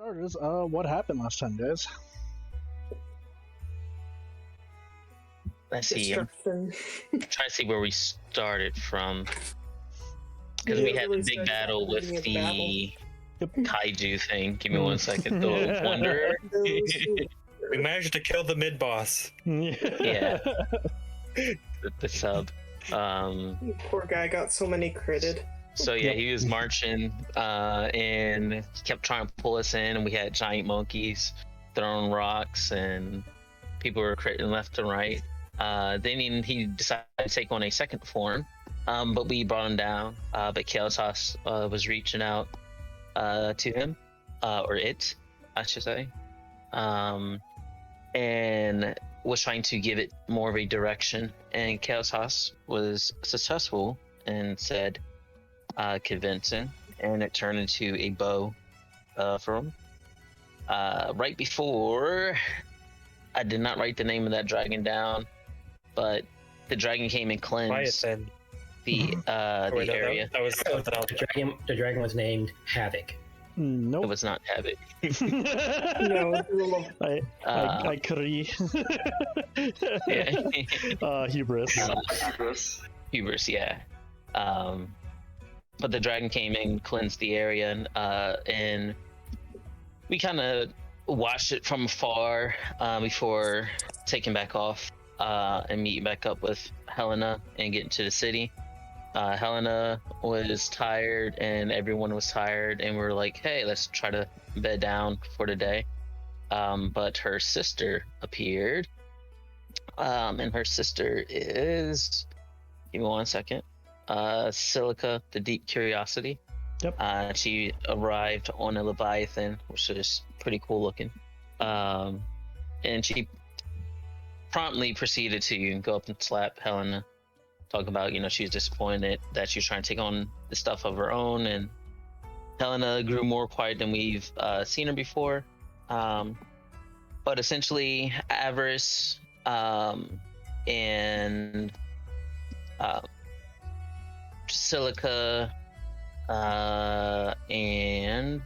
Starters, what happened last time, guys? Let's see. I'm Destruction. trying to see where we started from. Because Yeah, we had really the big starts battle at the with beginning the of the kaiju thing. Give me 1 second. The Wanderer. Those who- We managed to kill the mid boss. Yeah. The sub. Poor guy got so many critted. So yeah, he was marching, and he kept trying to pull us in, and we had giant monkeys throwing rocks, and people were critting left and right. Then he decided to take on a second form, but we brought him down. But Kailthas was reaching out to him, or it, I should say, and was trying to give it more of a direction. And Kailthas was successful and said, convincing, and it turned into a bow for him. Right before, I did not write the name of that dragon down, but the dragon came and cleansed the area. That was something else. The dragon was named Havoc. Nope. It was not Havoc. No, I agree. Yeah. Hubris. Hubris, yeah. But the dragon came and cleansed the area, and we kind of watched it from afar before taking back off and meeting back up with Helena and getting to the city. Helena was tired, and everyone was tired, and we were like, hey, let's try to bed down for the day. But her sister appeared, and her sister is, give me 1 second, Silica, the Deep Curiosity. Yep. She arrived on a Leviathan, which is pretty cool looking. And she promptly proceeded to go up and slap Helena, talk about, she was disappointed that she was trying to take on the stuff of her own. And Helena grew more quiet than we've seen her before. But essentially, Avaris and Silica and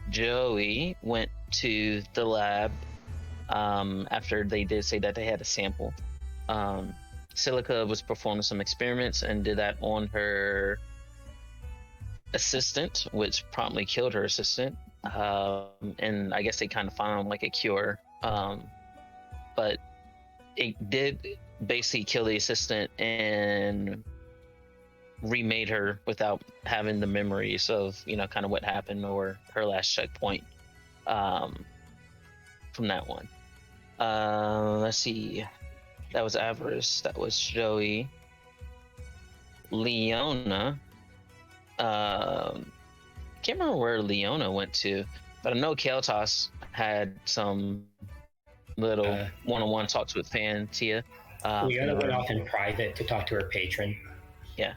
Joey went to the lab after they did say that they had a sample. Silica was performing some experiments and did that on her assistant, which promptly killed her assistant. And I guess they kind of found like a cure, but it did basically kill the assistant and remade her without having the memories of kind of what happened or her last checkpoint from that one. Let's see, that was Avaris, that was Joey. Leona, can't remember where Leona went to, but I know Kailthas had some little one-on-one talks with Fantia. Leona went off in private to talk to her patron. Yeah.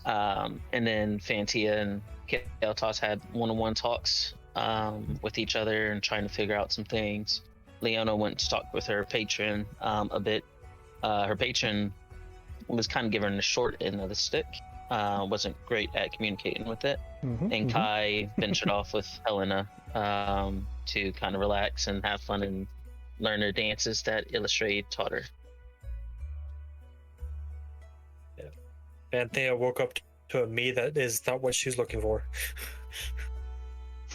And then Fantia and Kailthas had one-on-one talks with each other and trying to figure out some things. Leona went to talk with her patron a bit. Her patron was kind of giving her the short end of the stick. Wasn't great at communicating with it. And Kai ventured off with Helena to kind of relax and have fun and learn her dances that Illustrate taught her. And Thea woke up to a me that is not what she's looking for.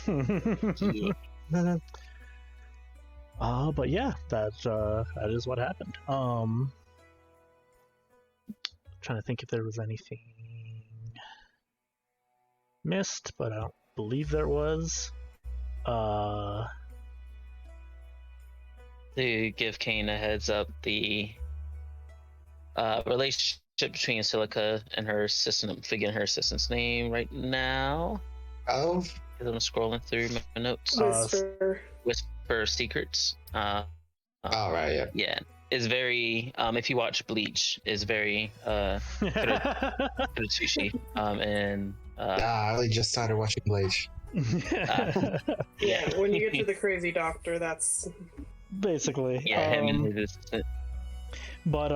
But yeah, that is what happened. Trying to think if there was anything missed, but I don't believe there was. To give Kane a heads up, the relationship between Silica and her assistant, I'm forgetting her assistant's name right now. Oh. I'm scrolling through my notes. Whisper Secrets. All right, yeah. Yeah, is very. If you watch Bleach, is very sushi. And I only just started watching Bleach. Yeah, when you get to the crazy doctor, that's basically. Yeah, him and his assistant. But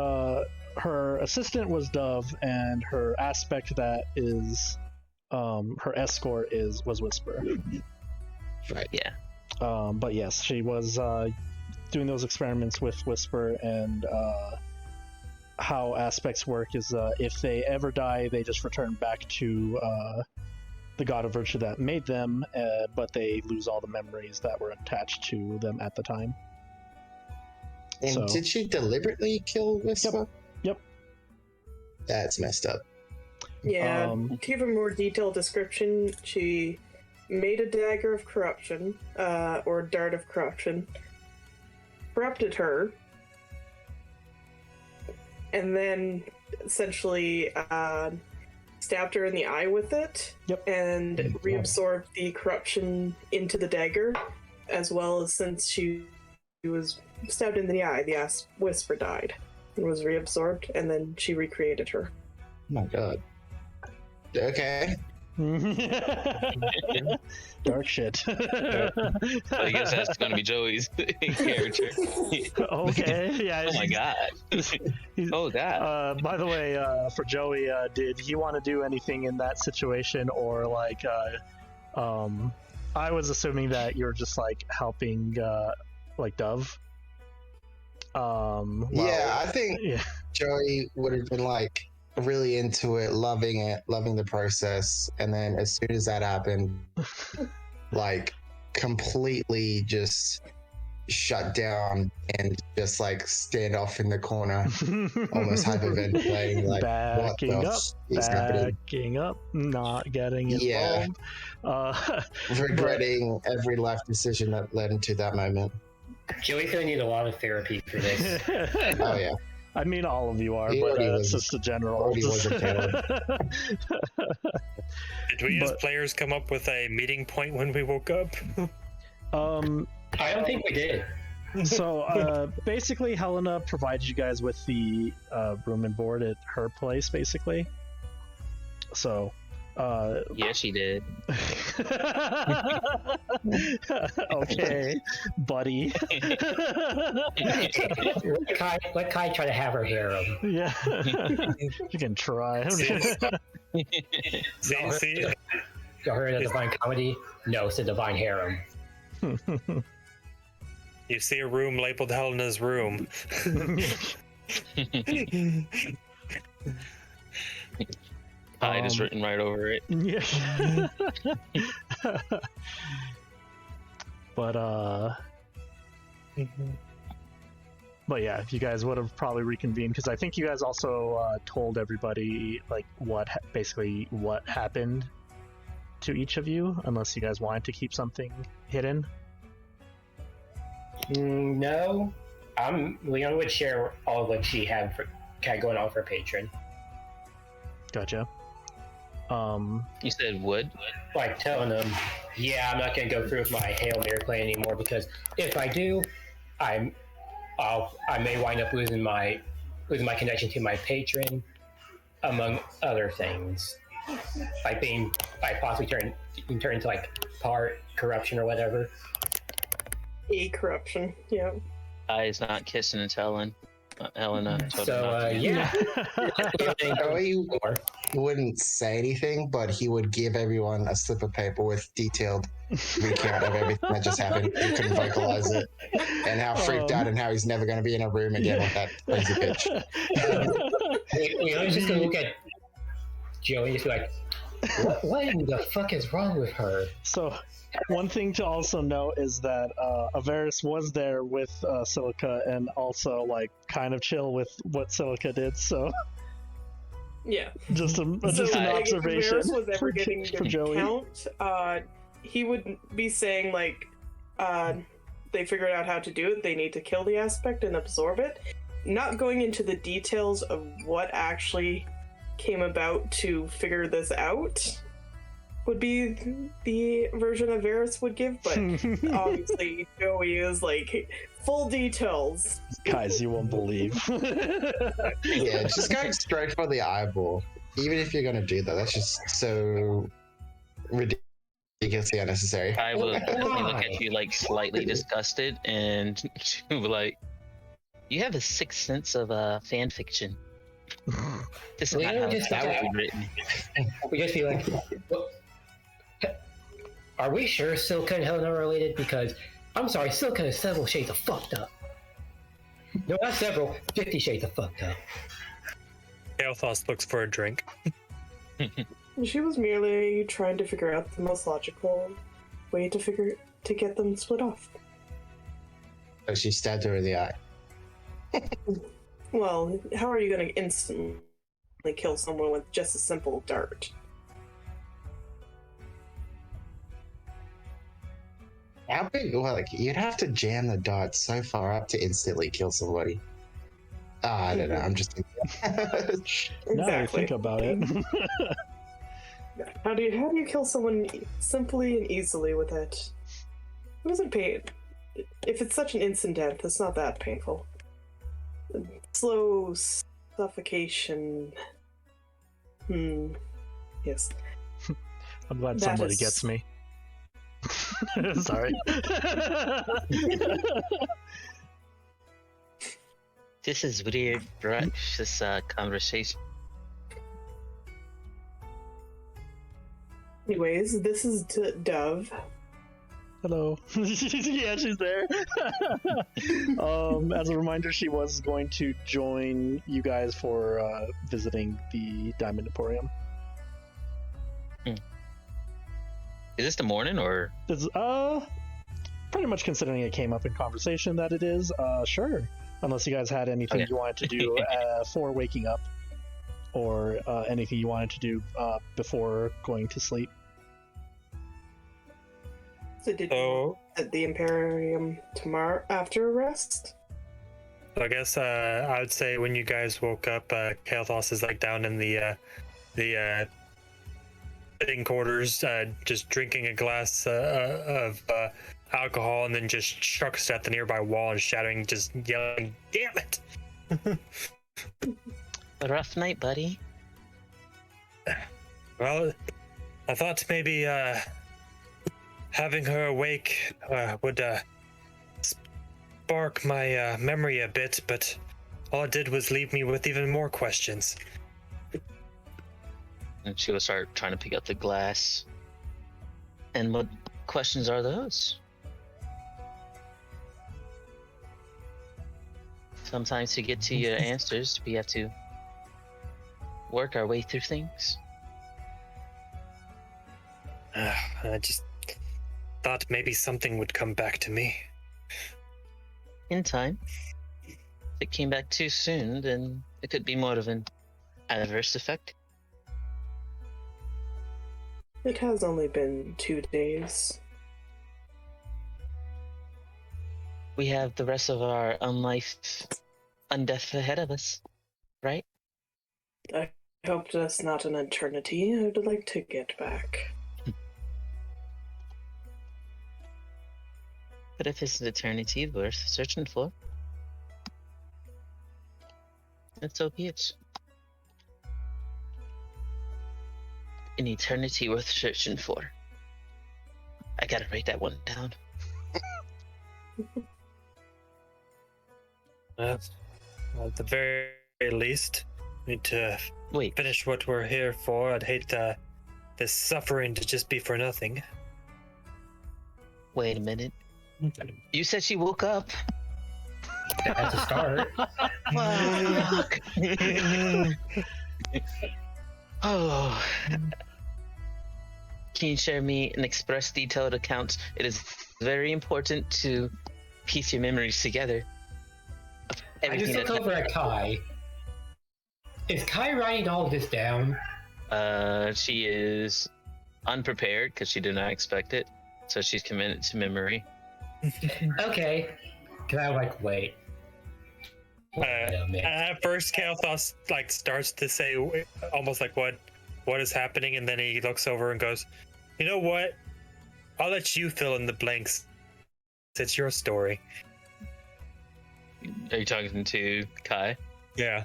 her assistant was Dove, and her aspect that is her escort was Whisper. Right. Yeah. But yes, she was doing those experiments with Whisper, and how aspects work is if they ever die, they just return back to the god of virtue that made them, but they lose all the memories that were attached to them at the time. And So- did she deliberately kill Whisper? Yep. That's messed up. Yeah, to give a more detailed description, she made a dagger of corruption, or dart of corruption, corrupted her, and then essentially stabbed her in the eye with it, Yep. and reabsorbed the corruption into the dagger, as well as since she was stabbed in the eye, the Whisper died and was reabsorbed, and then she recreated her. Oh my god. Okay. Dark shit. I guess that's gonna be Joey's character. Okay, yeah. Oh my god. Oh god. By the way, for Joey, did he want to do anything in that situation, or like, I was assuming that you were just like helping, like Dove. Yeah, I think Yeah. Joey would have been like really into it, loving the process, and then as soon as that happened, like completely just shut down and just like stand off in the corner, almost hyperventilating, like Backing what the up, is happening? backing up, not getting Yeah. involved. Regretting every life decision that led into that moment. Joey's gonna need a lot of therapy for this. Oh yeah. I mean, all of you are, He but already it's was- just a general. already was a Did we as But- players come up with a meeting point when we woke up? I don't think we did. So basically, Helena provides you guys with the room and board at her place, basically. So. Yeah, she did. Okay, buddy. Let Kai try to have her harem. Yeah, you can try. See, You heard of Divine Comedy? No, it's a Divine Harem. you see a room labeled Helena's room. Hide is written right over it. Yeah. But but yeah, if you guys would have probably reconvened, because I think you guys also told everybody like basically what happened to each of you, unless you guys wanted to keep something hidden. No, Leona would share all of what she had going on for Patron. Gotcha. You said wood? Like telling them, yeah, I'm not gonna go through with my Hail Mary play anymore because if I do, I may wind up losing my connection to my patron, among other things, like possibly turn into like part corruption or whatever. A corruption, yeah. I is not kissing and telling. Helena told her not So to. yeah, Joey wouldn't say anything, but he would give everyone a slip of paper with detailed recount of everything that just happened. He couldn't vocalize it, and how freaked out, and how he's never going to be in a room again with that crazy bitch. Leona's just gonna look at Joey and just be like, what in the fuck is wrong with her? So, one thing to also note is that Avaris was there with Silica, and also like kind of chill with what Silica did. So, Yeah. just an Like, if observation Avaris was ever getting for the Joey. count, he would be saying like, they figured out how to do it. They need to kill the aspect and absorb it. Not going into the details of what actually came about to figure this out would be the version Avaris would give, but obviously Joey is like full details. Guys, you won't believe. Yeah, just going straight for the eyeball. Even if you're going to do that, that's just so ridiculously unnecessary. I will definitely look at you like slightly disgusted, and she will be like, "You have a sixth sense of fan fiction. This is not Leona how just that would be written." We just be like, Are we sure Silka and Helena are related? Because, I'm sorry, Silka is several shades of fucked up. No, not several, 50 shades of fucked up. Kailthas looks for a drink. She was merely trying to figure out the most logical way to get them split off. So she stabbed her in the eye. Well, how are you going to instantly kill someone with just a simple dart? How big? Well, like, you'd have to jam the dart so far up to instantly kill somebody. I don't know. I'm just thinking. Now you think about it. How do you kill someone simply and easily with it? It doesn't pain. If it's such an instant death, it's not that painful. Slow suffocation. Yes. I'm glad That somebody is- gets me. Sorry. This is weird, right? This conversation. Anyways, this is Dove. Hello. Yeah, she's there. As a reminder, she was going to join you guys for visiting the Diamond Emporium. Is this the morning or? It's pretty much considering it came up in conversation that it is. Sure. Unless you guys had anything Okay. you wanted to do for waking up, or anything you wanted to do before going to sleep. So did you So, at the Imperium tomorrow after rest? I guess I would say when you guys woke up, Kailthas is like down in the sitting quarters, just drinking a glass of alcohol, and then just chucks it at the nearby wall and shouting, just yelling, "Damn it!" A rough night, buddy. Well, I thought maybe having her awake would spark my memory a bit, but all it did was leave me with even more questions. And she will start trying to pick up the glass. And what questions are those? Sometimes to get to your answers, we have to work our way through things. I just thought maybe something would come back to me. In time. If it came back too soon, then it could be more of an adverse effect. It has only been 2 days. We have the rest of our undeath ahead of us, right? I hope that's not an eternity. I'd like to get back. But if it's an eternity worth searching for, then so be it. An eternity worth searching for. I gotta write that one down. At the very least, we need to Wait, finish what we're here for. I'd hate this suffering to just be for nothing. wait a minute. You said she woke up. That's a start. Fuck. Oh. Can you share me an express detailed account? It is very important to piece your memories together. Of I everything just look that over at Kai. Is Kai writing all of this down? she is unprepared because she did not expect it, so she's committed to memory. Okay. Can I wait? Wait a minute. At first, Kailthas starts to say almost like what is happening, and then he looks over and goes, "You know what? I'll let you fill in the blanks. It's your story." Are you talking to Kai? Yeah.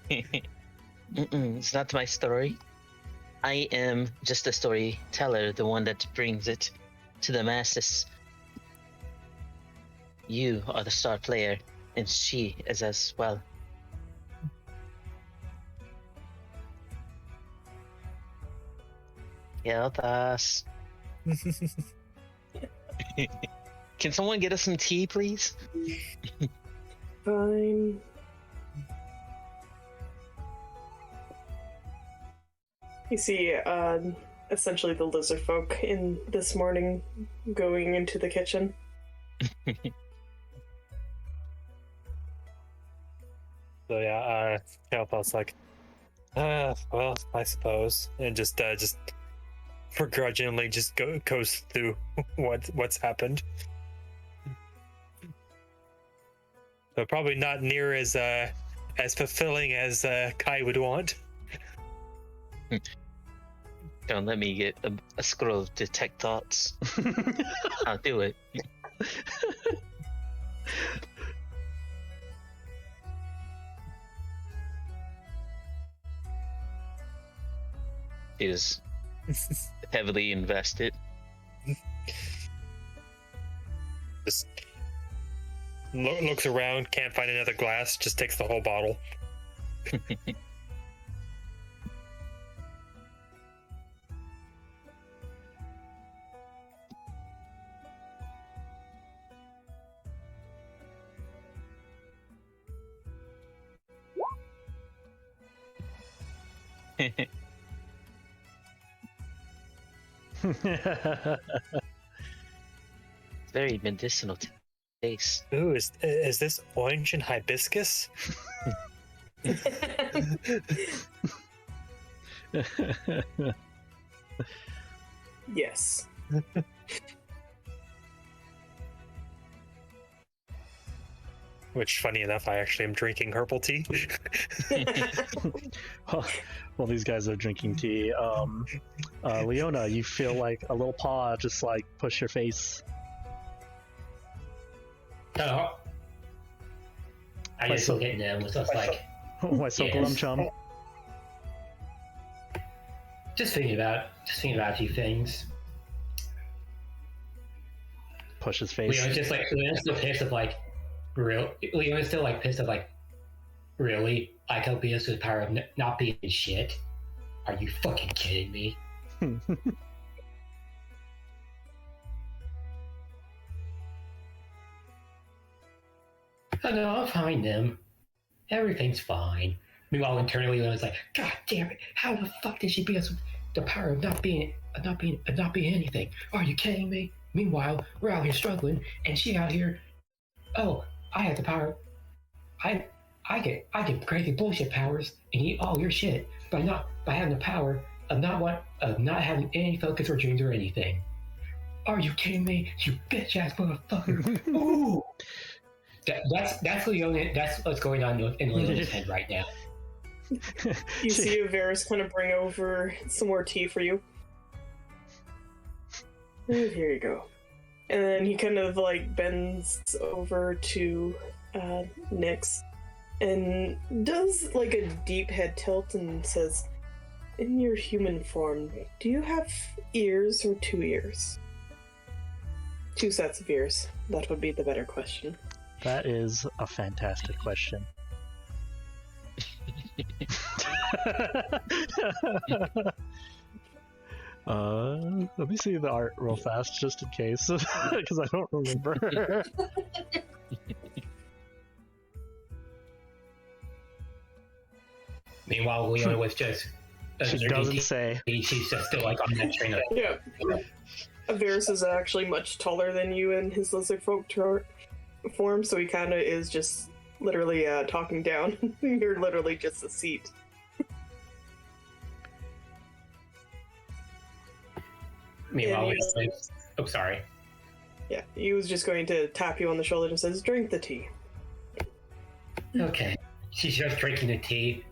It's not my story. I am just a storyteller, the one that brings it to the masses. You are the star player, and she is as well. Kailthas. Can someone get us some tea, please? Fine. You see, essentially the lizard folk in this morning going into the kitchen. So yeah, Kailthas like, well, I suppose, and just begrudgingly just goes through what's happened. So probably not near as fulfilling as Kai would want. Don't let me get a scroll of detect thoughts. I'll do it. It is heavily invested. Just looks around, can't find another glass, just takes the whole bottle. Very medicinal taste. Ooh, is this orange and hibiscus? Yes. Which, funny enough, I actually am drinking herbal tea. Well, these guys are drinking tea. Leona, you feel like a little paw just like push your face. Oh. I just look at them, so it's like, Why so glum, chum? just thinking about a few things. Push his face. Leona's still pissed of like, Leona's still like pissed of like, really? I could be us with the power of not being shit? Are you fucking kidding me? Oh no, I'll find them. Everything's fine. Meanwhile, internally, Leona's like, God damn it! How the fuck did she beat us with the power of not being anything? Are you kidding me? Meanwhile, we're out here struggling, and she out here. Oh, I have the power. I get crazy bullshit powers and eat all your shit by having the power of not having any focus or dreams or anything. Are you kidding me? You bitch ass motherfucker! Ooh. That's Leona. That's what's going on in Leona's head right now. You see Avaris kind of bring over some more tea for you. And here you go. And then he kind of like bends over to Nyx and does like a deep head tilt and says, in your human form, do you have ears or 2 ears? 2 sets of ears. That would be the better question. That is a fantastic question. Let me see the art real fast, just in case, because I don't remember. Meanwhile, Leona was just. She doesn't say. She's just still like on that train of. Yeah. Avaris is actually much taller than you in his lizard folk form, so he kind of is just literally talking down. You're literally just a seat. Meanwhile, oh, sorry. Yeah, he was just going to tap you on the shoulder and says, drink the tea. Okay. She's just drinking the tea.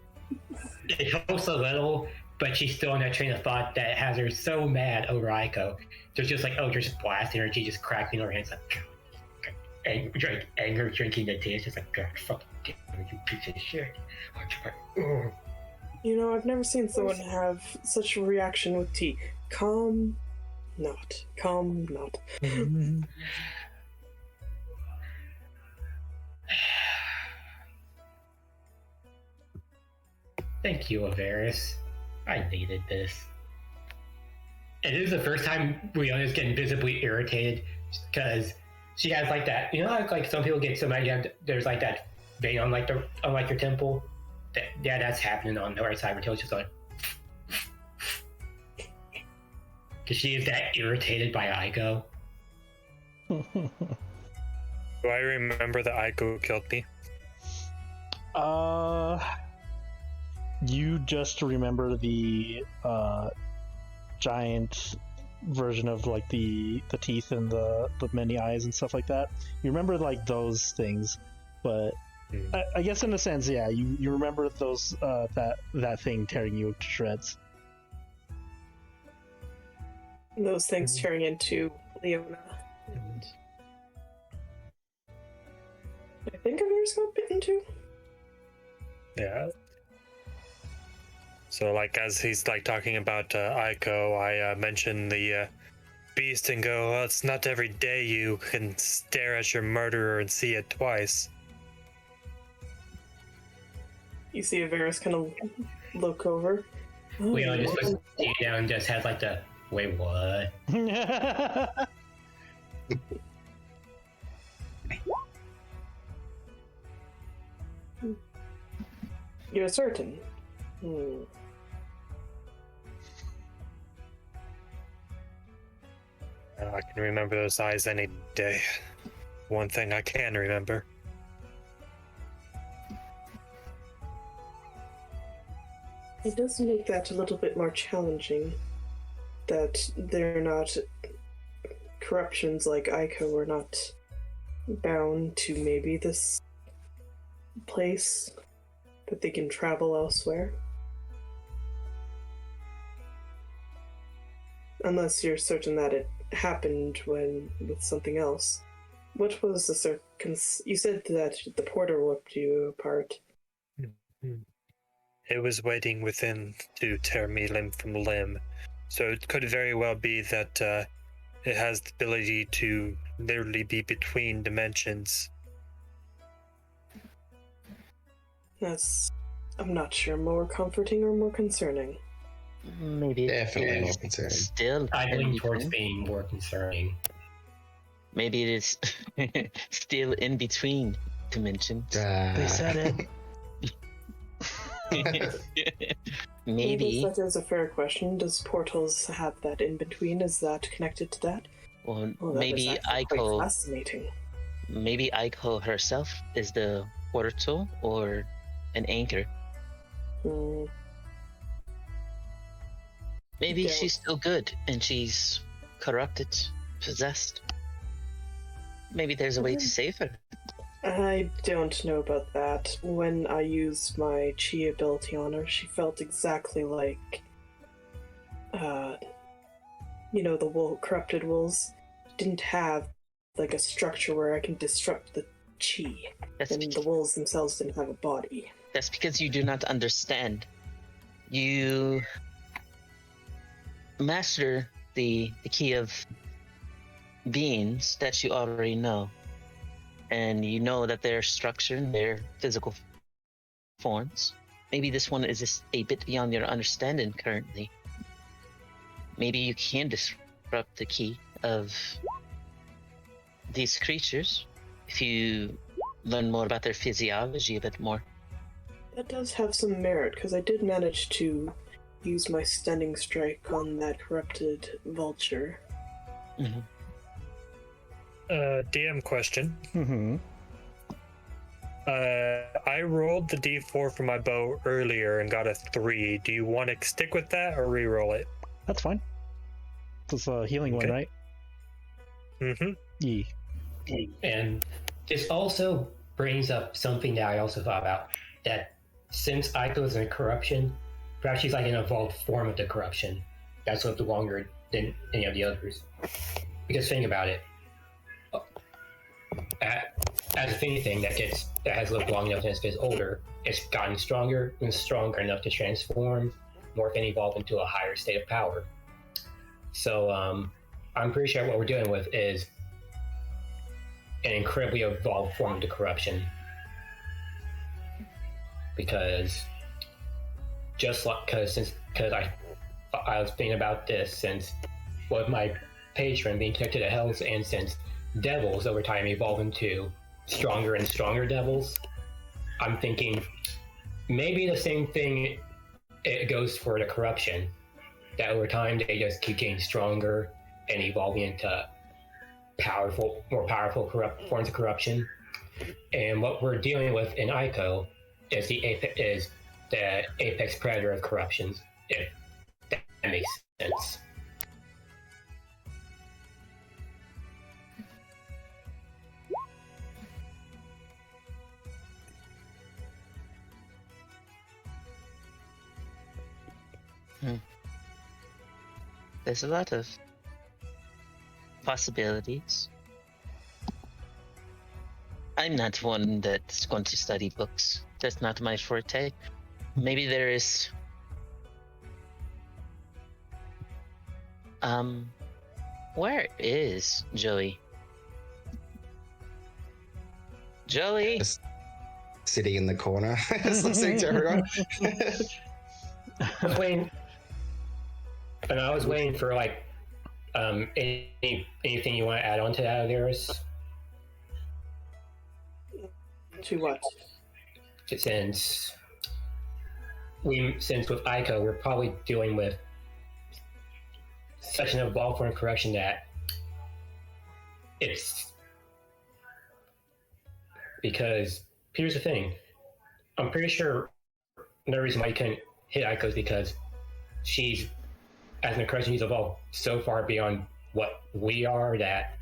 It helps a little, but she's still on that train of thought that has her so mad over Aiko. There's just like, just blast energy just cracking her hands like, anger drinking the tea. It's just like, God, fucking damn it, you piece of shit. You know, I've never seen someone have such a reaction with tea. Calm not. Thank you, Avaris. I needed this. And this is the first time Leona's getting visibly irritated because she has like that, you know, like some people get so mad. There's like that vein on like your temple. That's happening on the right side. Where Taylor's just going because she is that irritated by Aiko. Do I remember that Aiko killed me? You just remember the giant version of like the teeth and the many eyes and stuff like that. You remember like those things, but I guess in a sense, yeah, you remember those that thing tearing you to shreds. Those things turning into Leona. And I think Avaris got bitten too. Yeah. So, like, as he's like talking about Aiko, I mention the beast and go, well, it's not every day you can stare at your murderer and see it twice. You see Avaris kind of look over. Leona just puts you down and just has like the wait, what? You're certain? I can remember those eyes any day. One thing I can remember. It does make that a little bit more challenging. That they're not corruptions like Aiko are not bound to maybe this place, that they can travel elsewhere. Unless you're certain that it happened with something else. What was the you said that the porter ripped you apart. It was waiting within to tear me limb from limb. So it could very well be that it has the ability to literally be between dimensions. That's, I'm not sure, more comforting or more concerning. Maybe Definitely more it's concerning. still I in lean towards between. being more concerning. Maybe it is still in between dimensions. They said it. I Maybe. guess that is a fair question. Does portals have that in between? Is that connected to that? Well, Well, that maybe is actually quite Aiko. fascinating. Maybe Aiko herself is the portal or an anchor. Hmm. Maybe Yeah. she's still good and she's corrupted, possessed. Maybe there's a way to save her. I don't know about that. When I used my chi ability on her, she felt exactly like, the corrupted wolves didn't have like a structure where I can disrupt the chi, and the wolves themselves didn't have a body. That's because you do not understand. You master the key of beings that you already know. And you know that their structure and their physical forms. Maybe this one is just a bit beyond your understanding currently. Maybe you can disrupt the key of these creatures if you learn more about their physiology a bit more. That does have some merit, because I did manage to use my stunning strike on that corrupted vulture. Mm-hmm. DM question. Mm-hmm. I rolled the d4 for my bow earlier and got a 3. Do you want to stick with that or re-roll it? That's fine. It's a healing one, Okay. right? Mm-hmm. Yee. And this also brings up something that I also thought about, that since Aiko is in corruption, perhaps she's like an evolved form of the corruption that's lived longer than any of the others. Because think about it, as if anything that has lived long enough and gets older, it's gotten stronger and stronger enough to transform, morph, and evolve into a higher state of power. So I'm pretty sure what we're dealing with is an incredibly evolved form of the corruption. Because I was thinking about this, since with my patron being connected to Hells, and since devils over time evolve into stronger and stronger devils, I'm thinking maybe the same thing it goes for the corruption. That over time they just keep getting stronger and evolving into more powerful forms of corruption. And what we're dealing with in Ico is the apex predator of corruptions, if that makes sense. There's a lot of possibilities. I'm not one that's going to study books. That's not my forte. Maybe there is... Where is Joey? Joey? Just sitting in the corner, just listening to everyone. I was waiting for like anything you want to add on to that, Avaris? To what? Since with Ico, we're probably dealing with such an evolved form of corruption that it's because here's the thing. I'm pretty sure no reason why you couldn't hit Ico is because she's, as an corruption, she's evolved so far beyond what we are that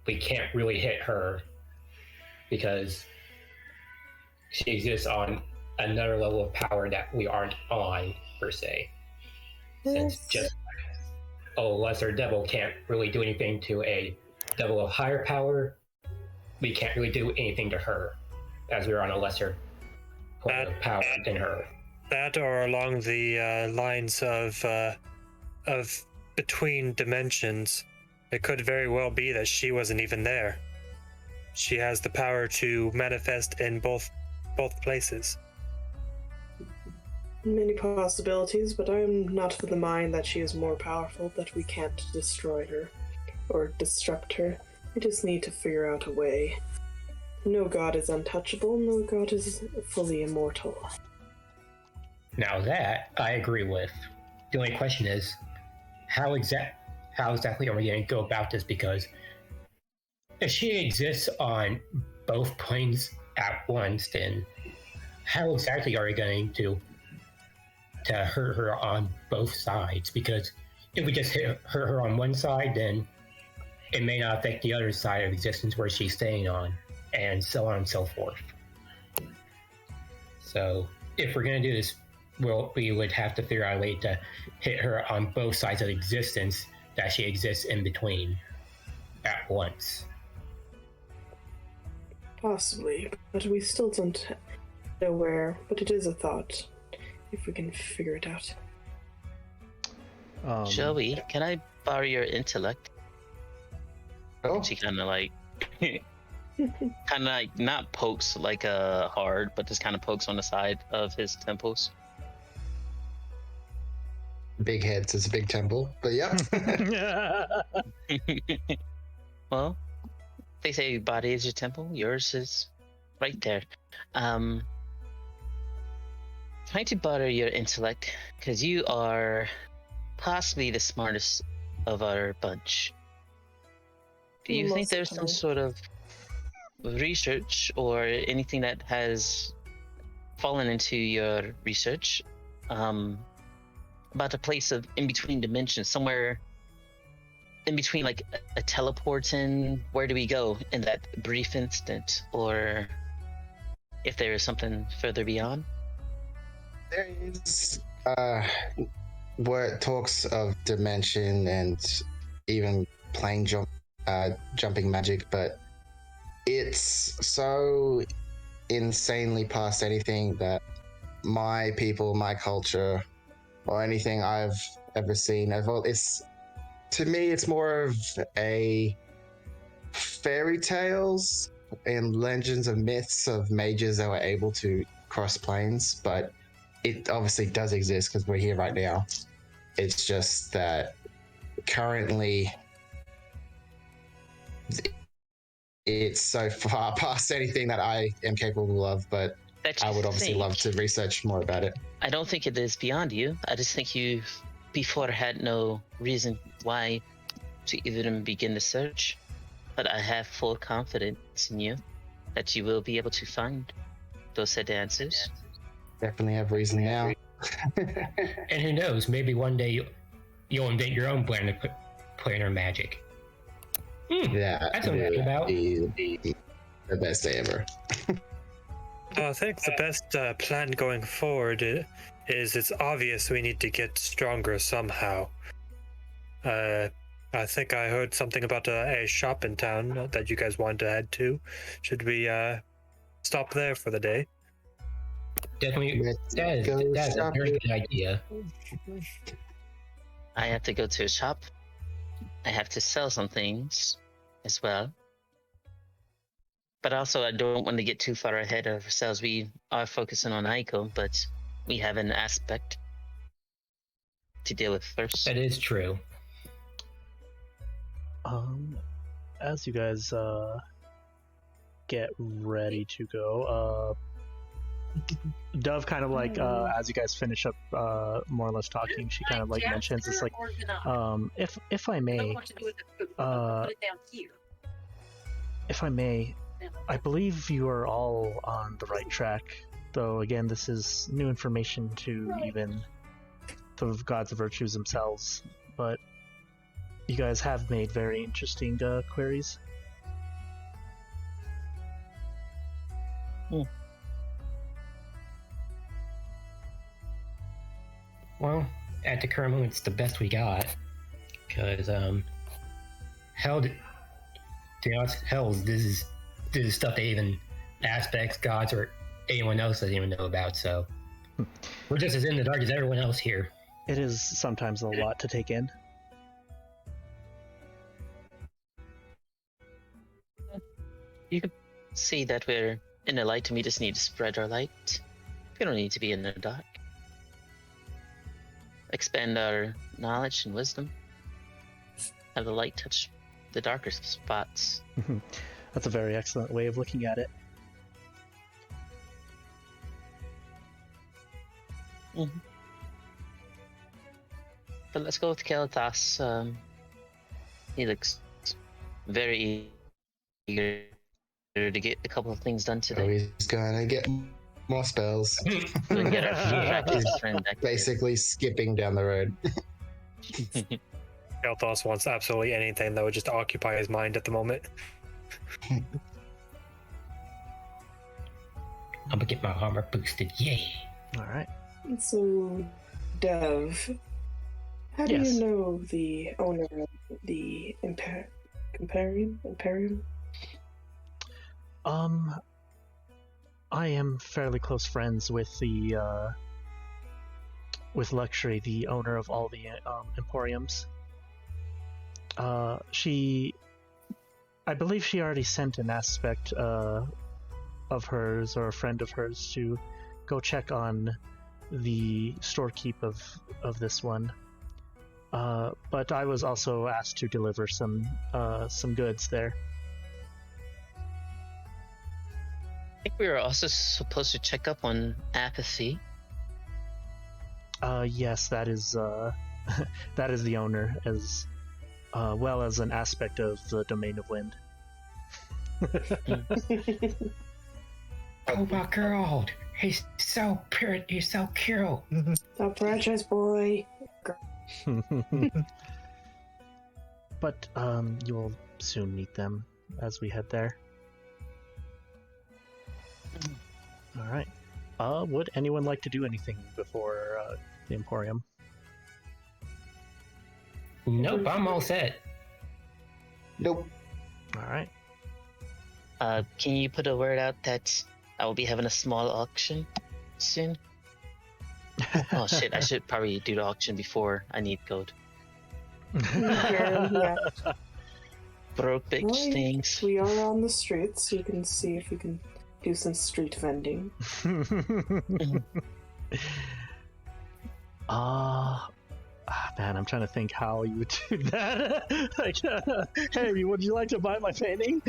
we can't really hit her because she exists on another level of power that we aren't on, per se. Since just a lesser devil can't really do anything to a devil of higher power, we can't really do anything to her, as we're on a lesser point of power than her. That, or along the lines of between dimensions, it could very well be that she wasn't even there. She has the power to manifest in both places. Many possibilities, but I'm not of the mind that she is more powerful, that we can't destroy her or disrupt her. We just need to figure out a way. No god is untouchable, no god is fully immortal. Now that I agree with. The only question is, how exactly are we going to go about this? Because if she exists on both planes at once, then how exactly are we going to hurt her on both sides? Because if we just hurt her on one side, then it may not affect the other side of existence where she's staying on, and so on and so forth. So if we're going to do this, we would have to figure out a way to hit her on both sides of existence that she exists in between at once. Possibly, but we still don't know where, but it is a thought, if we can figure it out. Joey, can I borrow your intellect? Oh, She kind of like, not pokes like hard, but just kind of pokes on the side of his temples. big heads is a big temple, but yeah. Well, they say body is your temple, yours is right there. Trying to borrow your intellect, because you are possibly the smartest of our bunch. Do you think there's some sort of research or anything that has fallen into your research about a place of in between dimensions, somewhere in between, like a teleport in? Where do we go in that brief instant, or if there is something further beyond? There is what talks of dimension and even plane jumping magic, but it's so insanely past anything that my people, my culture, or anything I've ever seen. To me, it's more of a fairy tales and legends of myths of mages that were able to cross planes, but it obviously does exist because we're here right now. It's just that currently it's so far past anything that I am capable of, but That I you would obviously love think. to research more about it. I don't think it is beyond you. I just think you before had no reason why to even begin the search. But I have full confidence in you that you will be able to find those said answers. Definitely have reason now. And who knows, maybe one day you'll invent your own planar magic. Yeah, That's what I'm thinking about. be the best day ever. I think the best plan going forward is it's obvious we need to get stronger somehow. I think I heard something about a shop in town that you guys wanted to head to. Should we stop there for the day? Definitely, that's a very good idea. I have to go to a shop. I have to sell some things as well. But also, I don't want to get too far ahead of ourselves. We are focusing on Aiko, but we have an aspect to deal with first. That is true. As you guys get ready to go, Dove kind of like as you guys finish up more or less talking, she kind of like mentions it's like if I may, I believe you are all on the right track, though again this is new information to even the gods of virtues themselves, but you guys have made very interesting queries. Well, at the current moment, it's the best we got. Because, this is stuff that even aspects, gods, or anyone else doesn't even know about, so we're just as in the dark as everyone else here. It is sometimes a lot to take in. You can see that we're in the light and we just need to spread our light. We don't need to be in the dark. Expand our knowledge and wisdom. Have the light touch the darker spots. That's a very excellent way of looking at it. But let's go with Kailthas. He looks very eager to get a couple of things done So today. he's gonna get more spells. We can get our practice friend back. Basically skipping down the road. Kailthas wants absolutely anything that would just occupy his mind at the moment. I'm gonna get my armor boosted, yay! Alright. So, Dev, how do Yes. you know the owner of the Imperium? I am fairly close friends with the with Luxury, the owner of all the emporiums. I believe she already sent an aspect of hers or a friend of hers to go check on the storekeep of this one. But I was also asked to deliver some goods there. I think we were also supposed to check up on apathy. Yes, that is that is the owner, as well as an aspect of the Domain of Wind. Oh my god, he's so pure, he's so cute. The precious boy. But you will soon meet them as we head there. All right. Would anyone like to do anything before the Emporium? Nope, I'm all set. Nope. All right. Can you put a word out that I will be having a small auction soon? Oh shit, I should probably do the auction before I need gold. Yeah. Broke bitch Right. things. We are on the streets. You can see if you can do some street vending. Man, I'm trying to think how you would do that. Like, hey, would you like to buy my painting?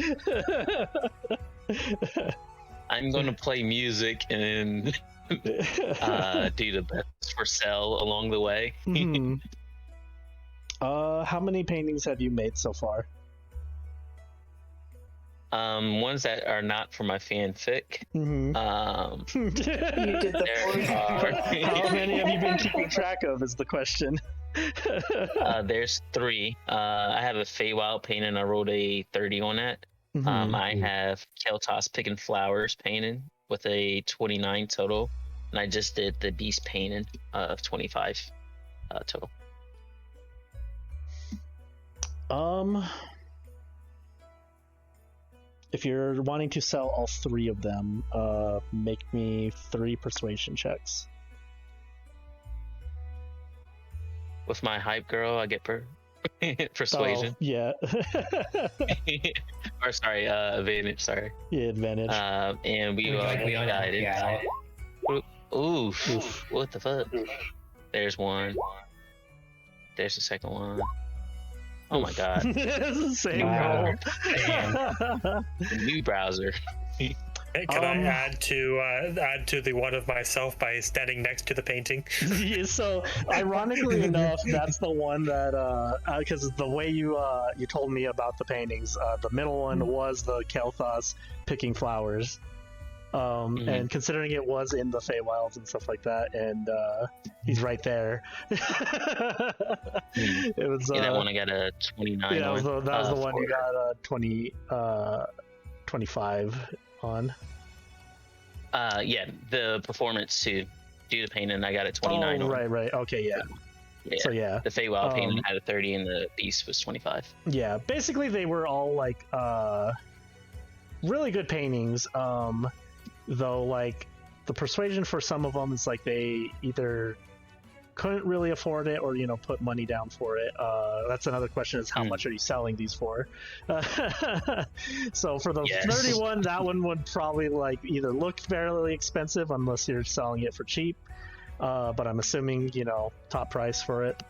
I'm going to play music and do the best for sale along the way. Mhm. How many paintings have you made so far? Ones that are not for my fanfic. Mm-hmm. You did the There are. How many have you been keeping track of is the question. There's 3. I have a Feywild painting. I wrote a 30 on that. Mhm. I have Kailthas picking flowers painting with a 29 total, and I just did the beast painting of 25 total. If you're wanting to sell all 3 of them, make me 3 persuasion checks. With my hype girl, I get persuasion. Oh, yeah. Or sorry, advantage. Sorry. Yeah, advantage. And we are guided. Yeah. Oof. What the fuck? There's one. There's the second one. Oh my god. Same Wow. roll. New browser. Hey, can I add to the one of myself by standing next to the painting? Yeah, so ironically enough, that's the one that because the way you told me about the paintings, the middle one was the Kailthas picking flowers, and considering it was in the Feywilds and stuff like that, and he's right there. It was Yeah, that one I got a 29 yeah, on. that was the one you for- got 25 on. Yeah, the performance to do the painting, I got a 29 Oh, on. right. Okay, yeah. Yeah. So yeah, The Feywild painting had a 30 and the beast was 25. yeah. Basically, they were all like really good paintings. Though like the persuasion for some of them is like they either couldn't really afford it or put money down for it. That's another question: is how much are you selling these for? So for the Yes. 31, that one would probably like either look fairly expensive unless you're selling it for cheap. But I'm assuming top price for it.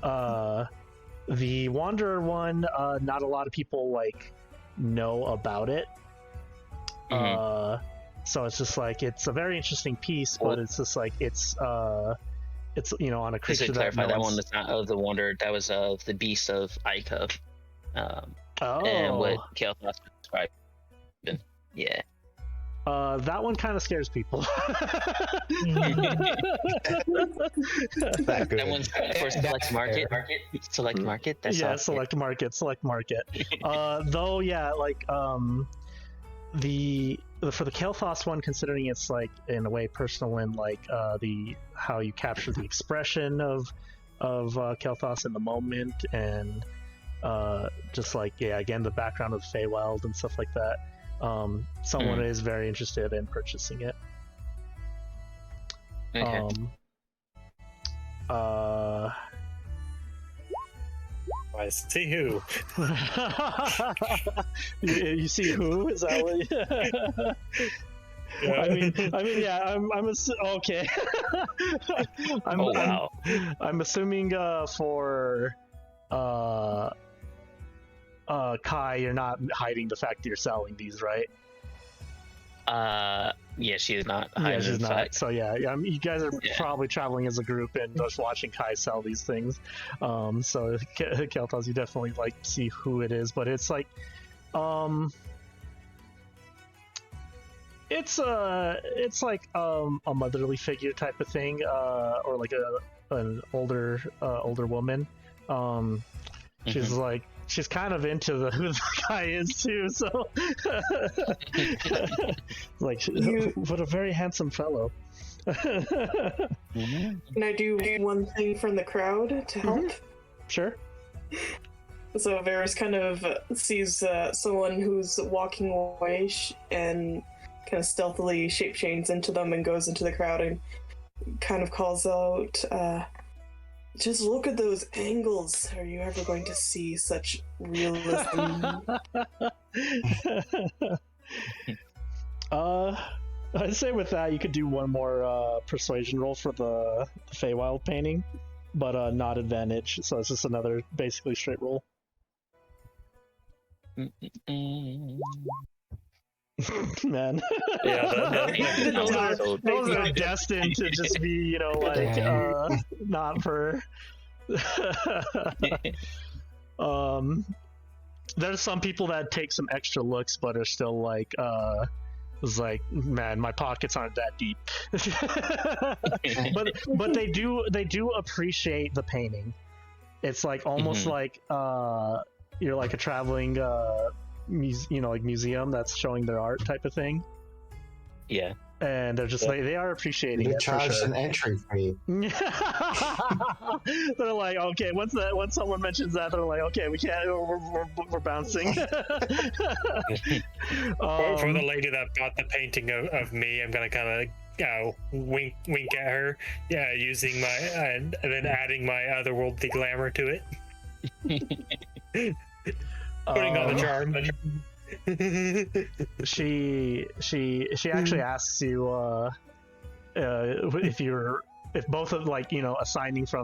The Wanderer one, not a lot of people like know about it. So it's just like it's a very interesting piece, but it's just like it's on a Just creature to that clarify, that one's- one was not of the Wanderer, that was of the beast of Ica. And Oh, what Kailthas described. Yeah. that one kind of scares people. That good. That one's for select market. Select market. That's Yeah, all. select market. Though, yeah, like for the Kailthas one, considering it's like in a way personal and like how you capture the expression of Kailthas in the moment, and just like again the background of Feywild and stuff like that. Someone is very interested in purchasing it. Okay. I see who. You see who? Is that what? Yeah. I mean, yeah. Okay. Oh wow. I'm assuming for Kai, you're not hiding the fact that you're selling these, right? Yeah, she is not. Yeah, hiding she's the not. fact. So yeah, you guys are Yeah. probably traveling as a group and just watching Kai sell these things. So Kailthas, you definitely like see who it is, but it's like, it's like a motherly figure type of thing, or like an older woman. She's like. She's kind of into who the guy is too, so like, what a very handsome fellow. Can I do one thing from the crowd to help? Sure. So Varys kind of sees someone who's walking away and kind of stealthily shape changes into them and goes into the crowd and kind of calls out, just look at those angles. Are you ever going to see such realism? I'd say with that, you could do one more persuasion roll for the Feywild painting. but not advantage. So it's just another basically straight roll. Man, Yeah, those are destined to just be, you know, like not for. There's some people that take some extra looks, but are still like, it's like, man, my pockets aren't that deep. but they do appreciate the painting. It's like almost like you're like a traveling like museum that's showing their art type of thing. Yeah. And they're just like, they are appreciating They it. charged For sure. an entry fee. They're like, okay, once someone mentions that, they're like, okay, we can't, we're bouncing. For the lady that bought the painting of me, I'm gonna kind of wink at her, using my and then adding my otherworldly glamour to it. Putting on the charm. She actually asks you if both of, like, you know, assigning for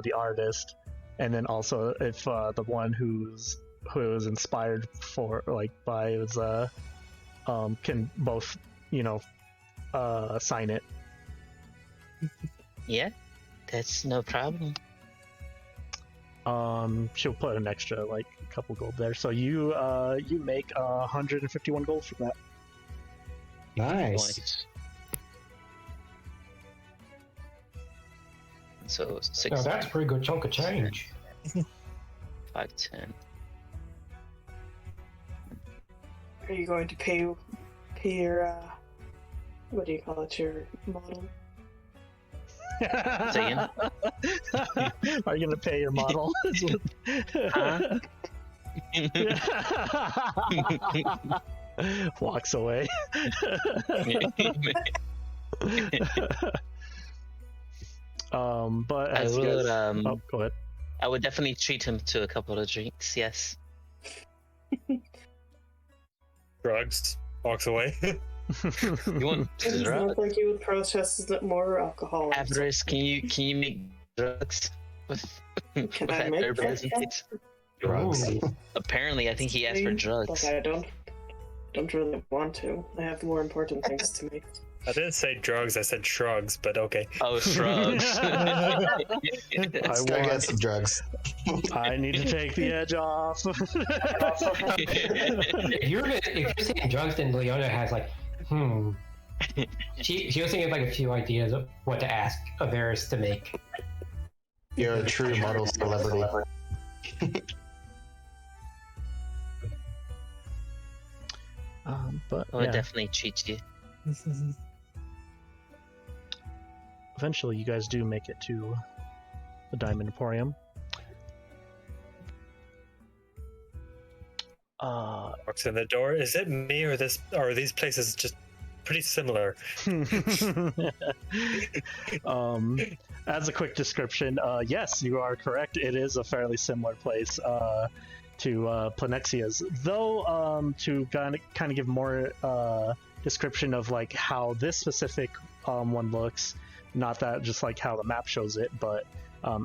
the artist, and then also if the one who was inspired by it was can both, you know, sign it. Yeah, that's no problem. She'll put an extra, like, a couple gold there. So you make 151 gold from that. Nice. So 6. Oh, that's a pretty good chunk of change. 5, 10. Are you going to pay your what do you call it, your model? Say again? Are you gonna pay your model? Huh? Walks away. But I as would, oh, go ahead. I would definitely treat him to a couple of drinks. Yes. Drugs. Walks away. You want It doesn't drugs? look like you would process more alcohol. Avaris, can you make drugs with Can I that make herbalism? drugs? Drugs. Apparently, I think he asked for drugs. Like, I don't really want to. I have more important things to make. I didn't say drugs, I said shrugs, but okay. Oh, shrugs. Let's go get some drugs. I need to take the edge off. If you're saying drugs, then Leona has like, She was thinking of like a few ideas of what to ask Avaris to make. You're a true model celebrity. But I would yeah, definitely treat you. eventually you guys do make it to the Diamond Emporium. Walks in the door. Is it me or this? Or are these places just pretty similar? As a quick description, yes, you are correct. It is a fairly similar place to Planexia's, though to kind of give more description of like how this specific one looks, not that just like how the map shows it, but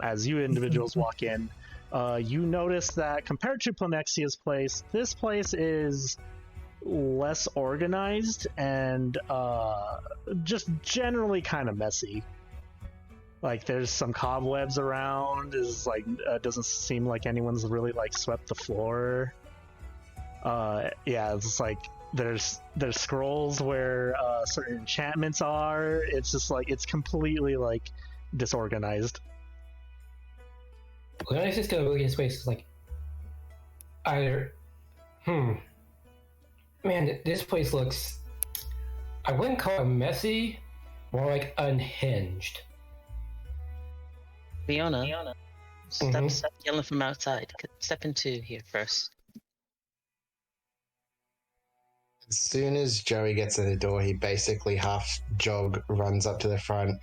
as you individuals walk in, you notice that compared to Planexia's place, this place is less organized and just generally kind of messy. Like there's some cobwebs around. Is like doesn't seem like anyone's really like swept the floor. Yeah, it's like there's scrolls where certain enchantments are. It's just like it's completely like disorganized. Leona's just gonna look at his face. It's like, either, man, this place looks. I wouldn't call it messy, more like unhinged. Leona, stop yelling from outside. Step into here first. As soon as Joey gets in the door, he basically half jog runs up to the front,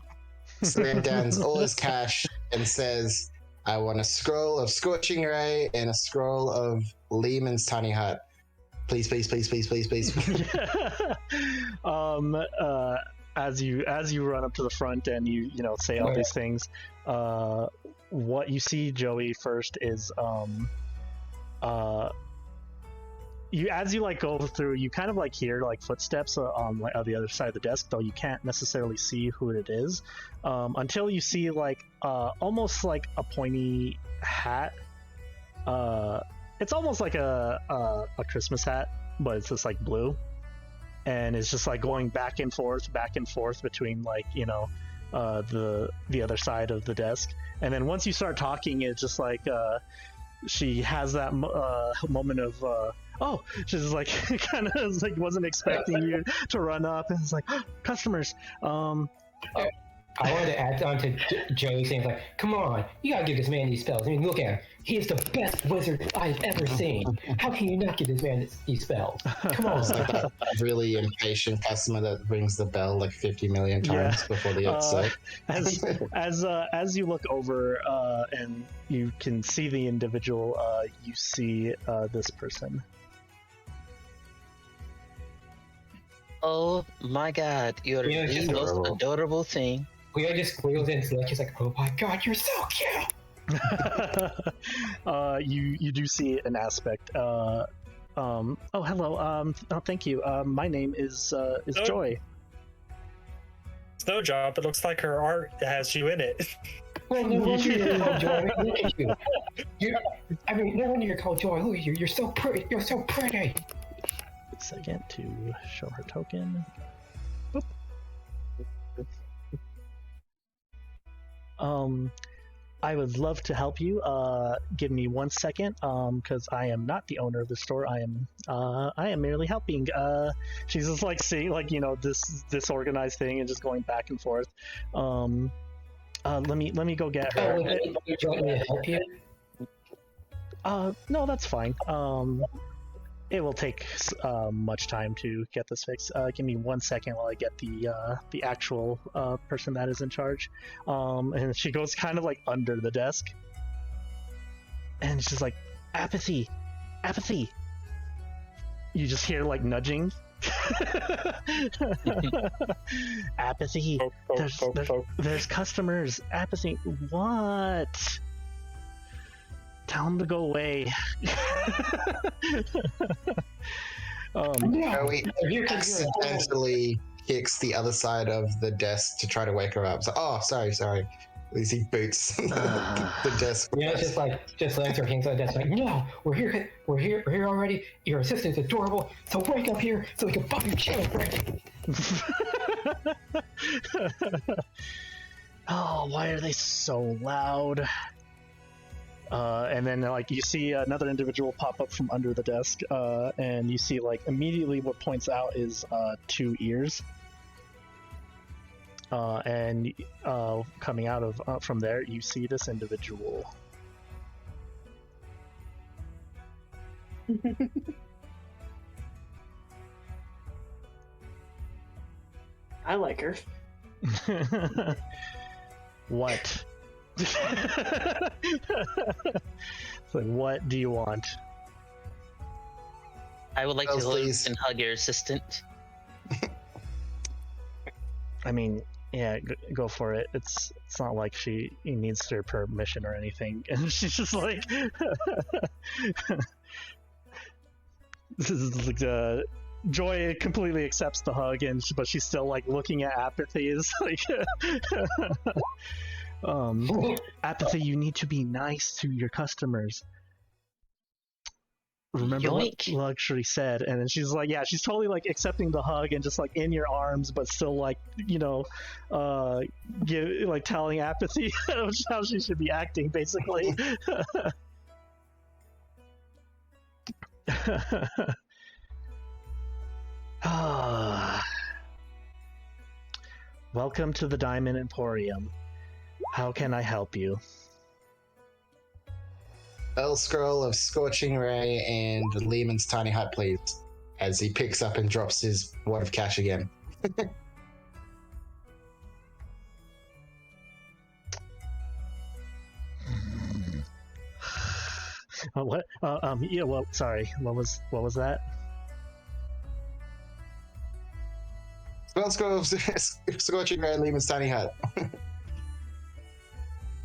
slam downs all his cash, and says, I want a scroll of Scorching Ray and a scroll of Lehman's Tiny Hut. Please, please, please, please, please, please. As you run up to the front and you say all these things, what you see, Joey, first is you, as you like go through, you kind of like hear like footsteps on like on the other side of the desk, though you can't necessarily see who it is until you see like almost like a pointy hat. It's almost like a Christmas hat, but it's just like blue, and it's just like going back and forth between like, you know, the other side of the desk. And then once you start talking, it's just like she has that moment of oh, she's just like kind of like wasn't expecting you to run up, and it's like customers. I wanted to add on to Joey saying, like, come on, you gotta give this man these spells. I mean, look at him. He is the best wizard I've ever seen. How can you not give this man these spells? Come on. It's like that really impatient customer that rings the bell like 50 million times before the episode. As you look over and you can see the individual, you see this person. Oh my God, you're Yeah, the just most adorable. adorable thing. Cleo just squeals into like, she's like, oh my God, you're so cute. You do see an aspect. Oh, hello. Thank you. My name is Joy. Snowdrop, it looks like her art has you in it. Well, no wonder you're called Joy. Look at you. No wonder you're called Joy. Look at you. You're so pretty. You're so pretty. Second to show her token. Boop. I would love to help you. Give me 1 second, because I am not the owner of the store. I am merely helping. She's just like seeing like, you know, this disorganized thing and just going back and forth. Let me go get her. Oh, would you want me to help you? No, that's fine. It will take much time to get this fixed. Give me 1 second while I get the actual person that is in charge. And she goes kind of like under the desk, and she's like, apathy. You just hear like nudging. Apathy. There's customers. Apathy. What? Tell him to go away. Joey accidentally kicks the other side of the desk to try to wake her up. So, oh, sorry. As he boots the desk. Yeah, it's just lands her hands on the desk like, no, we're here already. Your assistant's adorable, so wake up here so we can fucking celebrate. Oh, why are they so loud? And then like you see another individual pop up from under the desk, and you see like immediately what points out is 2 ears, and coming out of from there you see this individual. I like her. What? It's like, what do you want? I would like Oh, to look please. and hug your assistant. I mean, yeah, go for it. It's not like she needs her permission or anything. And she's just like, this is like Joy completely accepts the hug, but she's still like looking at Apathy. Is like, Apathy, you need to be nice to your customers. Remember what Yoink. Luxury said. And then she's like, yeah, she's totally like accepting the hug and just like in your arms, but still like, you know, like telling Apathy how she should be acting, basically. Welcome to the Diamond Emporium. How can I help you? Spell scroll of Scorching Ray and Lehman's Tiny Hut, please. As he picks up and drops his wad of cash again. What? Yeah. Well, sorry. What was that? Spell scroll of Scorching Ray and Lehman's Tiny Hut.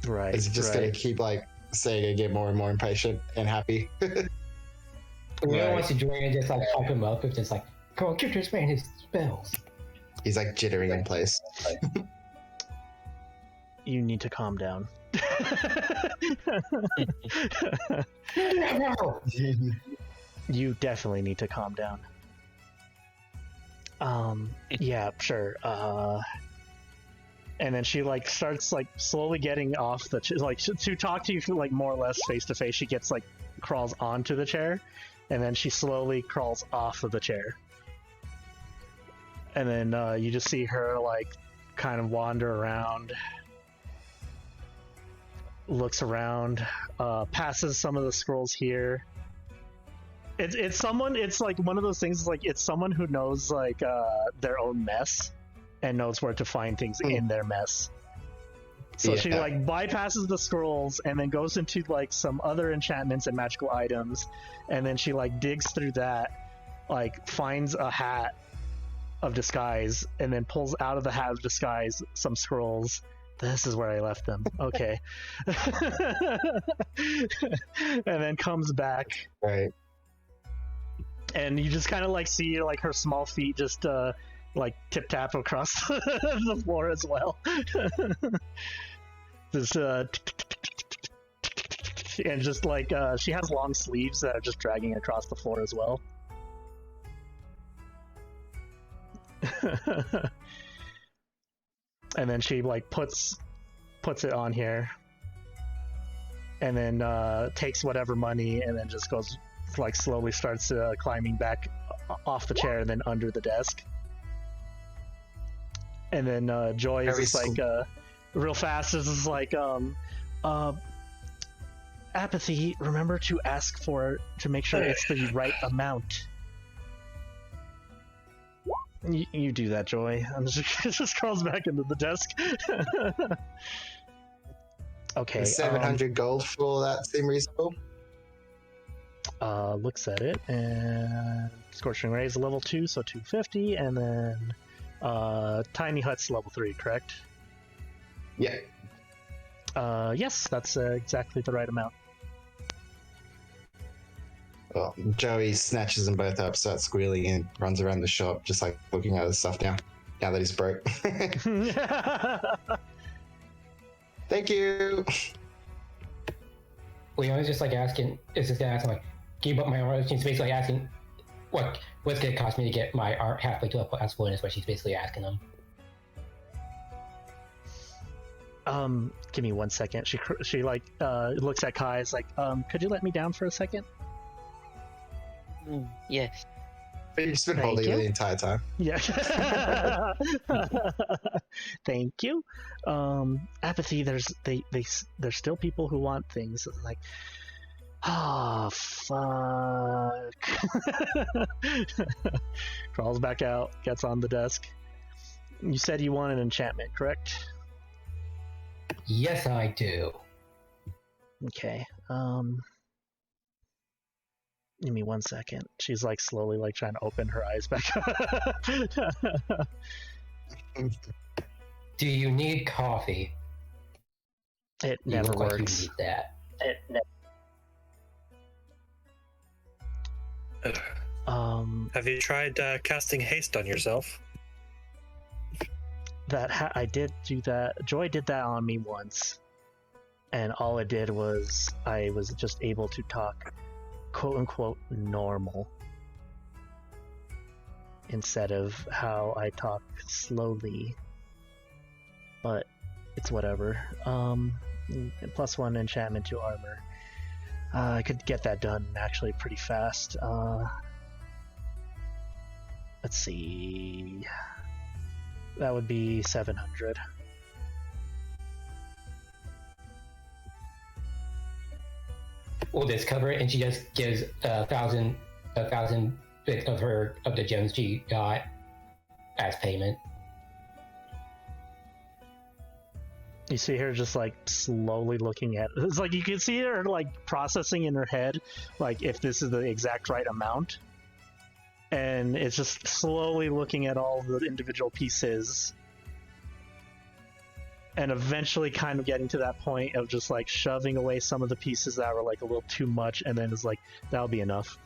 Right. Is he just gonna keep like saying and get more and more impatient and happy? Leona wants to join and just like hype him up with just like, come on, give this man his spells. He's like jittering in place. You need to calm down. No. You definitely need to calm down. Yeah, sure. And then she like starts like slowly getting off the like to talk to you like more or less face to face. She gets like crawls onto the chair, and then she slowly crawls off of the chair. And then you just see her like kind of wander around, looks around, passes some of the scrolls here. It's someone. It's like one of those things. Like it's someone who knows like their own mess and knows where to find things in their mess. So she like bypasses the scrolls and then goes into like some other enchantments and magical items, and then she like digs through that, like finds a hat of disguise, and then pulls out of the hat of disguise some scrolls. This is where I left them. Okay. And then comes back. Right. And you just kind of like see like her small feet just like tip tap across the floor as well. Just and just like she has long sleeves that are just dragging across the floor as well. And then she like puts it on here, and then takes whatever money, and then just goes like slowly starts climbing back off the chair and then under the desk. And then Joy is just like real fast is just like Apathy, remember to ask for to make sure it's the right amount. You do that, Joy. And just crawls back into the desk. Okay. 700 gold for that seem reasonable? Looks at it, and Scorching Ray is level 2, so 250, and then Tiny Hut's level 3, correct? Yeah. Yes, that's exactly the right amount. Well, Joey snatches them both up, starts squealing, and runs around the shop, just like looking at his stuff now that he's broke. Thank you. Leona's just like asking, is just asking like, give up my armor. She's basically asking, what's gonna cost me to get my art halfway to a plus one? Is what she's basically asking them. Give me 1 second. She like looks at Kai. Is like, could you let me down for a second? Yes. But you've just been holding it the entire time. Yeah. Thank you. Apathy. There's still people who want things. Like, oh fuck. Crawls back out. Gets on the desk. You said you want an enchantment, correct? Yes, I do. Okay. Give me 1 second. She's like slowly like trying to open her eyes back up. Do you need coffee? It You never look like works. you need that. Have you tried casting haste on yourself? I did do that. Joy did that on me once, and all it did was I was just able to talk quote unquote normal instead of how I talk slowly, but it's whatever. +1 enchantment to armor. I could get that done actually pretty fast. Let's see, that would be 700. We'll just cover it, and she just gives a thousand bits of the gems she got as payment. You see her just like slowly looking at it. It's like you can see her like processing in her head, like if this is the exact right amount, and it's just slowly looking at all the individual pieces. and eventually kind of getting to that point of just like shoving away some of the pieces that were like a little too much, and then is like, that'll be enough.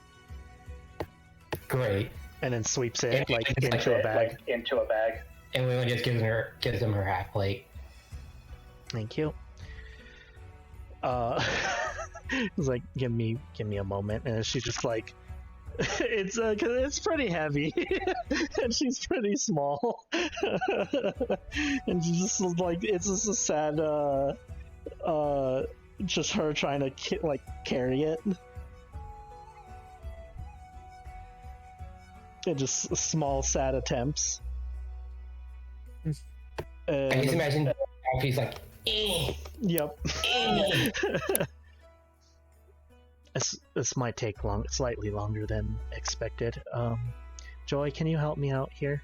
Great. And then sweeps it And like it's into a bag. into a bag. And Leona just gives him her half plate. Thank you. It's like, give me a moment, and she's just like, it's pretty heavy, and she's pretty small, and she's just like, it's just a sad, just her trying to like carry it, and just small sad attempts. I just imagine he's like, eh. Yep. Eh. This might take slightly longer than expected. Joy, can you help me out here?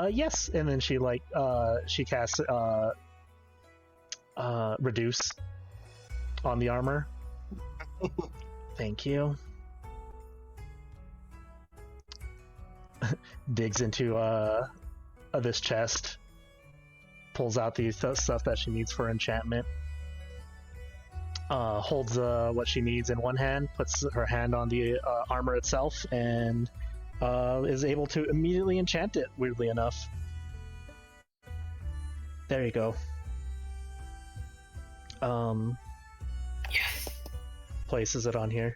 Yes. And then she casts reduce on the armor. Thank you. Digs into this chest, pulls out the stuff that she needs for enchantment. Holds what she needs in one hand, puts her hand on the armor itself, and is able to immediately enchant it, weirdly enough. There you go. Yes. Places it on here.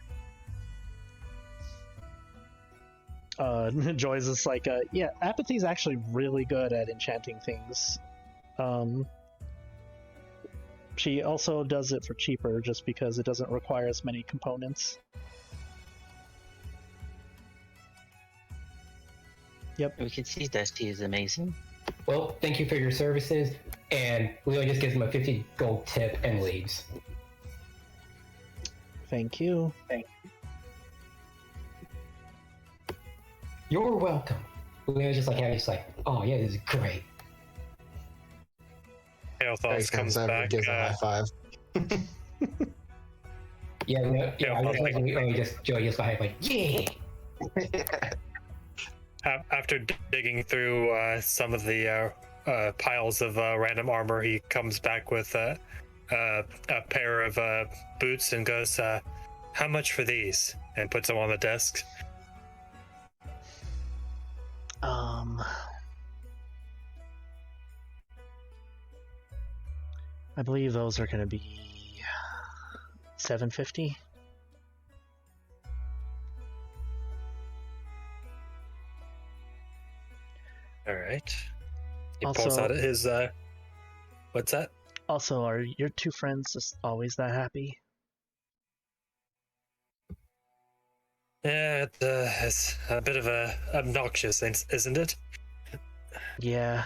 Joy's just like, yeah, Apathy's actually really good at enchanting things. She also does it for cheaper, just because it doesn't require as many components. Yep. We can see that she is amazing. Well, thank you for your services. And Leo just gives him a 50 gold tip and leaves. Thank you. You're welcome. Leo's just like, oh yeah, this is great. Kailthas comes over, back. gives a high five. Joey just like, yeah. After digging through some of the piles of random armor, he comes back with a pair of boots and goes, "How much for these?" and puts them on the desk. I believe those are going to be $750. All right. He Also- pulls out his. What's that? Also, are your two friends just always that happy? Yeah, it's a bit of a obnoxious, isn't it? Yeah.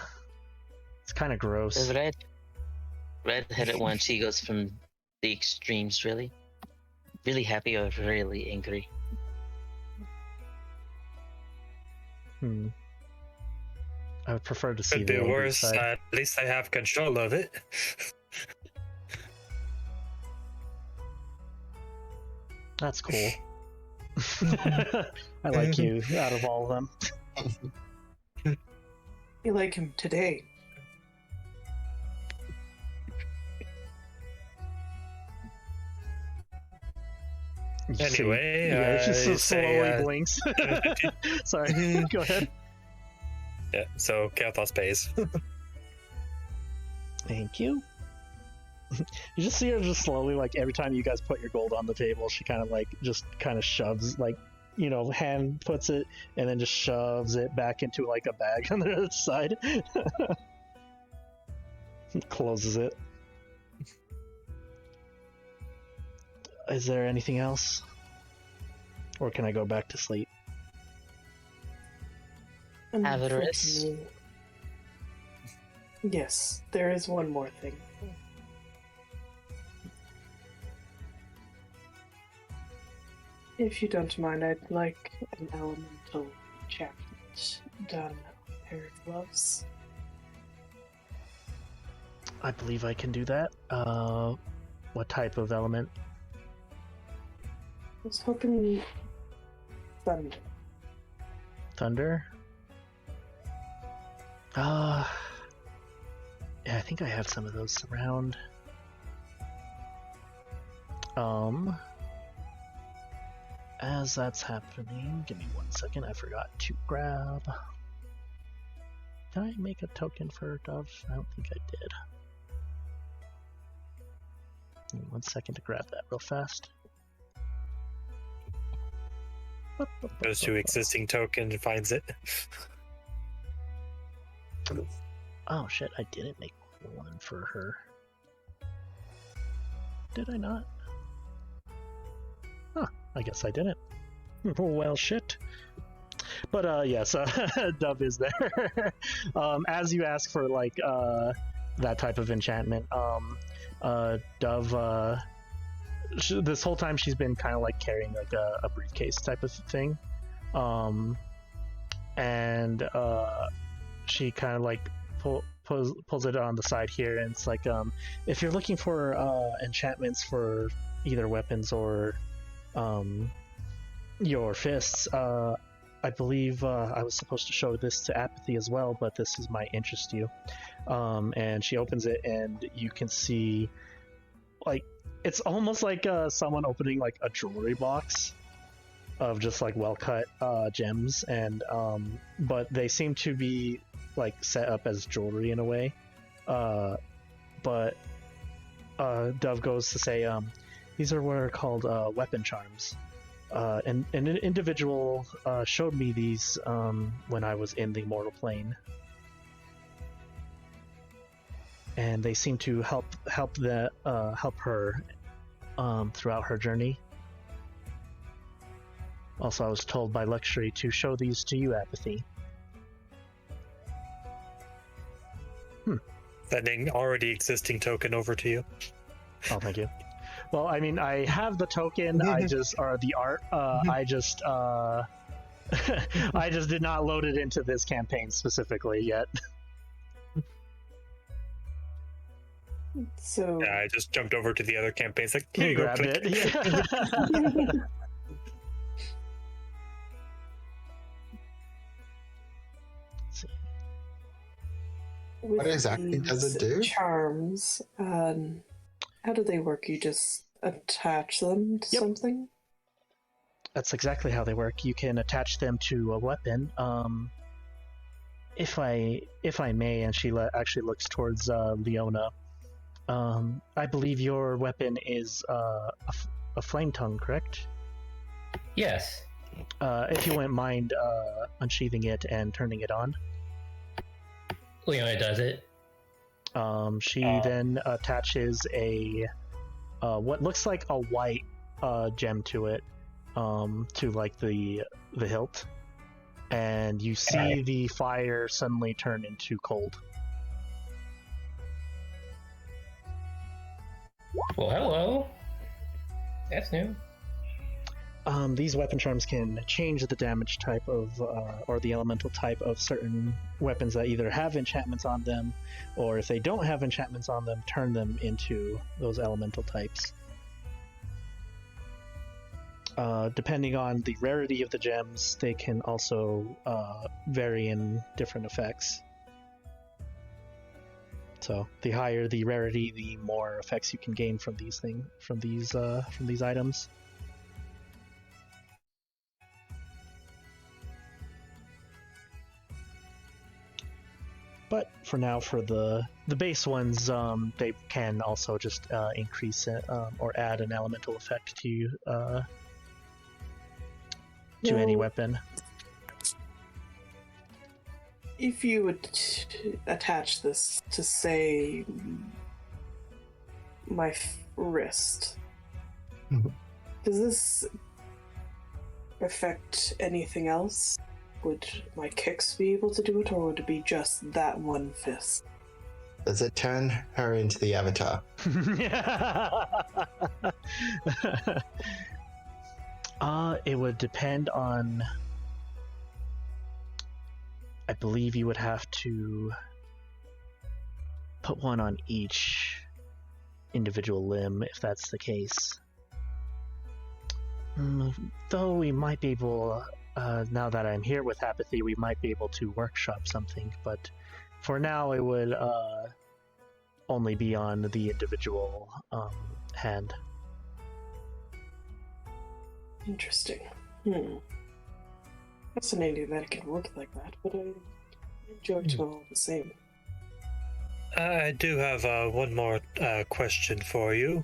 It's kind of gross. The red-headed one, she goes from the extremes, really happy or really angry. I would prefer to see Could be the angry worse. side. At least I have control of it. That's cool. I like you out of all of them. You like him today. Anyway, yeah, she you just say, slowly blinks. Sorry, go ahead. Yeah, so Kailthas pays. Thank you. You just see her just slowly, like every time you guys put your gold on the table, she kind of like just kind of shoves, like, you know, hand puts it and then just shoves it back into like a bag on the other side. Closes it. Is there anything else? Or can I go back to sleep? Avaris? Unfortunately- Yes, there is one more thing. If you don't mind, I'd like an elemental enchantment done on a pair of gloves. I believe I can do that. What type of element? I was hoping thunder. Thunder? Yeah, I think I have some of those around. As that's happening, give me 1 second. I forgot to grab. Did I make a token for Dove? I don't think I did. Give me 1 second to grab that real fast. Goes to existing token and finds it. Oh shit, I didn't make one for her. Did I not? Huh, I guess I didn't. Well, shit. But yes, Dove is there. As you ask for like that type of enchantment, Dove, this whole time she's been kind of like carrying like a briefcase type of thing, and she kind of like pulls it on the side here, and it's like if you're looking for enchantments for either weapons or your fists, I believe I was supposed to show this to Apathy as well, but this might interest you. And she opens it, and you can see, like, it's almost like someone opening like a jewelry box of just like well-cut gems, and but they seem to be like set up as jewelry in a way. But Dove goes to say, these are what are called weapon charms. And an individual showed me these when I was in the mortal plane, and they seem to help her throughout her journey. Also, I was told by Luxury to show these to you, Apathy. Sending already existing token over to you. Oh, thank you. Well, I mean, I have the token. I just or the art. I just I just did not load it into this campaign specifically yet. So Yeah, I just jumped over to the other campaigns. Like, You here you go. grabbed Click. it. Yeah. with What exactly does it these do? Charms. How do they work? You just attach them to Yep. something? That's exactly how they work. You can attach them to a weapon. If I may, and she actually looks towards Leona. I believe your weapon is a flame tongue, correct? Yes. If you wouldn't mind unsheathing it and turning it on. Leona does it. She then attaches a what looks like a white gem to it, to like the hilt, and you see the fire suddenly turn into cold. Well, hello. That's new. These weapon charms can change the damage type of, or the elemental type of certain weapons that either have enchantments on them, or if they don't have enchantments on them, turn them into those elemental types. Depending on the rarity of the gems, they can also vary in different effects. So the higher the rarity, the more effects you can gain from these items. But for now, for the base ones, they can also just increase it or add an elemental effect to any Well, weapon. If you would attach this to, say, my wrist, Mhm. does this affect anything else? Would my kicks be able to do it, or would it be just that one fist? Does it turn her into the Avatar? It would depend on. I believe you would have to put one on each individual limb if that's the case. Though we might be able, now that I'm here with Apathy, we might be able to workshop something, but for now it would only be on the individual hand. Interesting. Fascinating that it can work like that, but I enjoy it all the same. I do have one more question for you.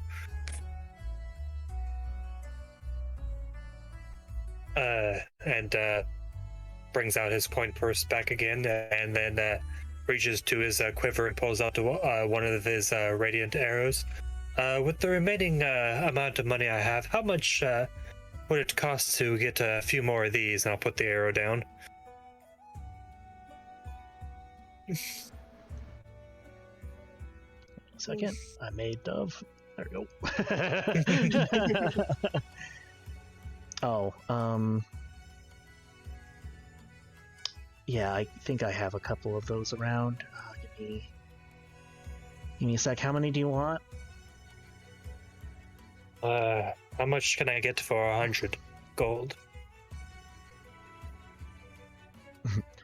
And brings out his coin purse back again, and then reaches to his quiver and pulls out one of his radiant arrows. With the remaining amount of money I have, how much would it cost to get a few more of these? And I'll put the arrow down. Second, I made Dove. There we go. Yeah, I think I have a couple of those around. Give me a sec. How many do you want? How much can I get for 100 gold?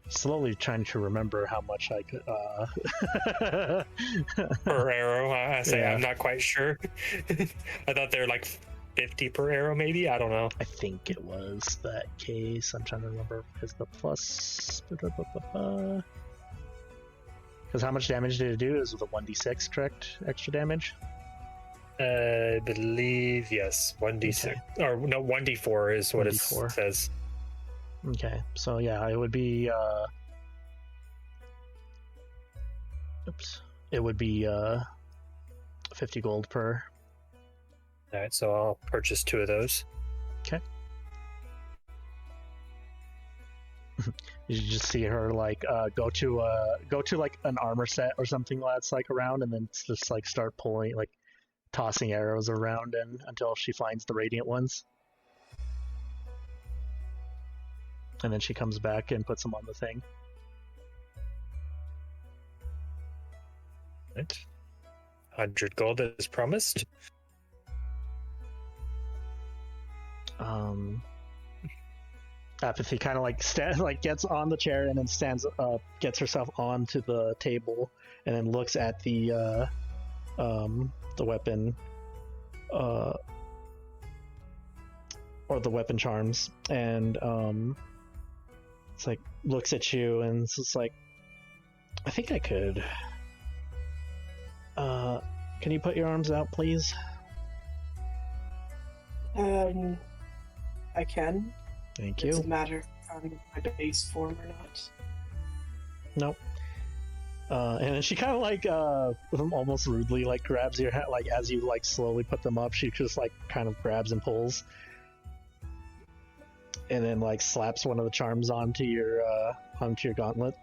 Slowly trying to remember how much I could. Per arrow, I say Yeah. I'm not quite sure. I thought they were like 50 per arrow, maybe. I don't know. I think it was that case. I'm trying to remember because the plus. Because how much damage did it do? Is it a 1d6, correct? Extra damage? I believe yes, 1d6 or no, 1d4 is what 1d4. it says. Okay, so yeah, it would be. It would be 50 gold per. All right, so I'll purchase 2 of those. Okay. You just see her like go to like an armor set or something that's like around, and then just like start pulling, like tossing arrows around, and until she finds the radiant ones, and then she comes back and puts them on the thing. Right. 100 gold as promised. Apathy kind of like gets on the chair and then stands up, gets herself onto the table, and then looks at the weapon, or the weapon charms, and it's like looks at you and it's just like, I think I could. Can you put your arms out, please? I can. Thank It's you. a matter of having my base form or not. Nope. And then she kind of like almost rudely like grabs your hand, like as you like slowly put them up, she just like kind of grabs and pulls, and then like slaps one of the charms onto your gauntlet,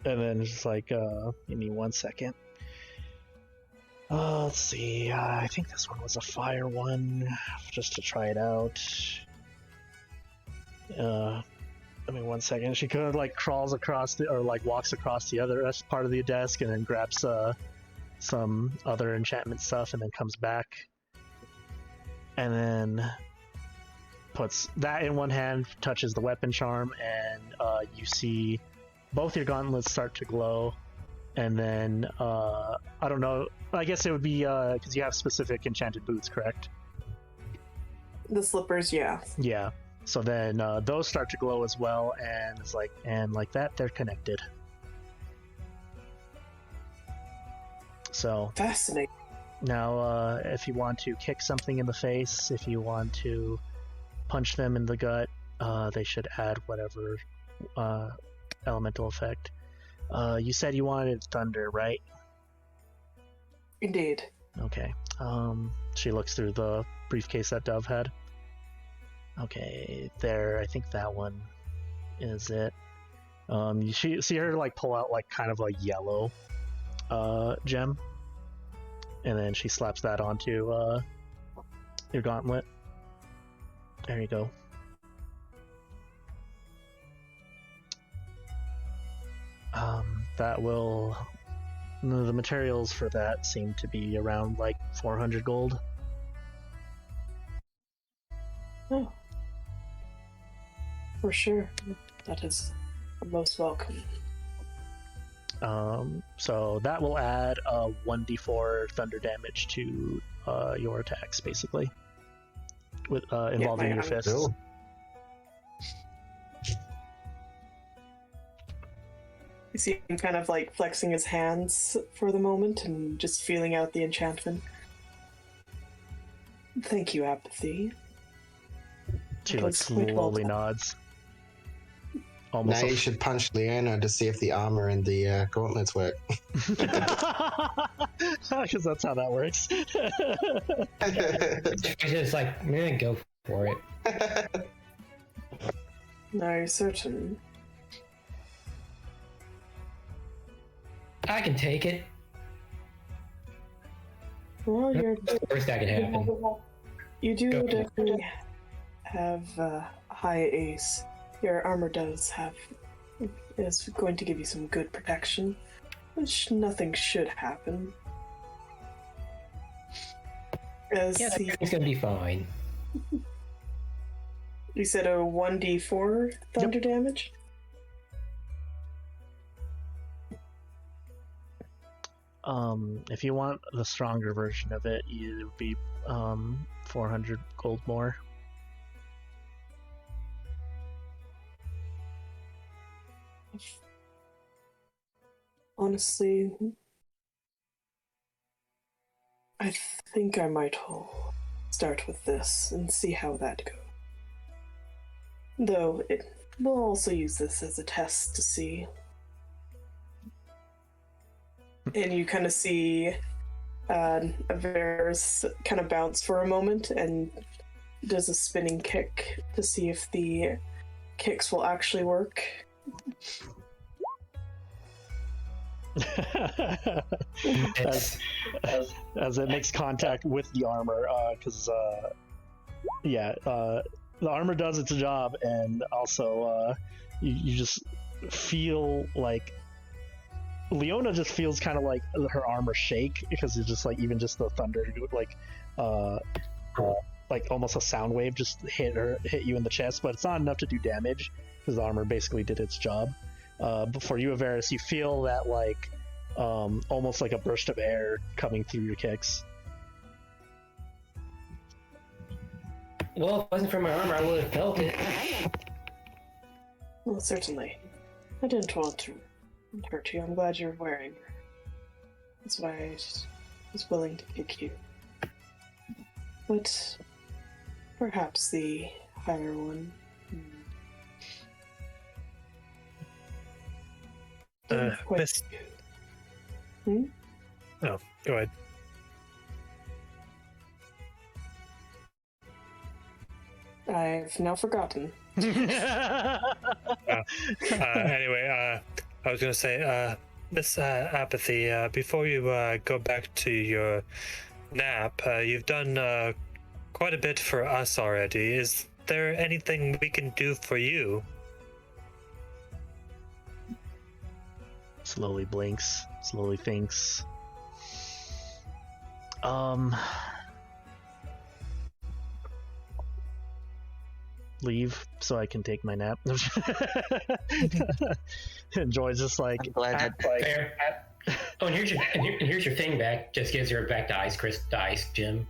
and then just like give me 1 second. Let's see. I think this one was a fire one, just to try it out. Give me 1 second. She kind of like crawls across or like walks across the other part of the desk, and then grabs some other enchantment stuff, and then comes back, and then puts that in one hand, touches the weapon charm, and you see both your gauntlets start to glow. And then I don't know, I guess it would be because you have specific enchanted boots, correct? The slippers, yeah. Yeah. So then those start to glow as well, and it's like, and like that, they're connected. So Fascinating. now, if you want to kick something in the face, if you want to punch them in the gut, they should add whatever elemental effect. You said you wanted thunder, right? Indeed. Okay. She looks through the briefcase that Dove had. Okay, there. I think that one is it. You see her like pull out like kind of a yellow gem, and then she slaps that onto your gauntlet. There you go. That will. The materials for that seem to be around like 400 gold. Oh. For sure. That is most welcome. So that will add a 1d4 thunder damage to your attacks, basically, with involving your fists. Cool. You see him kind of like flexing his hands for the moment and just feeling out the enchantment. Thank you, Apathy. She It like was quite well slowly done. nods. Now Almost. you should punch Leona to see if the armor and the gauntlets work. Because that's how that works. It's just like, man, go for it. Are you certain? I can take it. Well, you're Worst that can happen. you do Go. definitely have high ace. Your armor is going to give you some good protection, which nothing should happen. As Yeah, it's gonna be fine. you said, a 1d4 thunder damage. If you want the stronger version of it, it would be 400 gold more. Honestly, I think I might start with this and see how that goes. Though, we'll also use this as a test to see. And you kind of see Avaris kind of bounce for a moment and does a spinning kick to see if the kicks will actually work. as it makes contact with the armor, because the armor does its job, and also you just feel like Leona just feels kind of like her armor shake, because it's just like even just the thunder, like almost a sound wave just hit you in the chest, but it's not enough to do damage because the armor basically did its job. But for you, Avaris, you feel that like almost like a burst of air coming through your kicks. Well, if it wasn't for my armor, I would have felt it. Well, certainly. I didn't want to hurt you. I'm glad you're wearing her. That's why I was willing to kick you. But perhaps the higher one. Miss. Hmm? Oh, go ahead. I've now forgotten. Anyway, I was gonna say, Miss Apathy, before you go back to your nap, you've done quite a bit for us already. Is there anything we can do for you? Slowly blinks, slowly thinks. Leave so I can take my nap. And Joy's just like, I'm glad that Fair. Oh, and here's your thing back. Just gives her back to Ice Jim.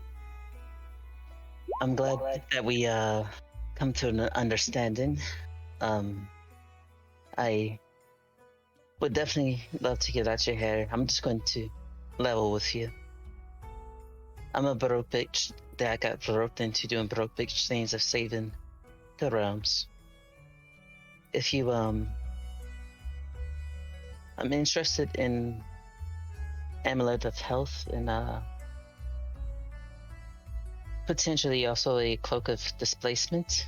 I'm glad that we come to an understanding. I would definitely love to get out your hair. I'm just going to level with you. I'm a baroque bitch that got roped into doing baroque bitch things of saving the realms. If you I'm interested in Amulet of Health and potentially also a Cloak of Displacement.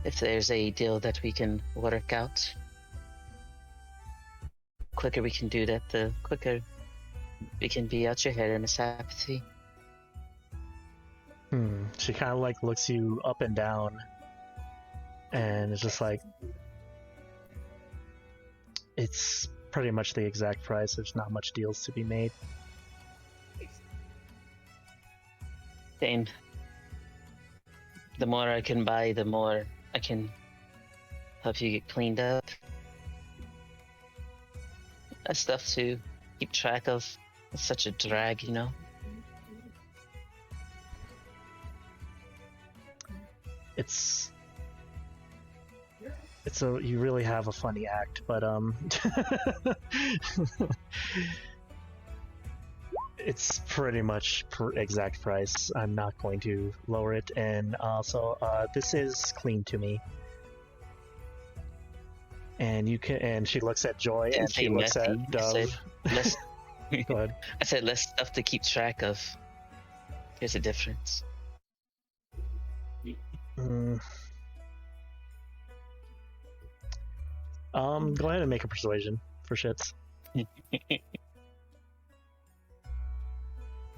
If there's a deal that we can work out, the quicker we can do that, the quicker we can be out your hair, Miss Apathy. She kind of like looks you up and down, and it's just like, it's pretty much the exact price. There's not much deals to be made. Kane, the more I can buy, the more I can help you get cleaned up. That's stuff to keep track of. It's such a drag, you know. It's you really have a funny act, but it's pretty much exact price. I'm not going to lower it, and also this is clean to me. And you can, and she looks at Joy, and she looks messy. at Dove. I said, less, Go ahead. I said less stuff to keep track of. There's a difference. Go ahead and make a persuasion for shits.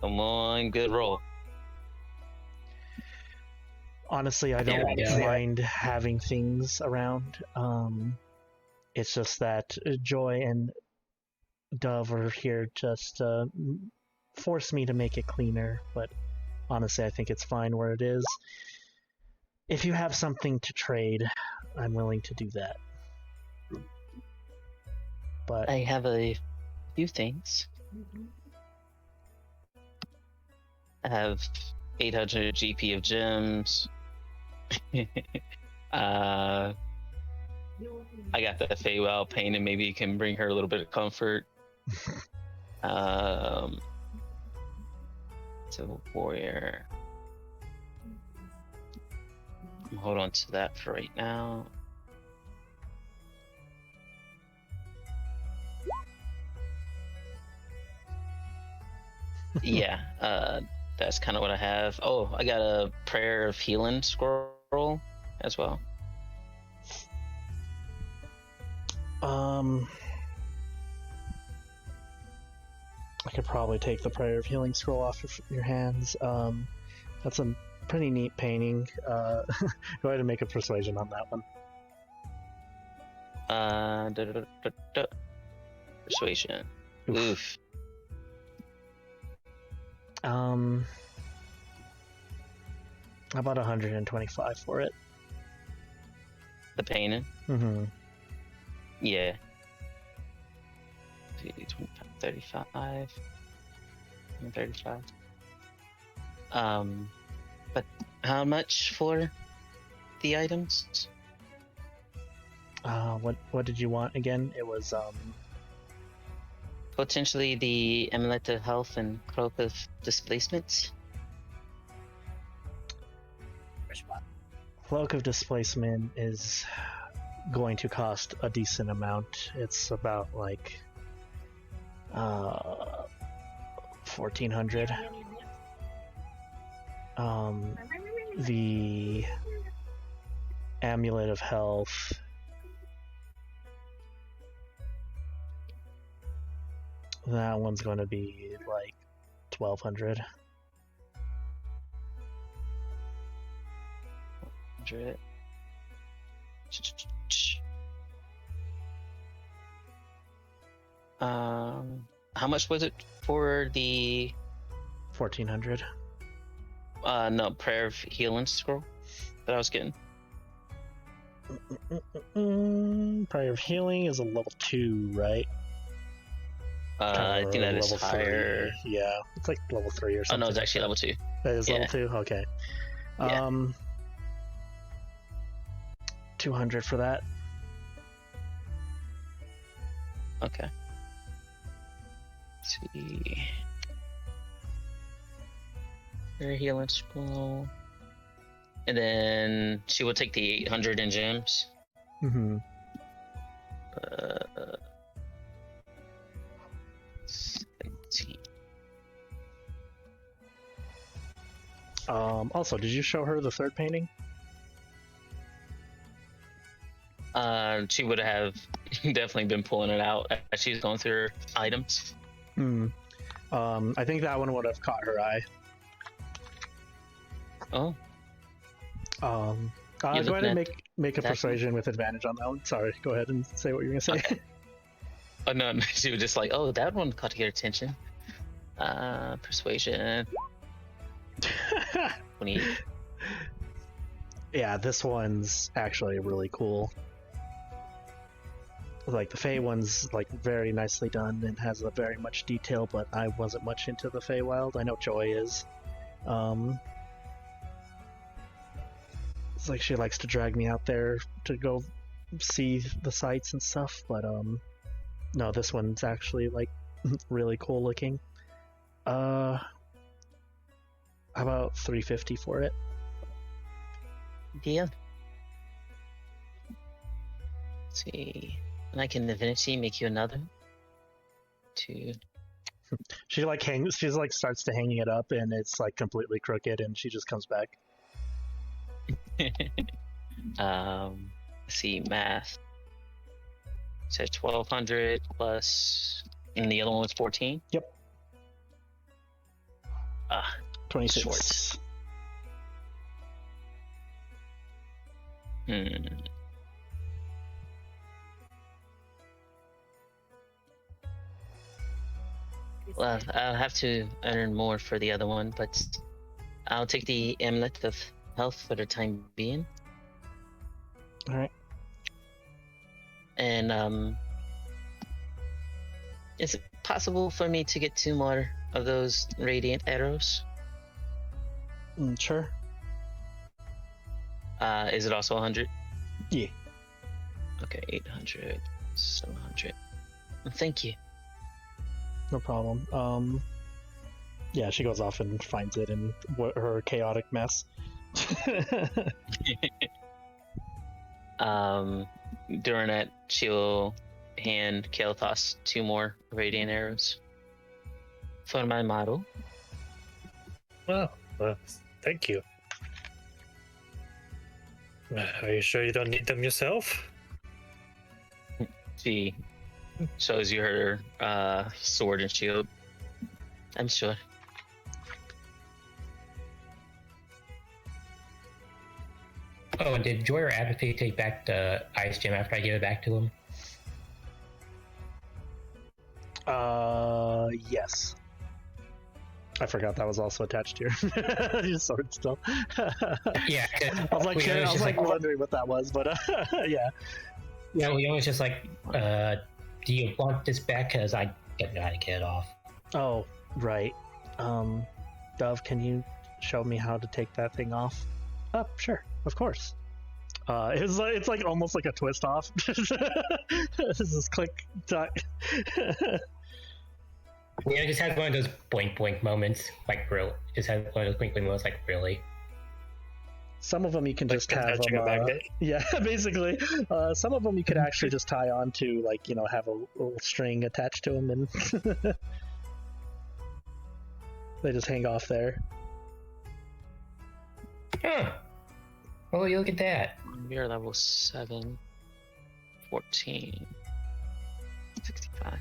Come on, good roll. Honestly, I don't mind having things around. It's just that Joy and Dove are here just to force me to make it cleaner, but honestly, I think it's fine where it is. If you have something to trade, I'm willing to do that. But I have a few things. I have 800 GP of gems. I got the Feywild pain, and maybe you can bring her a little bit of comfort. So warrior. Hold on to that for right now. Yeah, that's kind of what I have. Oh, I got a prayer of healing scroll as well. I could probably take the prayer of healing scroll off of your hands. That's a pretty neat painting. Go ahead and make a persuasion on that one. Persuasion. Oof. How about 125 for it? The painting? Mm-hmm. Yeah. 25, 35. 35. But how much for the items? What did you want again? It was Potentially the Amulet of Health and Cloak of Displacement. Cloak of Displacement is going to cost a decent amount. It's about like 1,400. The Amulet of Health, that one's going to be like 1,200. 100. How much was it for the 1,400. No, prayer of healing scroll that I was getting? Prayer of Healing is a level 2, right? I think that is level higher. 3. Yeah, it's like level 3 or Oh something. no, it's actually level 2. That is yeah. level 2? Okay. Yeah. 200 for that. Okay. Let's see. Prayer healing scroll. And then she will take the 800 in gems. Mm-hmm. 17. Also, did you show her the third painting? She would have definitely been pulling it out as she's going through her items. I think that one would have caught her eye. Oh. Go ahead and make a persuasion with advantage on that one. Sorry, go ahead and say what you're gonna say. Okay. Oh no, she was just like, oh, that one caught your attention. Persuasion. 28. Yeah, this one's actually really cool. Like the Fey one's like very nicely done and has a very much detail, but I wasn't much into the Feywild. I know Joy is. It's like she likes to drag me out there to go see the sights and stuff, but no, this one's actually like really cool looking. How about 350 for it? Deal. Let's see. And I can divinity make you another. Two. She like she's like starts to hanging it up and it's like completely crooked and she just comes back. Let's see, math. So 1200 plus, and the other one was 14. Yep. 26. Short. Well, I'll have to earn more for the other one, but I'll take the amulet of health for the time being. All right. And is it possible for me to get 2 more of those radiant arrows? Sure. Is it also 100? Yeah. Okay, 800, 700. Thank you. No problem. Yeah, she goes off and finds it in her chaotic mess. During that, she'll hand Kailthas 2 more radiant arrows for my model. Well, thank you. Are you sure you don't need them yourself? She shows you her sword and shield. I'm sure. Oh, and did Joy or Apathy take back the ice gem after I give it back to him? Yes. I forgot that was also attached here. Your sword still. Yeah. I was like, I was like wondering what that was, but yeah. Yeah, Leona was just like, do you want this back? Because I don't know how to get it off. Oh, right. Dove, can you show me how to take that thing off? Oh, sure, of course. It's like almost like a twist off. This is click, tuck. Yeah, it just had one of those boink boink moments, like real. Just had one of those boink boink moments, like really. Some of them you can Like just have touching a them. magnet? Yeah, basically. Some of them you could actually just tie on to, like, you know, have a little string attached to them, and they just hang off there. Huh. Oh, you look at that. You're level 7, 14, 65.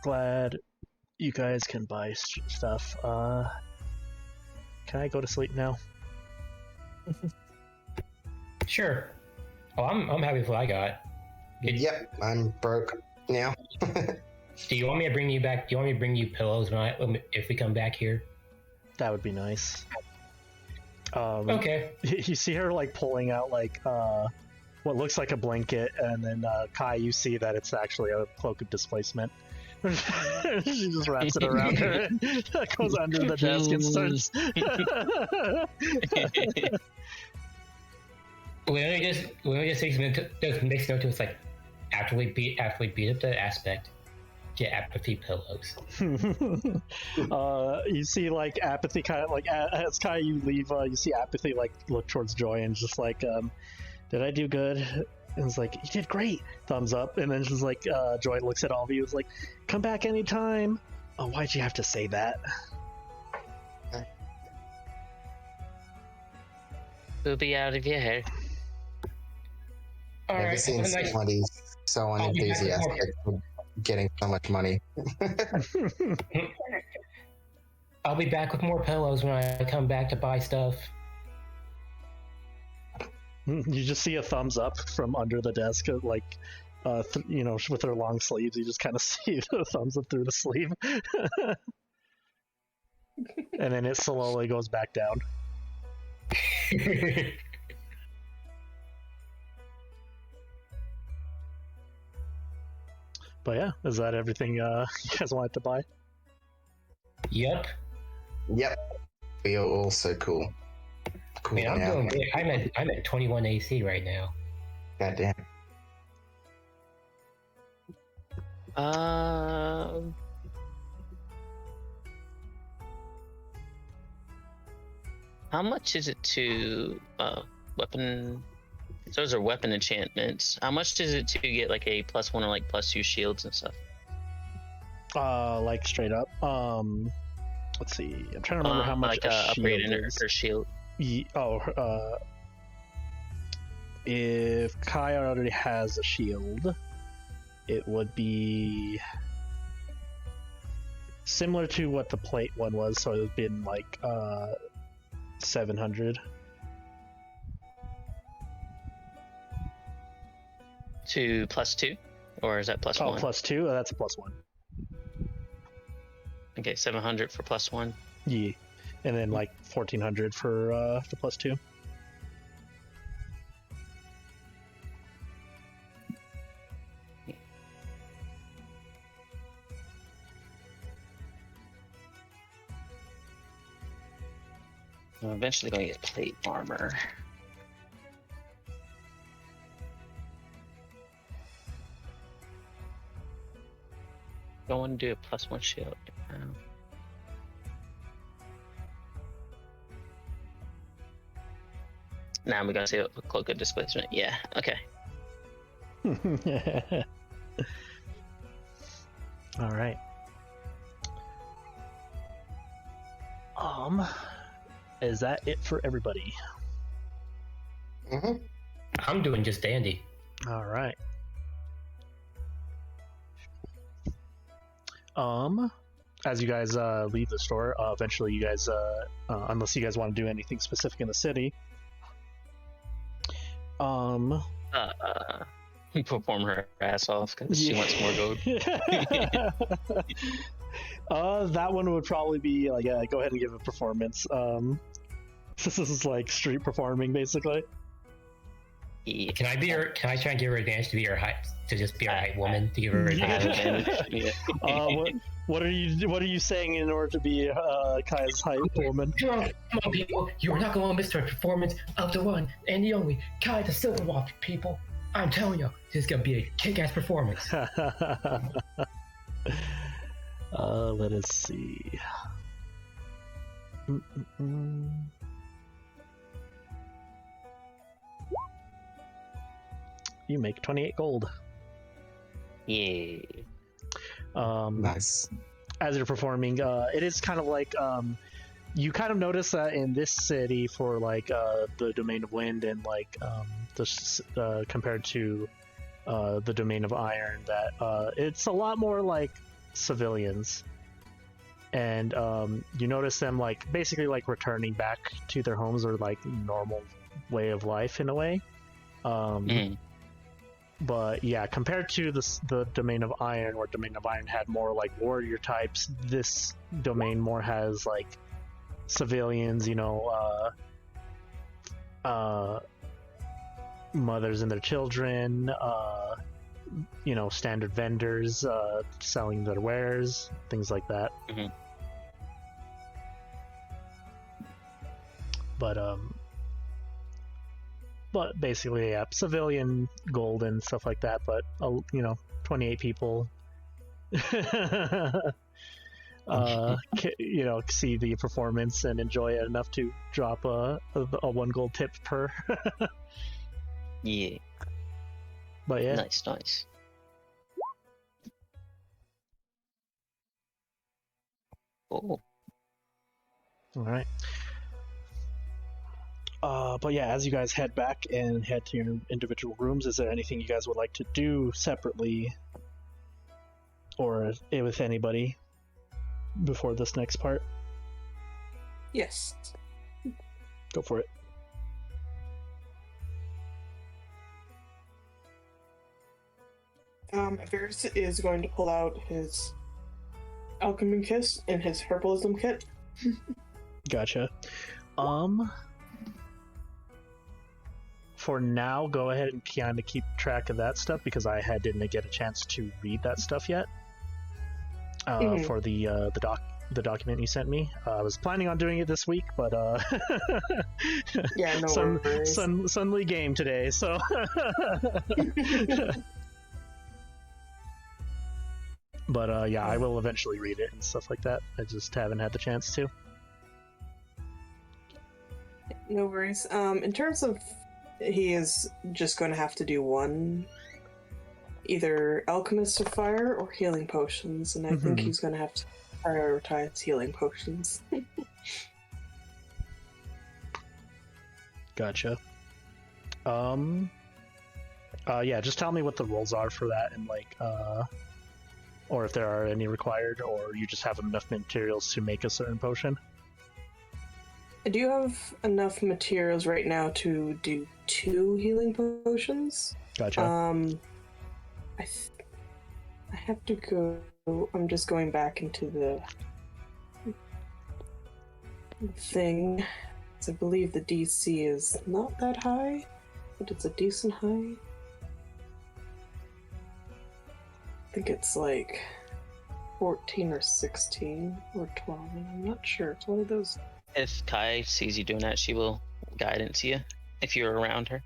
Glad you guys can buy stuff. Can I go to sleep now? Sure. Oh, I'm happy with what I got. Yep, I'm broke now. Do you want me to bring you back? Do you want me to bring you pillows if we come back here? That would be nice. Okay. You see her like pulling out like what looks like a blanket, and then Kai, you see that it's actually a cloak of displacement. She just wraps it around her and goes under the desk and starts. Leona just takes makes note to us like after we beat up the aspect, get apathy pillows. You see like Apathy kind of like as Kai you leave, you see Apathy like look towards Joy and just like, did I do good? And it's like, you did great, thumbs up. And then she's like, Joy looks at all of you, is like, come back anytime. Oh, why'd you have to say that? We'll be out of your hair. All Never right. seen somebody so unenthusiastic for getting so much money. I'll be back with more pillows when I come back to buy stuff. You just see a thumbs up from under the desk, like with her long sleeves, you just kind of see the thumbs up through the sleeve, and then it slowly goes back down. But yeah, is that everything you guys wanted to buy? Yep. Yep. We are also cool. Cool. Man, I'm now. doing great. I'm at 21 AC right now. Goddamn. How much is it to weapon? Those are weapon enchantments. How much is it to get like a +1 or like +2 shields and stuff? Like straight up. Let's see. I'm trying to remember how much like a upgrade shield in is. her shield. If Kai already has a shield, it would be similar to what the plate one was, so it would have been like 700. To +2, or is that +1? Oh, +2? That's a +1. Okay, 700 for +1. Yeah. And then like 1400 for the +2. I'm eventually going to get plate armor. Don't want to do a +1 shield. Now we're gonna say a cloak of displacement. Yeah. Okay. All right. Is that it for everybody? Mm-hmm. I'm doing just dandy. All right. As you guys leave the store, eventually you guys, unless you guys want to do anything specific in the city, Perform her ass off because she wants more gold. That one would probably be like, yeah, go ahead and give a performance. This is like street performing, basically. Yeah. Can I try and give her advantage to be her height, to just be her height woman, to give her advantage? Yeah. What are you saying in order to be Kai's height woman? Come on, people! You are not going to miss her performance of the one and the only Kai the Silverwalk, people. I'm telling you, this is going to be a kick-ass performance. Let us see. You make 28 gold. Yeah. Nice. As you're performing, it is kind of like you kind of notice that in this city for like the Domain of Wind and like compared to the Domain of Iron, that it's a lot more like civilians, and you notice them like basically like returning back to their homes or like normal way of life in a way. But yeah, compared to the Domain of Iron, where Domain of Iron had more like warrior types, this domain more has like civilians, mothers and their children, standard vendors selling their wares, things like that. Mm-hmm. But basically, yeah, civilian gold and stuff like that. But 28 people, see the performance and enjoy it enough to drop a 1 gold tip per. Yeah. But yeah, Nice. Oh. All right. But yeah, as you guys head back and head to your individual rooms, is there anything you guys would like to do separately or with anybody before this next part? Yes. Go for it. Avaris is going to pull out his alchemy kit and his herbalism kit. Gotcha. For now, go ahead and kind of keep track of that stuff because I didn't get a chance to read that stuff yet. For the document you sent me, I was planning on doing it this week, but Yeah, no worries. suddenly game today, so. But yeah, I will eventually read it and stuff like that. I just haven't had the chance to. No worries. In terms of, he is just going to have to do one, either Alchemist of Fire or Healing Potions, and I think he's going to have to prioritize Healing Potions. Gotcha. Yeah, just tell me what the rolls are for that, and like, or if there are any required, or you just have enough materials to make a certain potion. I do have enough materials right now to do 2 healing potions. Gotcha. I have to go. I'm just going back into the thing. I believe the DC is not that high, but it's a decent high. I think it's like 14 or 16 or 12. I'm not sure. It's one of those. If Kai sees you doing that, she will guidance you if you're around her.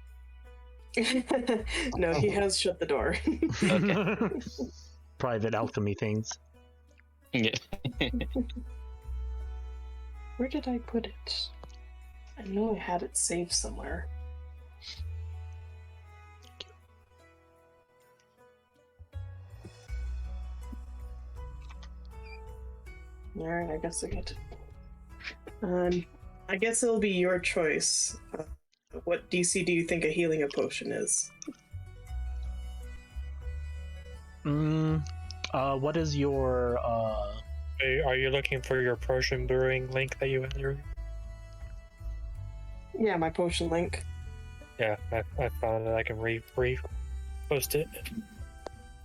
No, he has shut the door. Okay. Private alchemy things. Yeah. Where did I put it? I know I had it saved somewhere. Alright, I guess I get it. I guess it'll be your choice. What DC do you think a healing a potion is? What is your, Are you looking for your potion brewing link that you had earlier? Yeah, my potion link. Yeah, I found it. I can post it.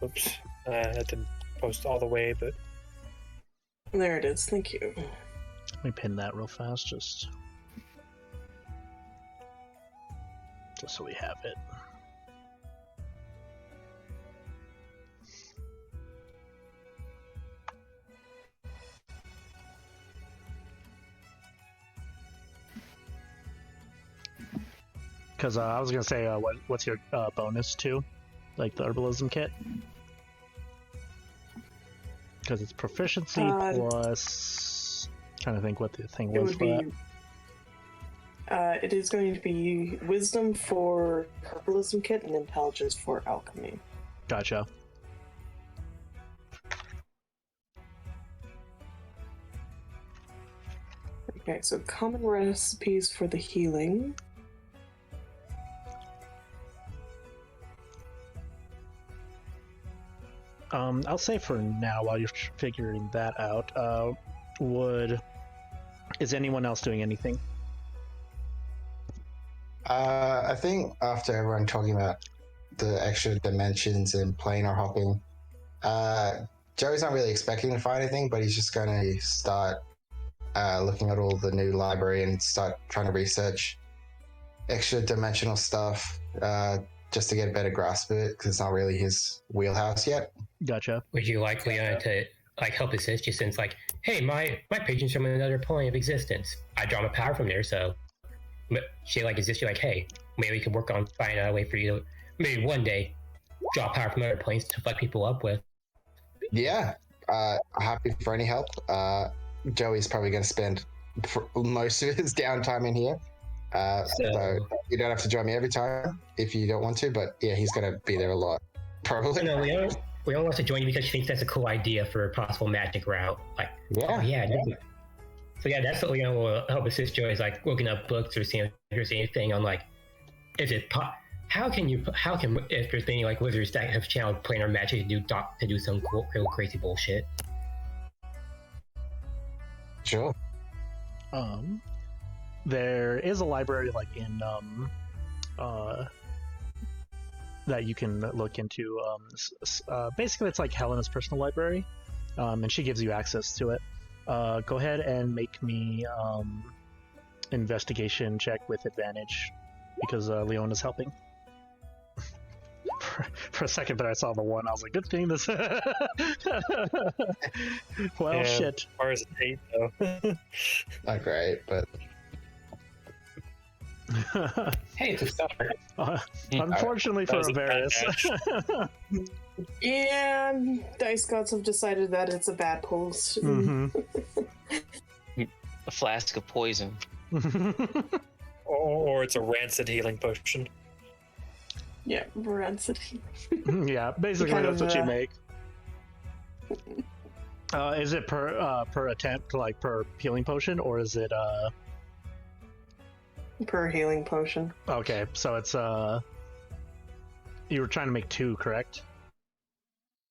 Oops. I didn't post all the way, but... There it is, thank you. let me pin that real fast, just so we have it. Because I was gonna say, what's your bonus too, like the herbalism kit? Because it's proficiency plus. Trying to think what the thing was for that. It is going to be wisdom for herbalism kit and intelligence for alchemy. Gotcha. Okay, so common recipes for the healing. I'll say for now, while you're figuring that out, is anyone else doing anything? I think after everyone talking about the extra dimensions and planar hopping, Joey's not really expecting to find anything, but he's just going to start looking at all the new library and start trying to research extra dimensional stuff just to get a better grasp of it, because it's not really his wheelhouse yet. Gotcha. Would you like Leona to like help assist you, since like, hey, my patrons from another plane of existence, I draw my power from there, so she like assist you like, hey, maybe we can work on finding out a way for you to maybe one day draw power from other planes to fuck people up with. Yeah, happy for any help. Joey's probably going to spend most of his downtime in here. So you don't have to join me every time if you don't want to, but yeah, he's going to be there a lot. Probably. No, Leona wants to join you because she thinks that's a cool idea for a possible magic route. Like, Yeah. oh, yeah. So yeah, that's what Leona will help assist Joey, is like looking up books or seeing if there's anything on like, if there's any like wizards that have channeled planar magic to do some cool, real crazy bullshit. Sure. There is a library like in that you can look into. Basically, it's like Helena's personal library, and she gives you access to it. Go ahead and make me investigation check with advantage because Leona's helping. For a second there, I saw the 1. I was like, good thing this. Well, shit. As far as 8, though. Not great, but Hey, it's a start. Unfortunately for That was a bad Avaris. Yeah, dice gods have decided that it's a bad post. Mm-hmm. A flask of poison. Or it's a rancid healing potion. Yeah, rancid. Yeah, basically Kind that's of, what you make. Is it per attempt, like per healing potion, or is it Per healing potion. Okay, so it's you were trying to make 2, correct?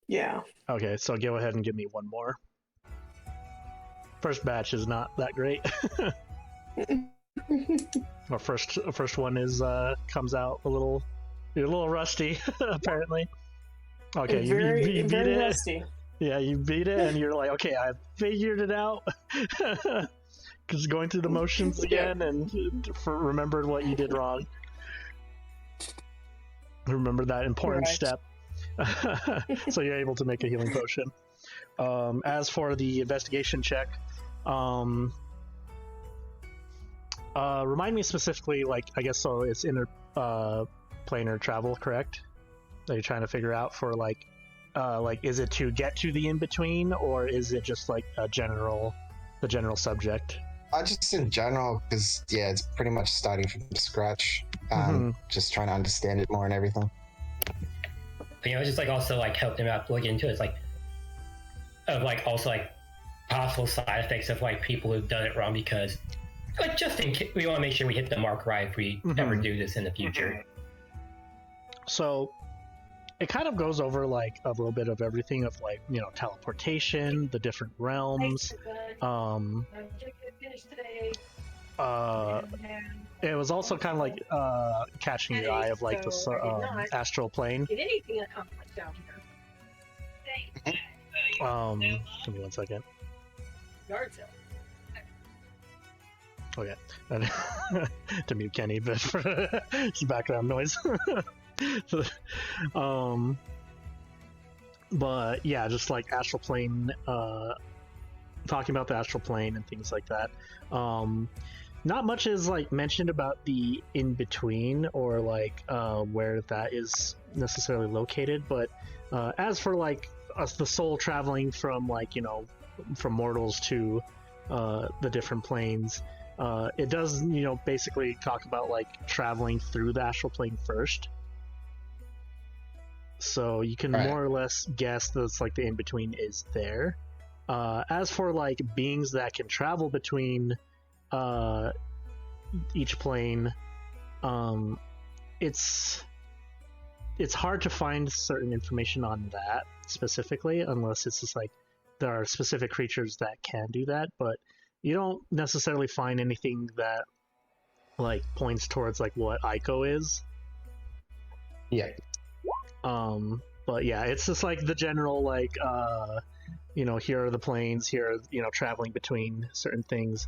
Yeah. Okay, so go ahead and give me 1 more. First batch is not that great. Our first one is comes out you're a little rusty apparently. Okay, you beat it. Rusty. Yeah, you beat it, and you're like, okay, I figured it out. Because going through the motions again, and remembered what you did wrong. Remember that important step. So you're able to make a healing potion. As for the investigation check, remind me specifically, like, I guess so it's interplanar travel, correct? That you're trying to figure out for, like, is it to get to the in-between, or is it just, like, the general subject? just in general, because, yeah, it's pretty much starting from scratch. Just trying to understand it more and everything. Just like also like help them out look into it. It's like of like also like possible side effects of like people who've done it wrong, because like just in case we want to make sure we hit the mark right if we ever do this in the future. So it kind of goes over like a little bit of everything of like, teleportation, the different realms. It was also kind of like catching your eye of like the astral plane. Get anything accomplished down here. Give me 1 second. Yard sale. Okay. To mute Kenny, but for his background noise. But yeah, just like astral plane, talking about the astral plane and things like that. Not much is like mentioned about the in-between or like where that is necessarily located, but as for like the soul traveling from like from mortals to the different planes, it does basically talk about like traveling through the astral plane first, so you can more or less guess that it's like the in-between is there. As for like beings that can travel between each plane, it's hard to find certain information on that specifically, unless it's just like there are specific creatures that can do that, but you don't necessarily find anything that like points towards like what Ico is. Yeah. But yeah, it's just like the general like here are the planes, here are, traveling between certain things,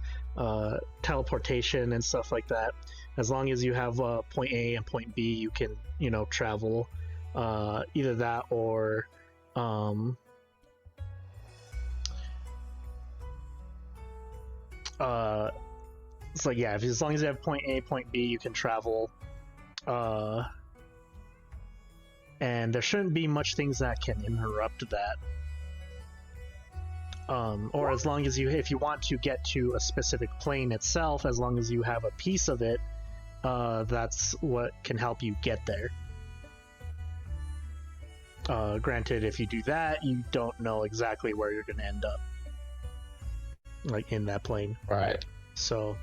teleportation and stuff like that. As long as you have point A and point B, you can, travel either that or it's like, yeah, as long as you have point A, point B, you can travel. And there shouldn't be much things that can interrupt that. Or as long as if you want to get to a specific plane itself, as long as you have a piece of it, that's what can help you get there. Granted, if you do that, you don't know exactly where you're going to end up, like in that plane. Right. So,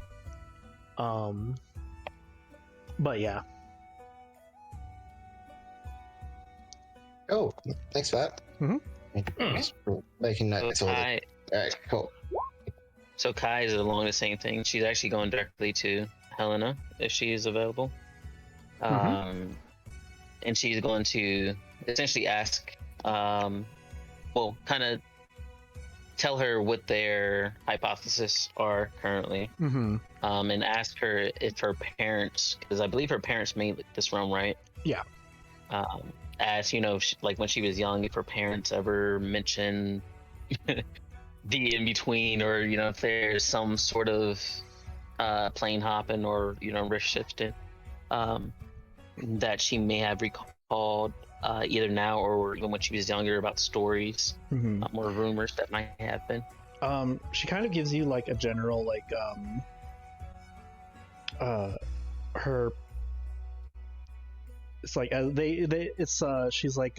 but yeah. Oh, thanks for that. Just making notes. So Alright, cool. So Kai is along the same thing. She's actually going directly to Helena if she is available. and she's going to essentially ask, kind of tell her what their hypotheses are currently, and ask her if her parents, because I believe her parents made this realm, right? Yeah. As like when she was young, if her parents ever mentioned the in between, or if there's some sort of plane hopping or rift shifting, that she may have recalled either now or even when she was younger, about stories or rumors that might happen. She kind of gives you like a general like her. It's like she's like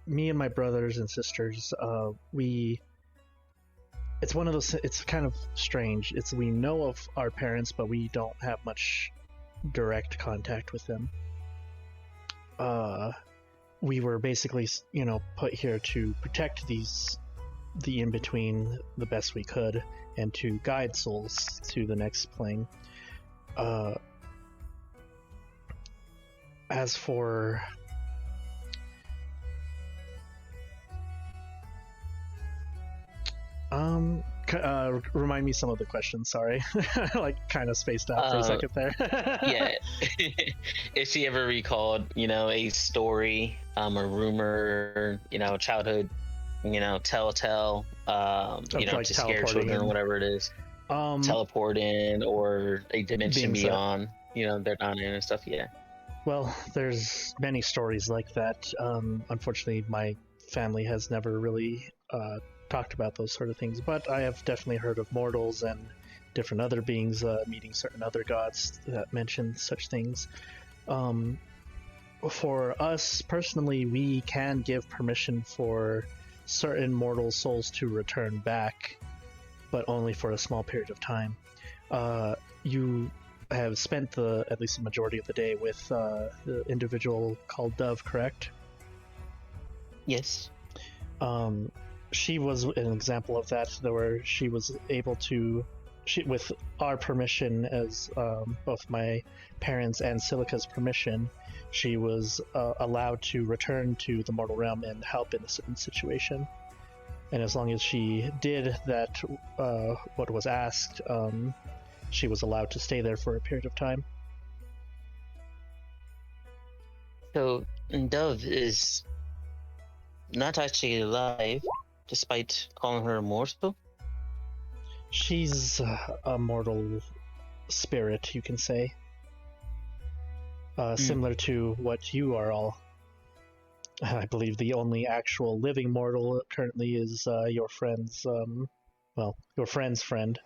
me and my brothers and sisters, it's one of those, it's kind of strange. We know of our parents, but we don't have much direct contact with them. We were basically, put here to protect the in-between the best we could, and to guide souls to the next plane. As for remind me some of the questions, sorry. Like kind of spaced out for a second there. Yeah. If she ever recalled, a story, a rumor, childhood, telltale, like to scare children or whatever it is. Teleporting or a dimension beyond, they're down in and stuff, yeah. Well, there's many stories like that. Unfortunately, my family has never really talked about those sort of things, but I have definitely heard of mortals and different other beings meeting certain other gods that mention such things. For us personally, we can give permission for certain mortal souls to return back, but only for a small period of time. You have spent at least the majority of the day with the individual called Dove, correct? Yes. She was an example of that, where she was able to, with our permission, as both my parents and Silica's permission, she was allowed to return to the mortal realm and help in a certain situation. And as long as she did that, what was asked, she was allowed to stay there for a period of time. So Dove is not actually alive, despite calling her immortal? She's a mortal spirit, you can say. Similar to what you are all. I believe the only actual living mortal currently is your friend's, your friend's friend.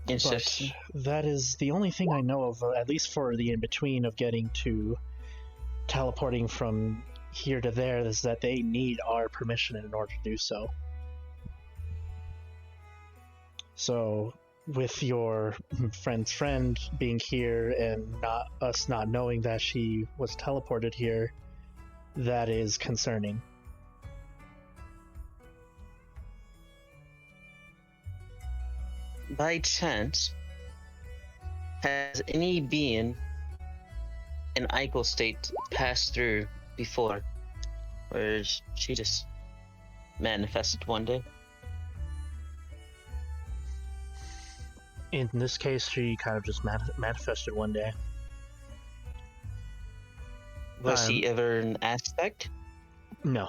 Interesting. But that is the only thing I know of, at least for the in-between of getting to teleporting from here to there, is that they need our permission in order to do so. So, with your friend's friend being here and us not knowing that she was teleported here, that is concerning. By chance, has any being in Eichel state passed through before? Or is she just manifested one day? In this case, she kind of just manifested one day. Was she ever an aspect? No.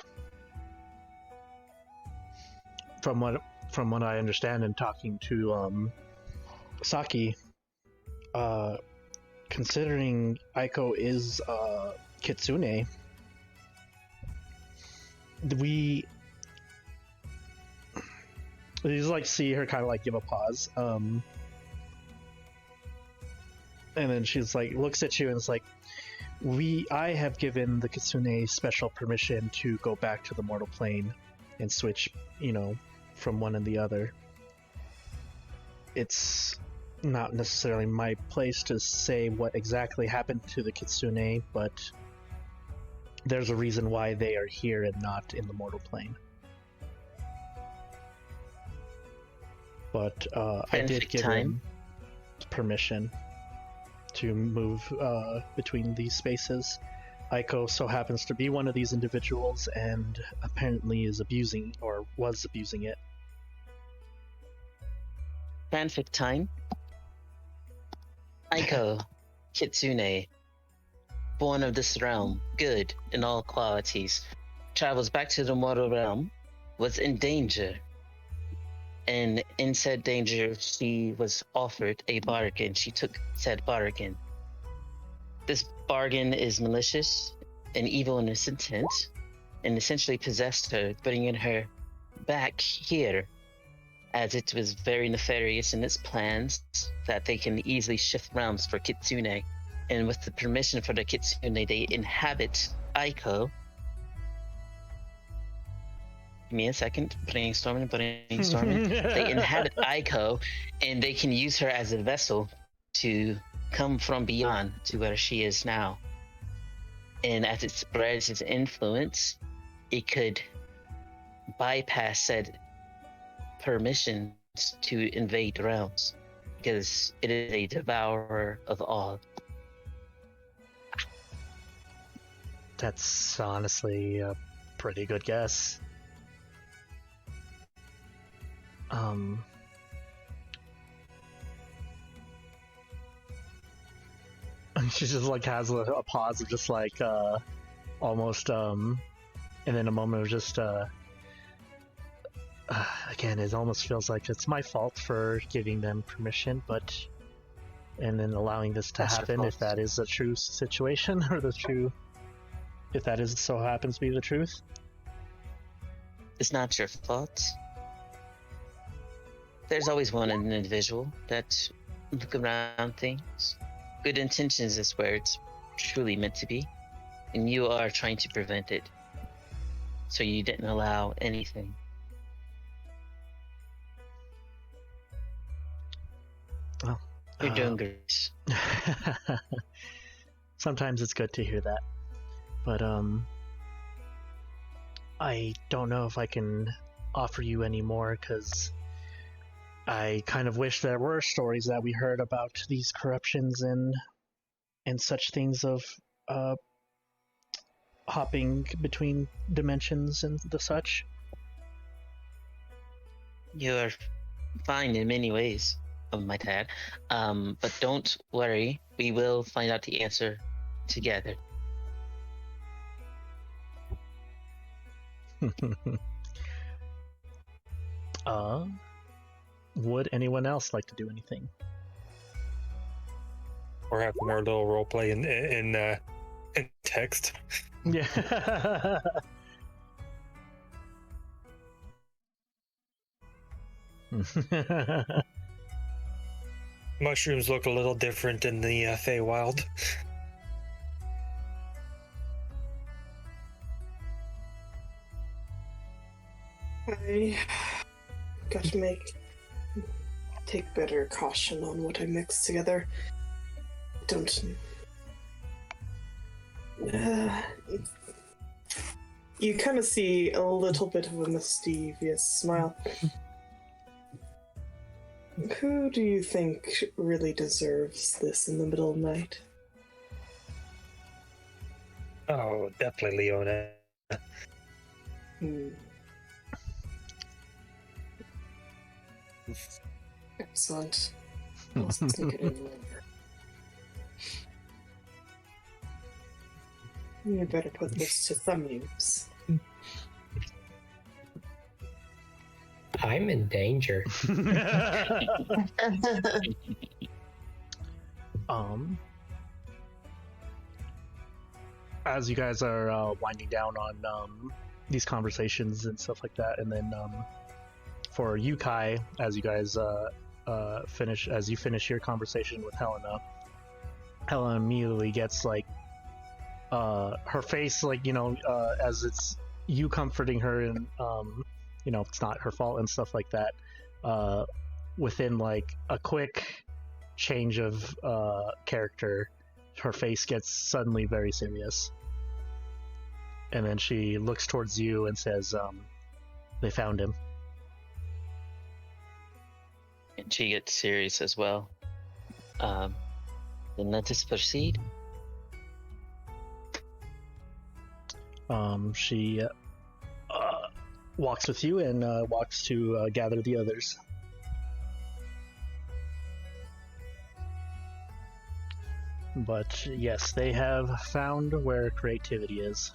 From what I understand in talking to Saki, considering Aiko is Kitsune, we just like see her kind of like give a pause, and then she's like looks at you and is like, I have given the Kitsune special permission to go back to the mortal plane and switch, from one and the other. It's not necessarily my place to say what exactly happened to the Kitsune, but there's a reason why they are here and not in the mortal plane. but I did Fanfic give time. him permission to move between these spaces. Aiko so happens to be one of these individuals and apparently is abusing or was abusing it. Fanfic time. Aiko, Kitsune, born of this realm, good in all qualities, travels back to the mortal realm, was in danger. And in said danger, she was offered a bargain. She took said bargain. This bargain is malicious and evil in its intent, and essentially possessed her, bringing her back here, as it was very nefarious in its plans that they can easily shift realms for Kitsune. And with the permission for the Kitsune, they inhabit Aiko. Give me a second. Brainstorming. They inhabit Aiko, and they can use her as a vessel to come from beyond to where she is now. And as it spreads its influence, it could bypass said permissions to invade realms, because it is a devourer of all. That's honestly a pretty good guess. She just like has a pause of just like almost and then a moment of just again, it almost feels like it's my fault for giving them permission, but and then allowing this to That's your happen fault. if that is the true situation or if that is so happens to be the truth. It's not your fault. There's always one individual that look around things. Good intentions is where it's truly meant to be, and you are trying to prevent it. So you didn't allow anything. Well, You're doing great. sometimes it's good to hear that, but I don't know if I can offer you any more, because I kind of wish there were stories that we heard about these corruptions and such things of hopping between dimensions and the such. You are fine in many ways, I might add. But don't worry, we will find out the answer together. Would anyone else like to do anything? Or have our little role play in text. Yeah. Mushrooms look a little different in the Feywild. I got to take better caution on what I mix together. Don't. You kind of see a little bit of a mischievous smile. Who do you think really deserves this in the middle of the night? Oh, definitely Leona. Excellent. Let's take it in order. You better put this to some use. I'm in danger. As you guys are winding down on these conversations and stuff like that, and then for you, Kai, as you guys finish your conversation with Helena immediately gets like her face, like, as it's you comforting her and it's not her fault and stuff like that, within like a quick change of character, her face gets suddenly very serious, and then she looks towards you and says, they found him. And she gets serious as well. Then let us proceed. She walks with you and walks to gather the others. But yes, they have found where creativity is.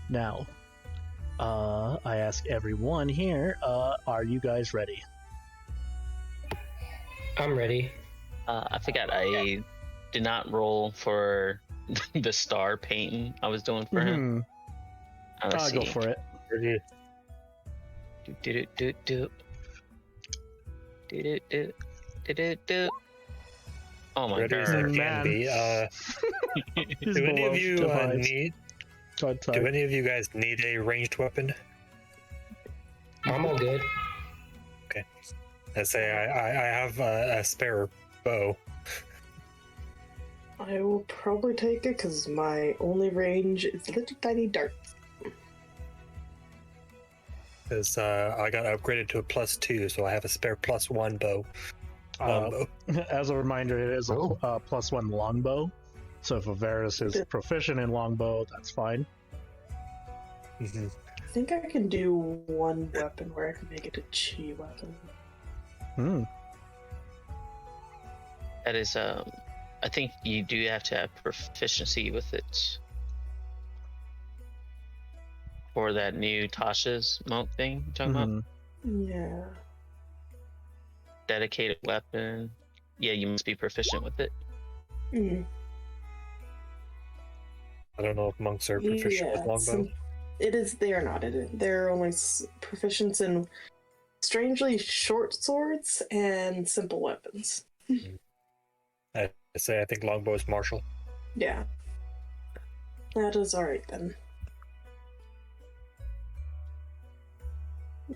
Now, I ask everyone here, are you guys ready? I'm ready. I forgot I did not roll for the star painting I was doing for him. I'll go for it. Oh my Ready as I god. can Man. be. He's Do any below of you device. need? Oh, sorry. Do any of you guys need a ranged weapon? I'm all good. I say I have a spare bow. I will probably take it because my only range is little tiny darts. Because I got upgraded to a +2, so I have a spare +1 bow. Longbow. As a reminder, it is a Oh. +1 longbow. So if Avaris is proficient in longbow, that's fine. Mhm. I think I can do one weapon where I can make it a chi weapon. That is, I think you do have to have proficiency with it for that new Tasha's monk thing you're talking about. Yeah. Dedicated weapon. Yeah, you must be proficient with it. Mm. I don't know if monks are proficient with longbow. They are not. They're only proficient in strangely short swords and simple weapons. I say I think longbow is martial. Yeah. That is alright then.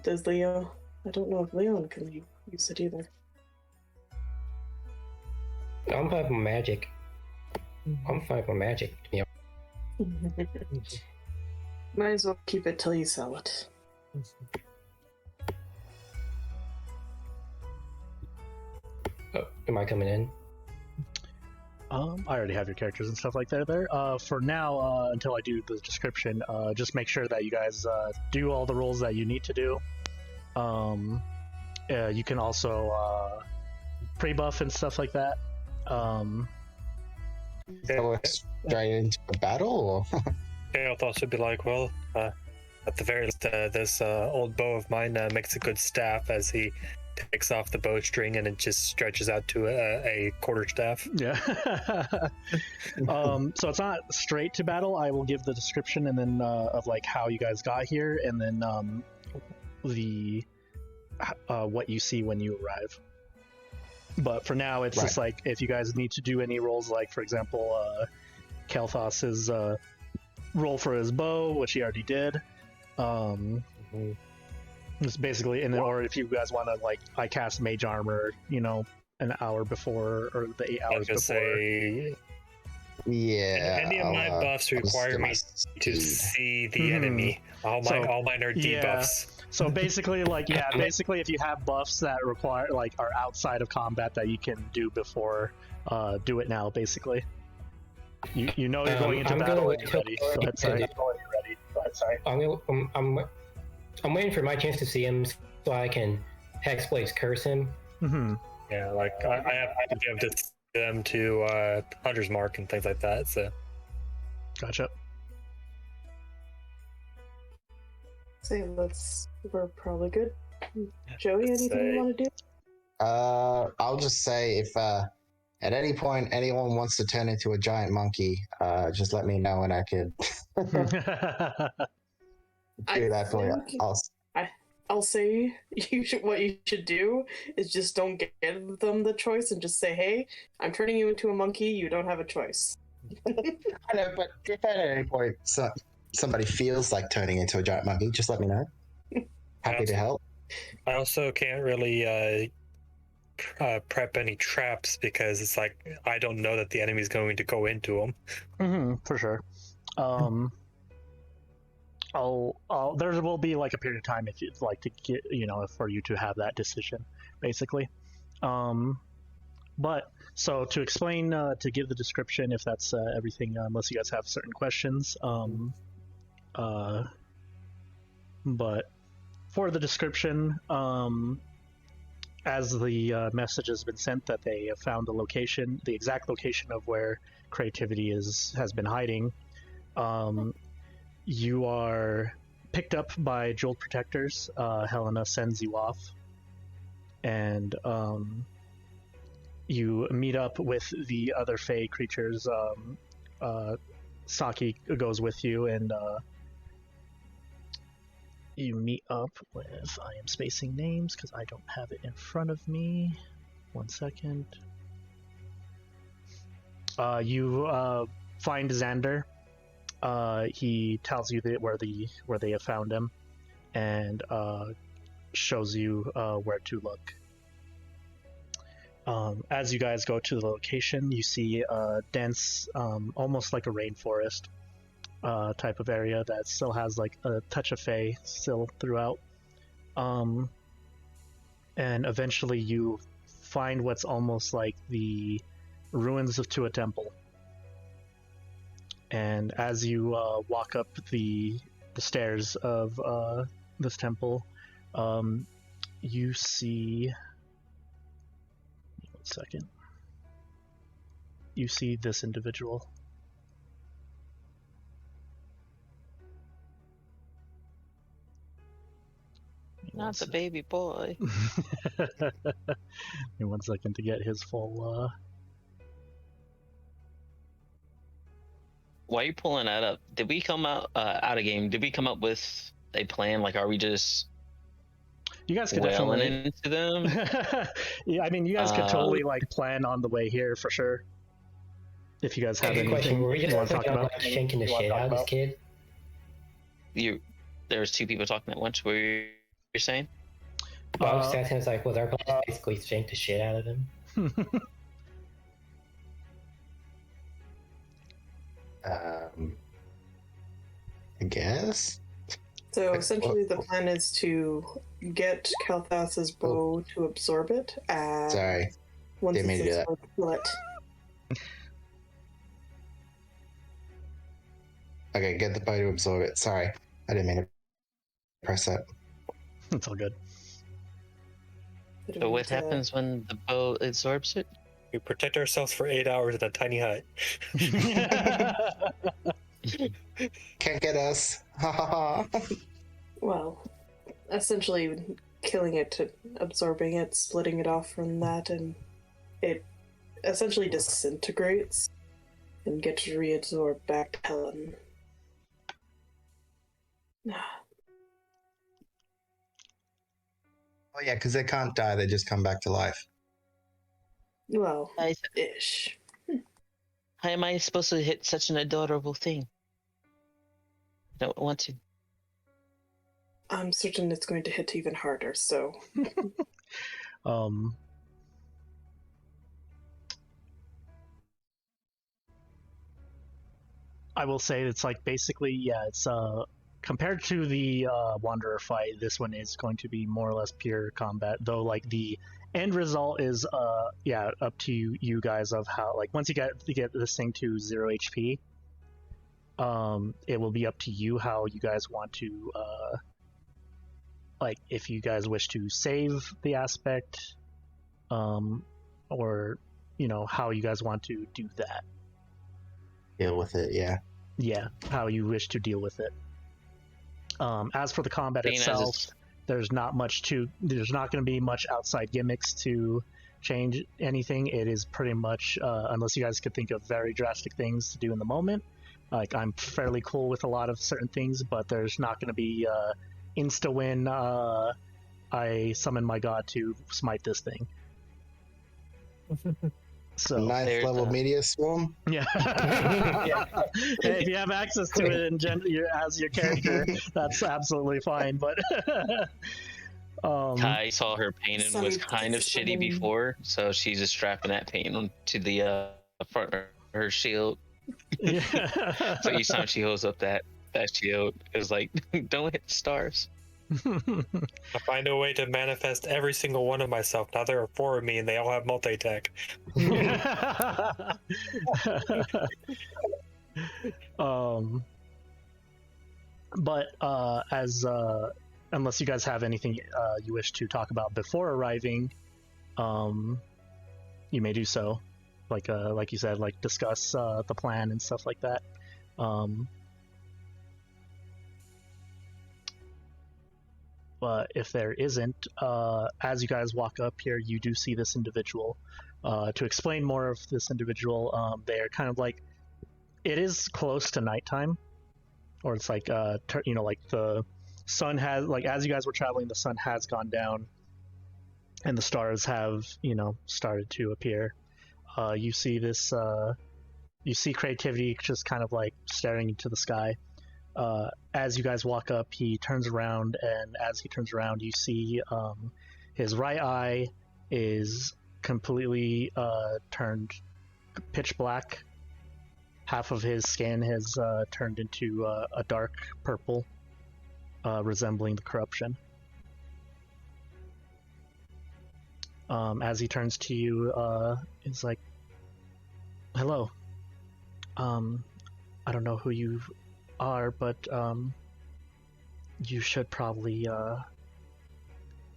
Does Leo? I don't know if Leon can use it either. I'm fine with magic. I'm fine with magic. Yeah. Might as well keep it till you sell it. Oh, am I coming in? I already have your characters and stuff like that there. For now, until I do the description, just make sure that you guys do all the rolls that you need to do. You can also pre-buff and stuff like that. So it's straight into a battle? Or? Kailthas would be like, well, at the very least, this old bow of mine makes a good staff as he takes off the bowstring and it just stretches out to a quarterstaff. Yeah. So it's not straight to battle. I will give the description and then of like how you guys got here, and then the what you see when you arrive. But for now, it's just like if you guys need to do any rolls, like for example, Kailthas's roll for his bow, which he already did. It's basically, and then, or if you guys want to, like, I cast mage armor, you know, an hour before or the 8 I hours was gonna before. say, Yeah. any of my buffs require me to see the enemy. All mine are debuffs. So basically, like, yeah, basically, if you have buffs that require, like, are outside of combat that you can do before, do it now. Basically, you know you're going into battle when you're ready. Go ahead, sorry. I'm waiting for my chance to see him so I can Hexblade curse him. Mm-hmm. Yeah, like I have to give them to Hunter's Mark and things like that. So, Gotcha. We're probably good. Joey, anything you want to do? I'll just say if at any point anyone wants to turn into a giant monkey, just let me know and I could do that for you. I'll say what you should do is just don't give them the choice and just say, "Hey, I'm turning you into a monkey. You don't have a choice." I know, but if at any point somebody feels like turning into a giant monkey, just let me know. Happy to help. I also can't really prep any traps because it's like I don't know that the enemy's going to go into them. For sure. There will be like a period of time if you'd like to get, for you to have that decision, basically. But so to explain, to give the description, if that's everything, unless you guys have certain questions. But for the description, as the message has been sent that they have found the location, the exact location of where creativity has been hiding, you are picked up by Jeweled Protectors. Helena sends you off, and you meet up with the other Fey creatures. Saki goes with you, and you meet up with... I am spacing names because I don't have it in front of me. 1 second. You find Xander. He tells you where they have found him, and shows you where to look. As you guys go to the location, you see a dense, almost like a rainforest type of area that still has like a touch of Fey still throughout. And eventually you find what's almost like the ruins to a temple. And as you walk up the stairs of this temple, you see... 1 second. You see this individual. Not the baby boy. Give me 1 second to get his full... Why are you pulling that up? Did we come out of game? Did we come up with a plan? Like, are we just You guys could wailing definitely... into them? Yeah, I mean, you guys could totally like plan on the way here for sure. If you guys have Good question. anything Were we you just want to talk about. like shanking the shit out of this kid? There's two people talking at once. What you're saying? Well, I was asking, it's like, well, they're basically shank the shit out of him. I guess. So essentially, the plan is to get Kailthas's bow to absorb it. And Sorry. once Didn't mean to do it's that. absorbed, kill it. Okay, get the bow to absorb it. Sorry, I didn't mean to press that. It's all good. So what happens when the bow absorbs it? We protect ourselves for 8 hours in a tiny hut. Can't get us. Ha ha ha. Well, essentially killing it, absorbing it, splitting it off from that, and it essentially disintegrates and gets reabsorbed back to Helen. Oh yeah, because they can't die; they just come back to life. Well, ish. How am I supposed to hit such an adorable thing? I don't want to. I'm certain it's going to hit even harder, so... I will say it's like basically, yeah, it's compared to the Wanderer fight, this one is going to be more or less pure combat, though like the end result is yeah, up to you guys of how, like, once you get this thing to 0 HP, it will be up to you how you guys want to like, if you guys wish to save the aspect, or how you guys want to do that. Deal with it, yeah. Yeah, how you wish to deal with it. As for the combat itself, there's not going to be much outside gimmicks to change anything. It is pretty much, unless you guys could think of very drastic things to do in the moment. Like, I'm fairly cool with a lot of certain things, but there's not going to be insta-win, I summon my god to smite this thing. So, 9th level media swarm. Yeah. Yeah. Hey, if you have access to it as your character, that's absolutely fine. But Kai saw her paint and was kind of shitty before, so she's just strapping that paint onto the front of her shield. Yeah. So each time she holds up that That shield is like, don't hit the stars. I find a way to manifest every single one of myself. Now there are 4 of me, and they all have multi-attack. But as unless you guys have anything you wish to talk about before arriving, you may do so. Like you said, like discuss the plan and stuff like that. But if there isn't, as you guys walk up here, you do see this individual. To explain more of this individual, they are kind of like, it is close to nighttime, or it's like like the sun has, like, as you guys were traveling, the sun has gone down, and the stars have started to appear. You see this, you see Creativity just kind of like staring into the sky. As you guys walk up, he turns around, and as he turns around, you see his right eye is completely turned pitch black. Half of his skin has turned into a dark purple, resembling the corruption. As he turns to you, he's like, "Hello. I don't know who you are, but you should probably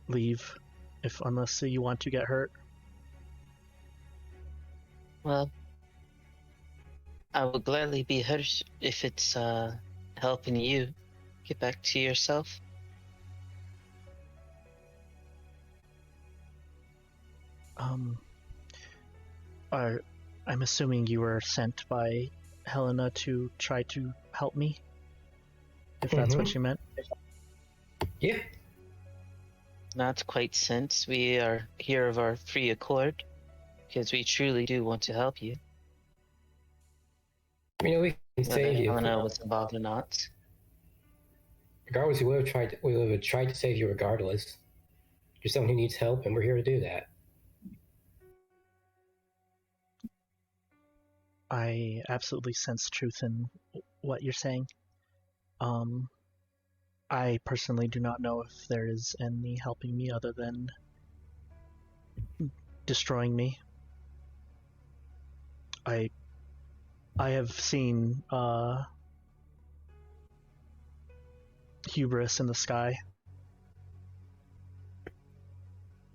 leave, unless you want to get hurt." Well, I will gladly be hurt if it's helping you get back to yourself. I'm assuming you were sent by Helena to try to help me, if that's what you meant. Yeah. Not quite since we are here of our free accord, because we truly do want to help you. We can Whether save you. Helena was involved or not. Regardless, we would have tried to save you regardless. You're someone who needs help, and we're here to do that. I absolutely sense truth in what you're saying. I personally do not know if there is any helping me other than destroying me. I have seen hubris in the sky.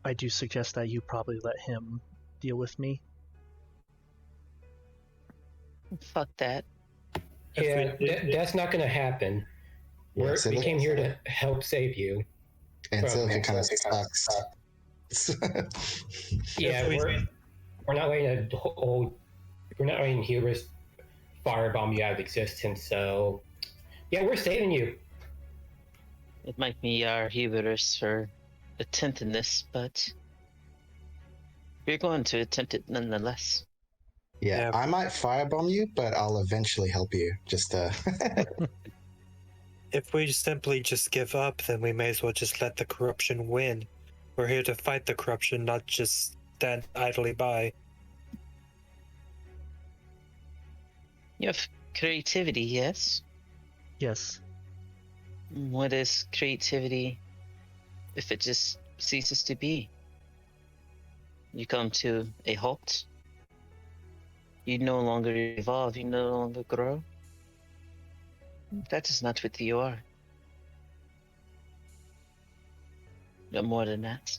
I do suggest that you probably let him deal with me. Fuck that. Yeah, that's not going to happen. Yeah, We came here to help save you. And Sylvia kind of sucks. Yeah, we're not letting hubris firebomb you out of existence. So, yeah, we're saving you. It might be our hubris for attempting this, but we're going to attempt it nonetheless. Yeah, I might firebomb you, but I'll eventually help you. If we simply just give up, then we may as well just let the corruption win. We're here to fight the corruption, not just stand idly by. You have creativity, yes? Yes. What is creativity if it just ceases to be? You come to a halt. You no longer evolve, you no longer grow. That is not what you are. No more than that.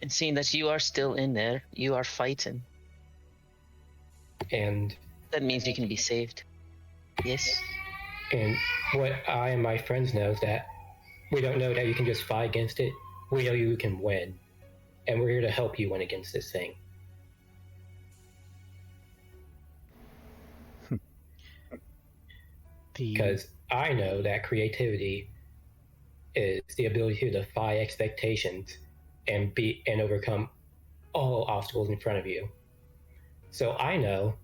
And seeing that you are still in there, you are fighting. And that means you can be saved. Yes. And what I and my friends know is that we don't know that you can just fight against it. We know you can win. And we're here to help you win against this thing. Because I know that creativity is the ability to defy expectations and overcome all obstacles in front of you. So I know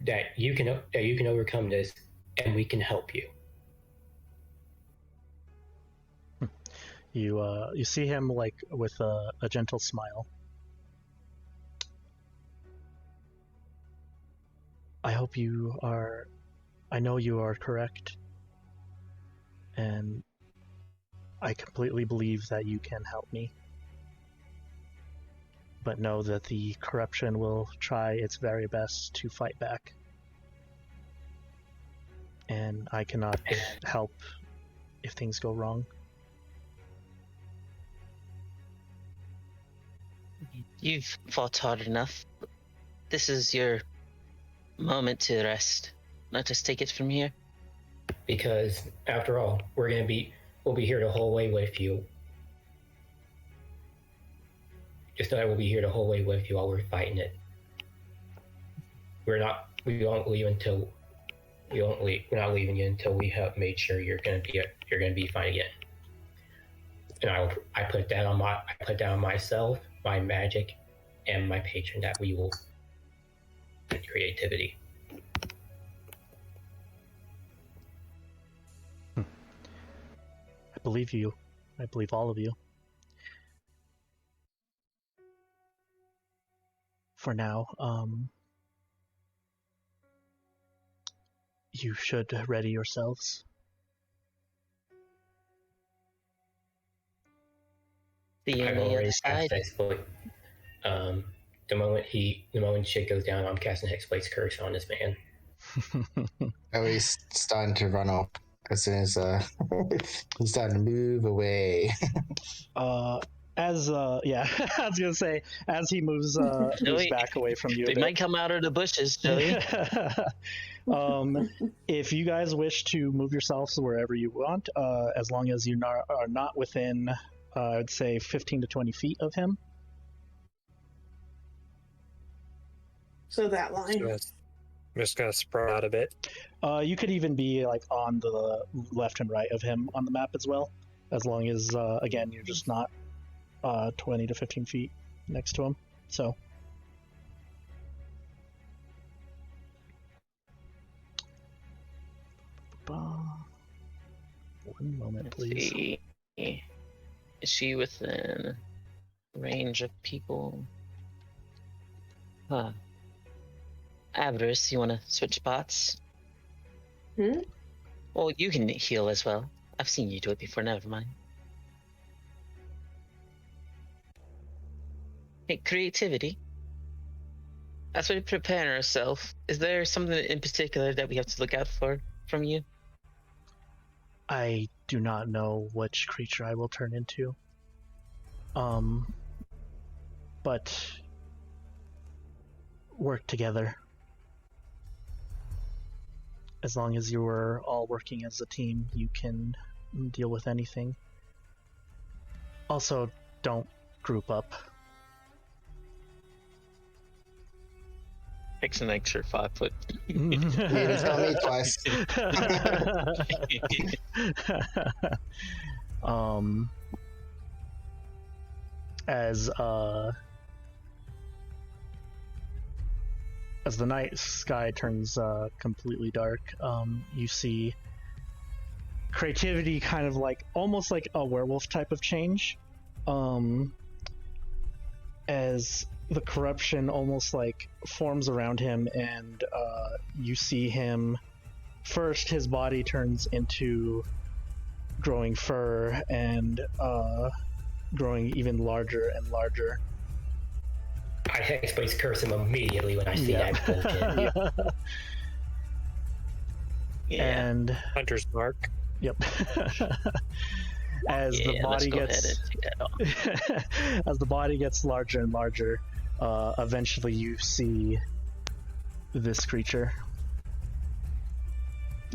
that you can overcome this, and we can help you. You see him like with a gentle smile. I hope you are. I know you are correct, and I completely believe that you can help me. But know that the corruption will try its very best to fight back. And I cannot help if things go wrong. You've fought hard enough. This is your moment to rest. Not just take it from here. Because after all, we'll be here the whole way with you. Just know I will be here the whole way with you while we're fighting it. We won't leave. We're not leaving you until we have made sure you're gonna be fine again. And I put that on myself, my magic, and my patron that we will creativity. I believe you. I believe all of you. For now, you should ready yourselves. I've already cast Hexblade. The moment shit goes down, I'm casting Hexblade's curse on this man. Oh, he's starting to run off as soon as he's starting to move away. I was gonna say, as he moves back away from you. They might come out of the bushes, Joey. If you guys wish to move yourselves wherever you want, as long as you are not within, I'd say 15 to 20 feet of him. So that line. I'm just gonna spread out a bit. You could even be like on the left and right of him on the map as well, as long as again you're just not 20 to 15 feet next to him. So one moment, please. See. Is she within range of people? Huh. Avaris, you want to switch spots? Well, you can heal as well. I've seen you do it before, never mind. Hey, creativity. As we prepare ourselves, is there something in particular that we have to look out for from you? I do not know which creature I will turn into. But work together. As long as you are all working as a team, you can deal with anything. Also, don't group up. Takes an extra 5 foot. You didn't tell me twice. As the night sky turns completely dark, you see creativity kind of like almost like a werewolf type of change, as the corruption almost like forms around him, and you see him first, his body turns into growing fur and growing even larger and larger. I Hexblade's curse him immediately when I see that bullshit. Yeah. And Hunter's Mark. yep. As the body as the body gets larger and larger, eventually you see this creature.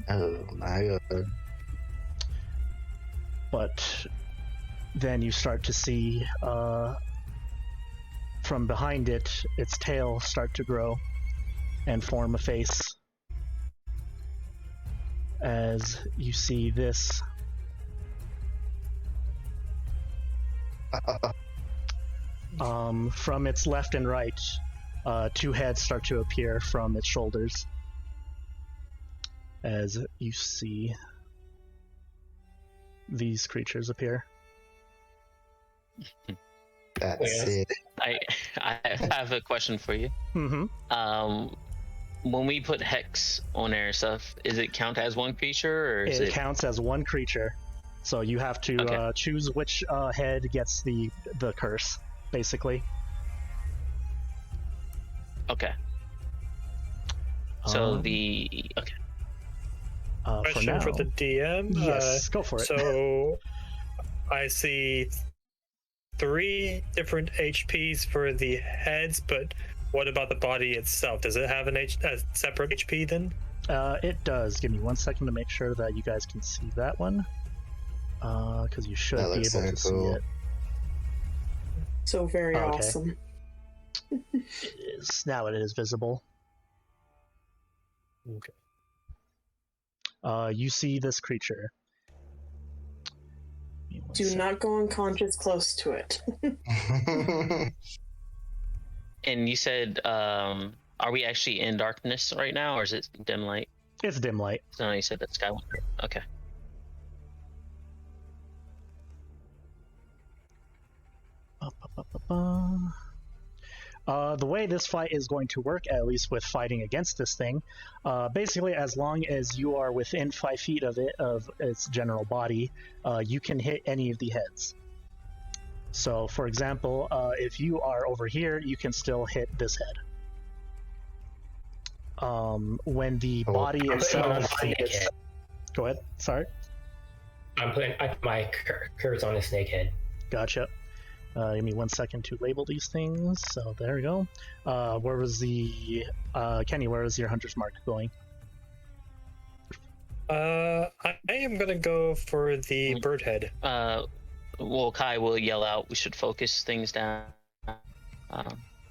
Oh my god. But then you start to see from behind it, its tail start to grow and form a face. As you see this from its left and right, two heads start to appear from its shoulders. As you see these creatures appear. That's it. I have a question for you. Mm-hmm. when we put hex on there and stuff, is it count as one creature or is It counts as one creature, so you have to Okay. choose which head gets the curse, basically. Okay. So Um, okay. for Question now, for the DM. yes, go for it. So I see 3 different HPs for the heads, but what about the body itself? Does it have a separate HP then? It does. Give me 1 second to make sure that you guys can see that one, because you should That be able looks so to see cool. it. So very Okay. awesome. Now it is visible. Okay. You see this creature. Give me 1 Do second. not go unconscious close to it. And you said, are we actually in darkness right now, or is it dim light? It's dim light. So you said that Skywalker. Okay. The way this fight is going to work, at least with fighting against this thing, basically, as long as you are within 5 feet of its general body, you can hit any of the heads. So, for example, if you are over here, you can still hit this head. When the Oh. body I'm putting itself one on the snake is... head. Go ahead. Sorry. I put my curse on the snake head. Gotcha. Give me 1 second to label these things. So there we go. Where was the Kenny? Where was your hunter's mark going? I am gonna go for the bird head. Well, Kai will yell out, we should focus things down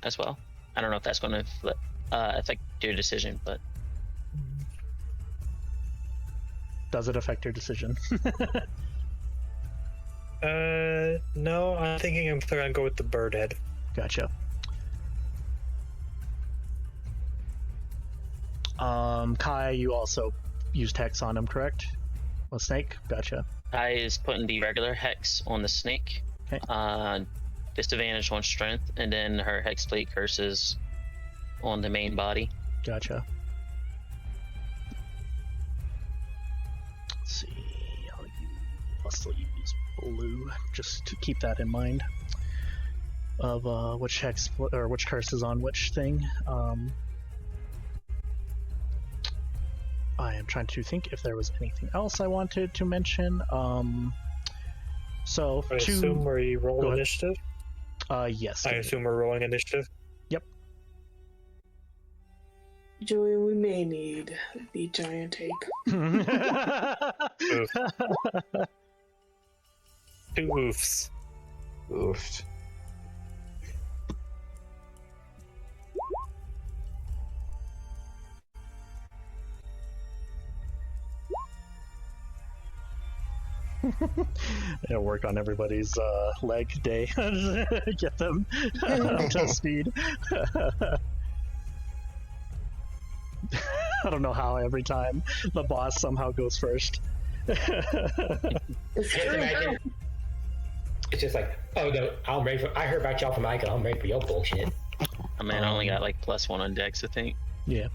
as well. I don't know if that's going to affect your decision, but Does it affect your decision? No, I'm thinking I'm gonna go with the bird head. Gotcha. Kai, you also used hex on him, correct? A snake? Gotcha. Kai is putting the regular hex on the snake. Okay. Disadvantage on strength, and then her Hexblade curses on the main body. Gotcha. Let's see. I'll still use blue just to keep that in mind of which hex or which curse is on which thing. I am trying to think if there was anything else I wanted to mention. So I two. assume we Go roll ahead. initiative. Yes. I assume we're rolling initiative. Joey, we may need the giant tape. Oof. 2 oofs. Oofed. It'll work on everybody's leg day. Get them up to speed. I don't know how every time the boss somehow goes first. It's Just true. imagine. It's just like, oh no, I'm ready for. I heard about y'all from Ica. I'm ready for your bullshit. I mean, I only got like +1 on Dex, I think. Yeah.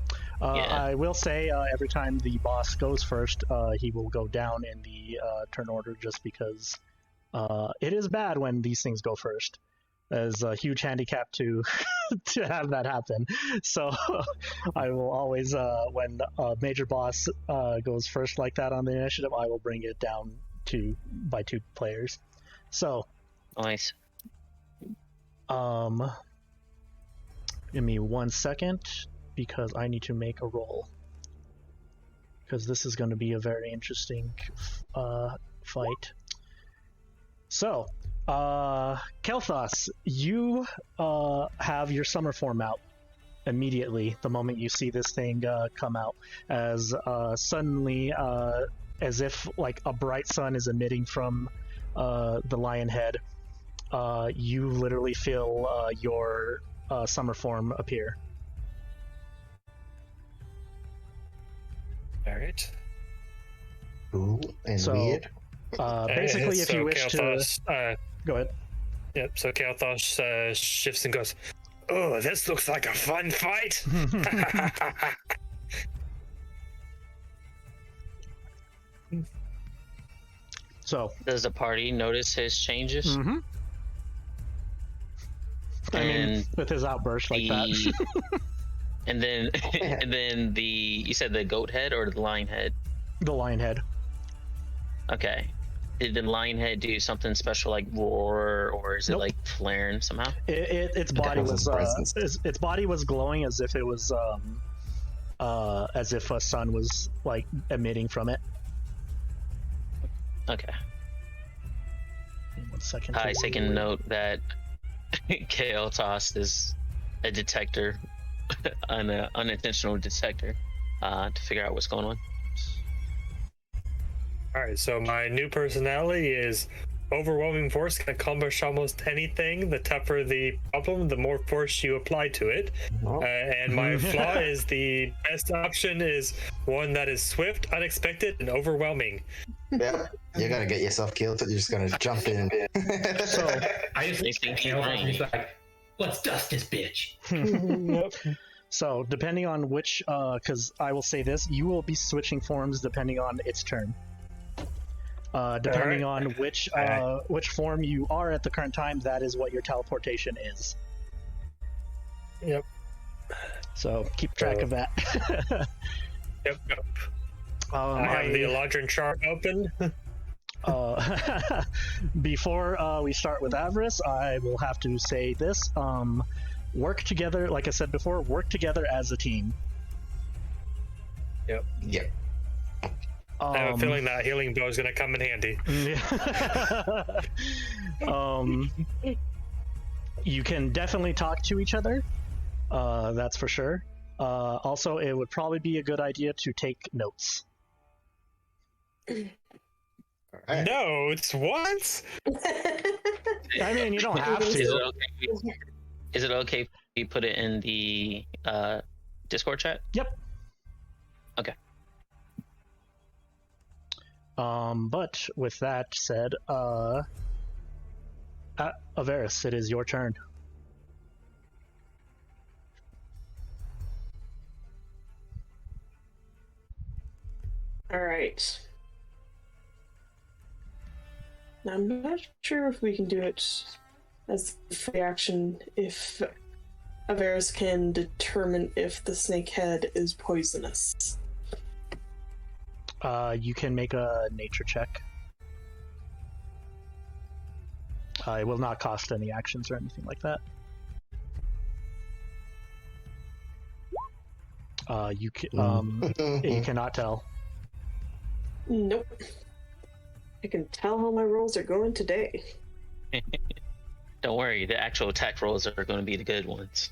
Yeah. I will say every time the boss goes first, he will go down in the turn order just because it is bad when these things go first. There's a huge handicap to to have that happen. So I will always, when a major boss goes first like that on the initiative, I will bring it down by 2 players. So Nice. give me 1 second because I need to make a roll. Because this is going to be a very interesting fight. So, Kailthas, you have your summer form out immediately the moment you see this thing come out, as suddenly, as if like a bright sun is emitting from the lion head, you literally feel your summer form appear. Alright. Cool and So, weird. Basically, if you wish to... Kailthas, Go ahead. Yep, so Kailthas shifts and goes, Oh, this looks like a fun fight. So, Does the party notice his changes? mhm. I mean, And with his outburst like that. and then you said the goat head or the lion head? The lion head. Okay. Did the lion head do something special like roar, or is it Nope. like flaring somehow? Its body was was his presence. its body was glowing as if it was as if a sun was like emitting from it. Okay. 1 second. I taking note that Kailthas is a detector, an unintentional detector, to figure out what's going on. All right, so my new personality is overwhelming force can accomplish almost anything. The tougher the problem, the more force you apply to it. And my flaw is the best option is one that is swift, unexpected, and overwhelming. Yep. You're gonna get yourself killed. You're just gonna jump in. So, I just Makes me think feel Kailthas is like, let's dust this bitch. yep. So depending on which, because I will say this, you will be switching forms depending on its turn. Depending on which form you are at the current time, that is what your teleportation is. Yep. So keep track of that. Yep. I have the Eladrin chart open. Before we start with Avaris, I will have to say this. Work together, like I said before, work together as a team. Yep. Yep. I have a feeling that healing bow is going to come in handy. You can definitely talk to each other. That's for sure. Also, it would probably be a good idea to take notes. Right. No, it's once. I mean, you don't have Is it to. okay? Is it okay if we put it in the Discord chat? Yep. Okay. But with that said, Avaris, it is your turn. All right. I'm not sure if we can do it as a free action if Avaris can determine if the snake head is poisonous. You can make a nature check. It will not cost any actions or anything like that. You cannot tell. Nope. I can tell how my rolls are going today. Don't worry, the actual attack rolls are going to be the good ones.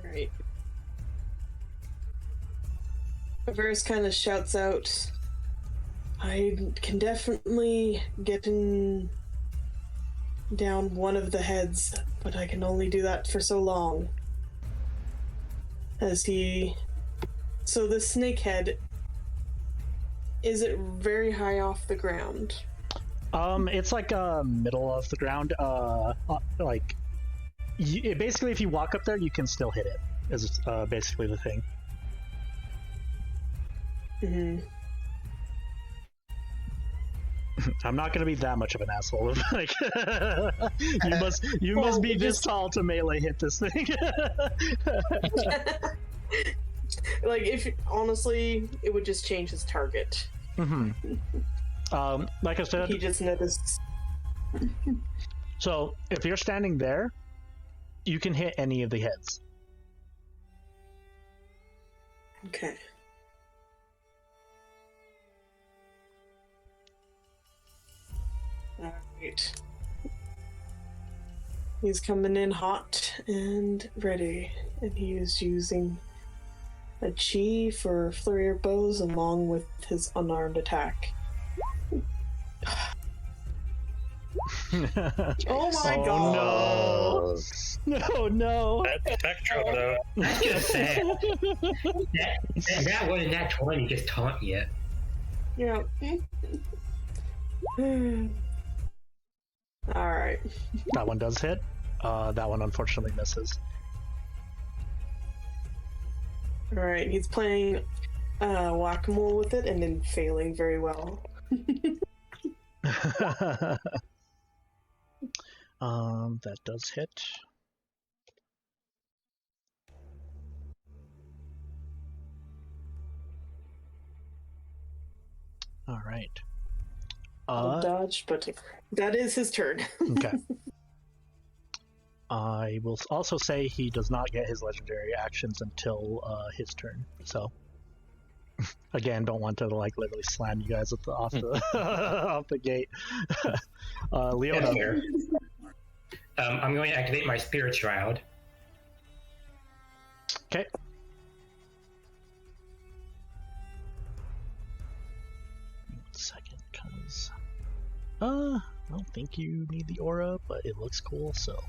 Alright. Avaris kind of shouts out, I can definitely get down one of the heads, but I can only do that for so long. So the snake head, is it very high off the ground? It's like middle of the ground. Basically, if you walk up there, you can still hit it. Is basically the thing. Mm-hmm. I'm not gonna be that much of an asshole. Like, you must be this tall to melee hit this thing. Like, if honestly, it would just change his target. Mm-hmm. Like I said, He just noticed. so if you're standing there, you can hit any of the heads. Okay. Alright. He's coming in hot and ready, and he is using a chi for flurry of bows along with his unarmed attack. Oh my god! No! That's spectrum, though. That's just sad. that one and that 20 just taunt you. Yeah. All right. That one does hit. That one unfortunately misses. All right. He's playing whack-a-mole with it and then failing very well. That does hit. All right. Dodge, but that is his turn. Okay. I will also say he does not get his legendary actions until his turn. So, again, don't want to like literally slam you guys off the off the gate. Leona. Here. I'm going to activate my Spirit Shroud. Okay. Second, because I don't think you need the aura, but it looks cool, so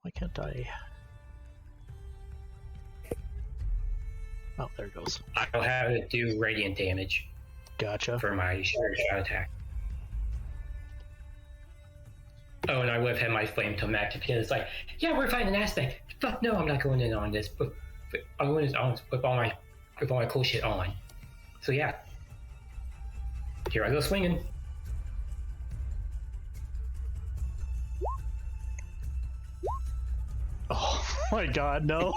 why can't I? Oh, there it goes. I'll have it do radiant damage Gotcha. for my Spirit Shroud attack. Oh, and I would have had my flame to max because it's like, yeah, we're fighting an aspect. Fuck no, I'm not going in on this. But I'm going in on with all my cool shit on. So yeah, here I go swinging. Oh my god, no.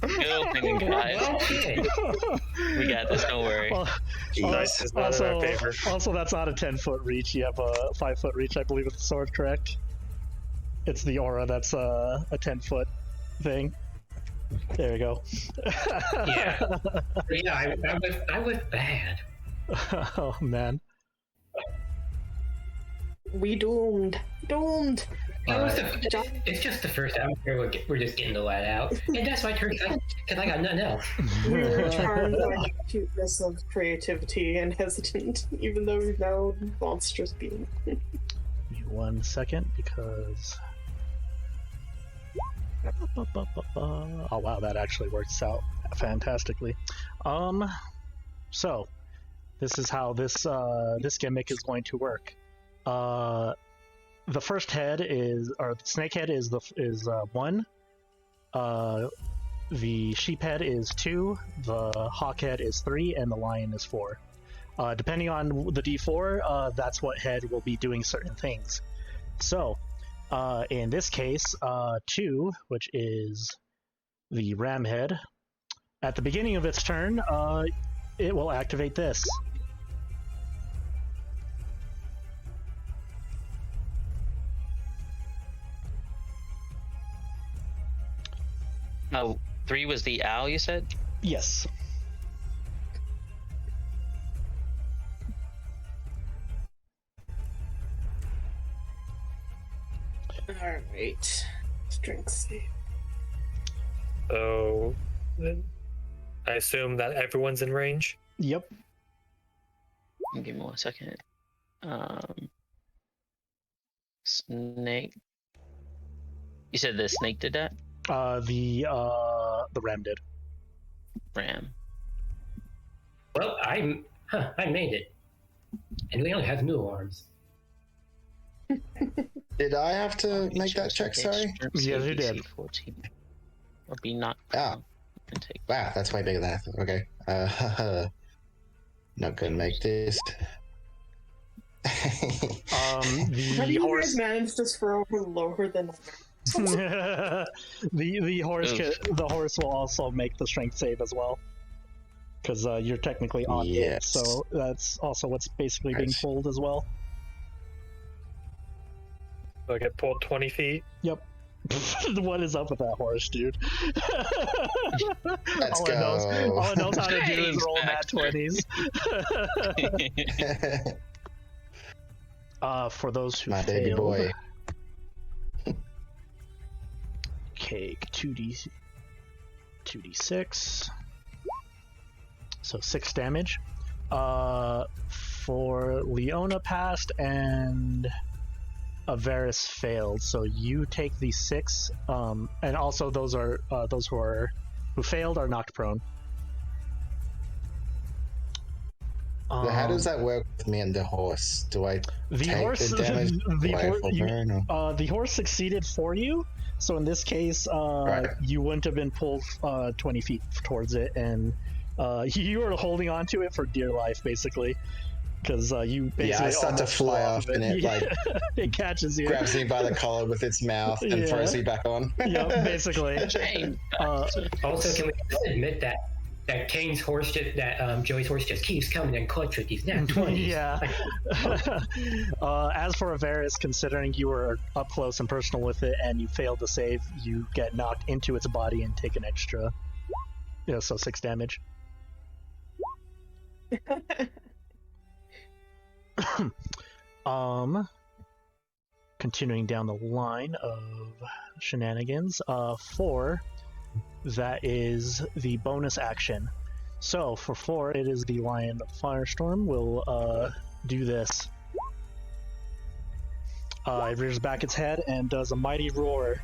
Good opening, guys. Okay. We got this. Don't worry. Well, Dice is not in our favor. also, that's not a 10-foot reach. You have a 5-foot reach, I believe, with the sword, correct? It's the aura that's a 10-foot thing. There you go. Yeah. Yeah, I was bad. Oh, man. We doomed. Doomed. It's just the first time we're just getting the let out. And that's my turn, because I got nothing else. We were charmed by the cuteness of creativity and hesitant, even though we're now monstrous beings. Give me 1 second, because... Oh wow, that actually works out fantastically. So this is how this gimmick is going to work. The first head is, or the snake head is 1. The sheep head is 2. The hawk head is 3, and the lion is 4. Depending on the D4, that's what head will be doing certain things. So. In this case, 2, which is the ram head, at the beginning of its turn, it will activate this. Oh, 3 was the owl, you said? Yes. Alright. Strength save. So, I assume that everyone's in range? Yep. Give me 1 second. Snake. You said the snake did that? The ram did. Ram. Well, I made it. And we only have new arms. Did I have to make that check? Sorry. Yes, you did. 14. Or be knocked Ah. down. And take. Wow, that's way bigger than I thought. Okay. Not gonna make this. How do The you horse. guys manage to throw her lower than the horse will also make the strength save as well, because you're technically on it, Yes. so that's also what's basically being Nice. pulled as well. So I get pulled 20 feet. Yep. What is up with that horse, dude? Let's all go. All it knows how to do is Thanks, roll nat Baxter. 20s. For those who My baby failed, boy. okay, 2d6. So 6 damage. For Leona passed and Avaris failed, so you take the 6, and also those who failed are knocked prone. How does that work with me and the horse? Do I The take horse, the damage the, away hor- from you, her? Or? the horse succeeded for you. So in this case, Right. you wouldn't have been pulled 20 feet towards it, and you were holding on to it for dear life, basically, because you basically Yeah, I start to almost fly flew off, and it like it catches you, grabs me by the collar with its mouth and Yeah. throws me back on. Yep, basically. Also, can we just admit that Kane's horse, Joey's horse, just keeps coming in clutch with these nat 20s? Yeah. As for Avaris, considering you were up close and personal with it and you failed to save, you get knocked into its body and take an extra, so 6 damage. Continuing down the line of shenanigans, 4, that is the bonus action. So for 4, it is the Lion Firestorm will do this. It rears back its head and does a mighty roar.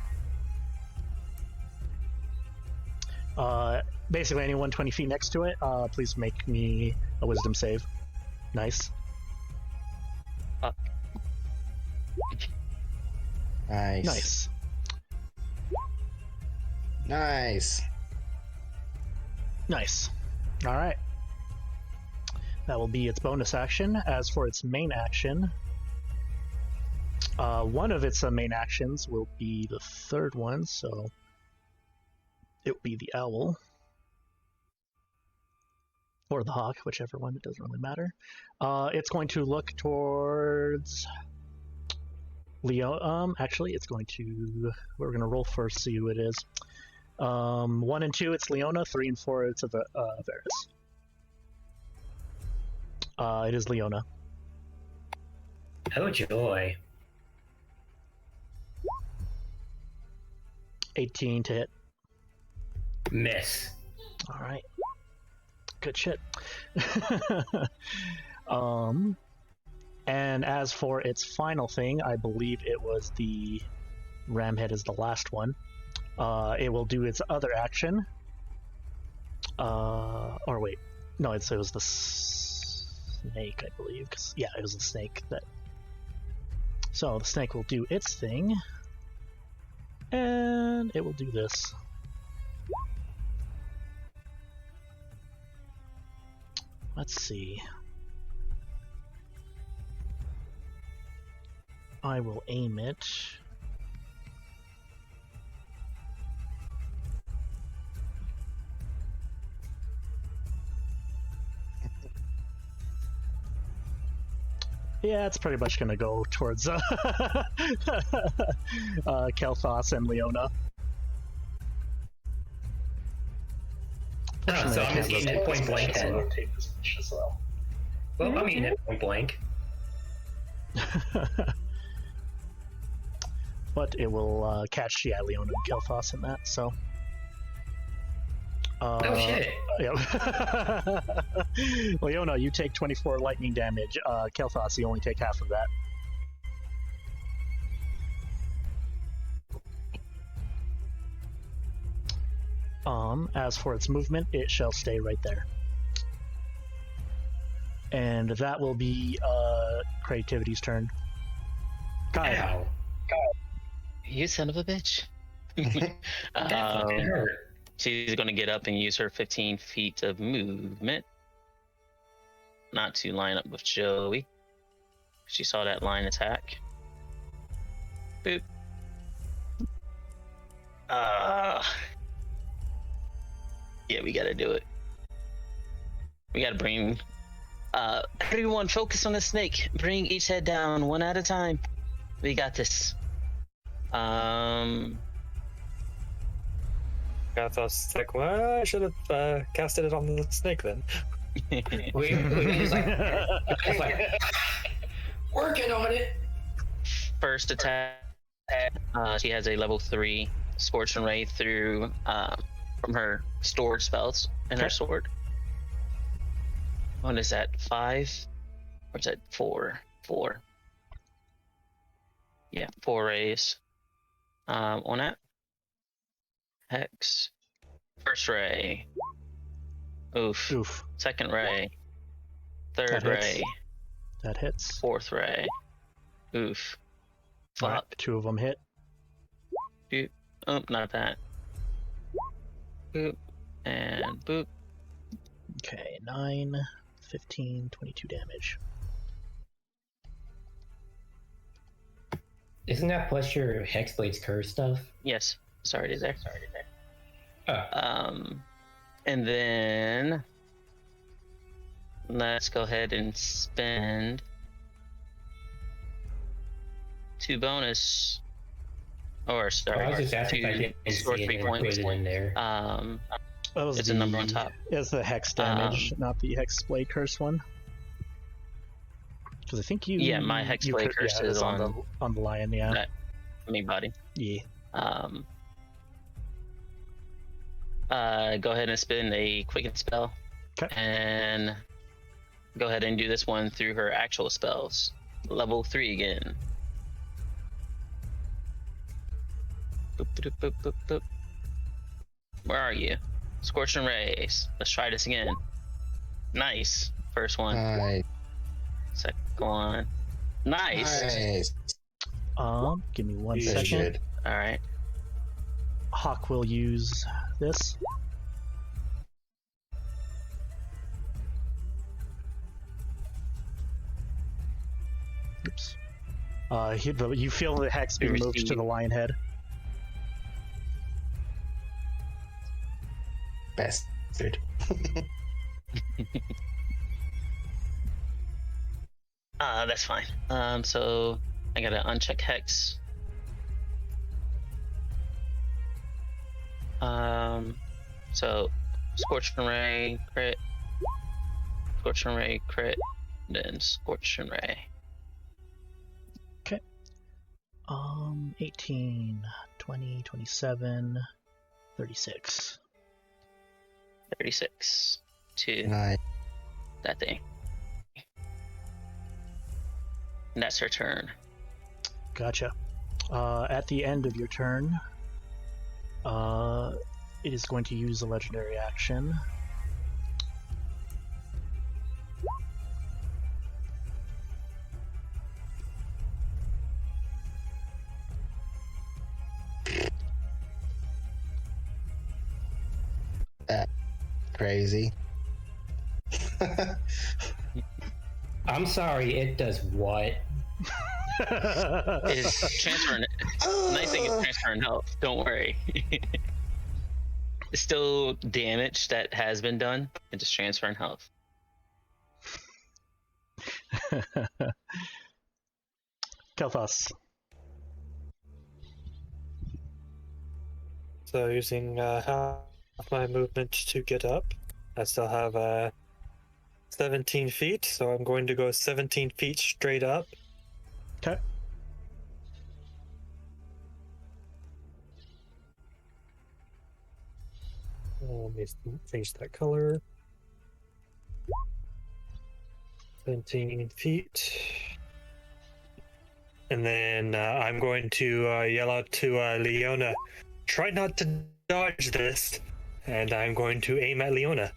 Basically, anyone 20 feet next to it, please make me a wisdom save. Nice. Nice. Nice. Nice. Nice. Alright. That will be its bonus action. As for its main action, one of its main actions will be the third one, so it will be the owl. Or the hawk, whichever one, it doesn't really matter. It's going to look towards Leo. Actually, it's going to. We're going to roll first, see who it is. 1 and 2, it's Leona. 3 and 4, it's Avaris. It is Leona. Oh joy. 18 to hit. Miss. All right. Good shit. And as for its final thing, I believe it was the Ramhead is the last one. It will do its other action. Or wait, no, it was the snake, I believe. Yeah, it was the snake that. So the snake will do its thing, and it will do this. Let's see. I will aim it. Yeah, it's pretty much going to go towards Kailthas and Leona. Oh, so I'm just getting it point blank then. I'll take this fish as well. Well, I'm eating it point blank. But it will catch Leona and Kailthas in that, so. Oh shit. Yeah. Leona, you take 24 lightning damage. Kailthas, you only take half of that. As for its movement, it shall stay right there. And that will be Creativity's turn. Kyle. Ow. You son of a bitch. That fucking hurt. She's going to get up and use her 15 feet of movement. Not to line up with Joey. She saw that line attack. Boop. Yeah, we got to do it. We got to bring... everyone focus on the snake. Bring each head down one at a time. We got this. Kailthas like, well, I should have casted it on the snake then. we just like working on it. First attack, she has a level 3 Scorching Ray through from her stored spells in her sword. What is that, 5? Or is that 4? 4. Yeah, 4 rays. On that. Hex. First ray. Oof. Oof. Second ray. Third That hits. ray. That hits. Fourth ray. Oof. Fuck. Alright, 2 of them hit. Boop. Oh, not that. Boop. And boop. Okay, 9, 15, 22 damage. Isn't that plus your Hexblade's curse stuff? Yes. Sorry, there. Oh. And then let's go ahead and spend 2 bonus. Or sorry, I was just asking if I 2 didn't score see 3 it points. included in there. That was It's a number on top. It's the hex damage, not the Hexblade curse one. Because I think you. Yeah, my Hexblade curse is on the lion. Yeah. that anybody. Yeah. Go ahead and spin a quicken spell. Okay. And go ahead and do this one through her actual spells. Level 3 again. Boop, boop, boop, boop, boop. Where are you? Scorching Rays. Let's try this again. Nice. First one. Nice. Second one. Nice. Nice. Give me one Good second. shit. Alright. Hawk will use this. Oops. You feel the hex being moved to the lion head. Bastard. That's fine. So I gotta uncheck hex. So Scorching Ray, crit. Scorching Ray, crit. Then Scorching Ray. 18, 20, 27, 36. 36 to Nice. that thing. And that's her turn. Gotcha. At the end of your turn, it is going to use a legendary action. Crazy. I'm sorry, it does what? It's transferring. Nice thing is transferring health. Don't worry. It's still damage that has been done. It's just transferring health. Kailthas. So using half my movement to get up, I still have 17 feet, so I'm going to go 17 feet straight up. Okay. Let me change that color. 17 feet. And then I'm going to yell out to Leona, try not to dodge this. And I'm going to aim at Leona.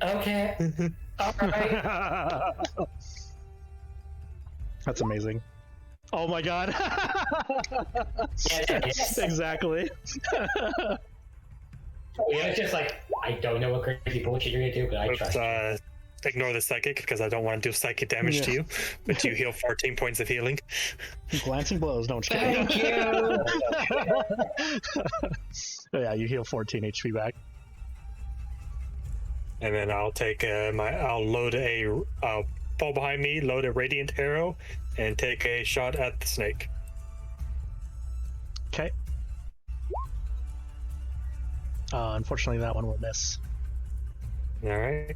Okay. Alright. That's amazing. Oh my god. Yes. Exactly. Yeah, it's just like, I don't know what crazy bullshit you're gonna do, but I trust you. Let's ignore the psychic because I don't want to do psychic damage to you. But you heal 14 points of healing. Glancing blows, don't you? Thank you! Yeah, you heal 14 HP back. And then I'll take I'll load I'll fall behind me, load a radiant arrow, and take a shot at the snake. Okay. Unfortunately, that one will miss. All right.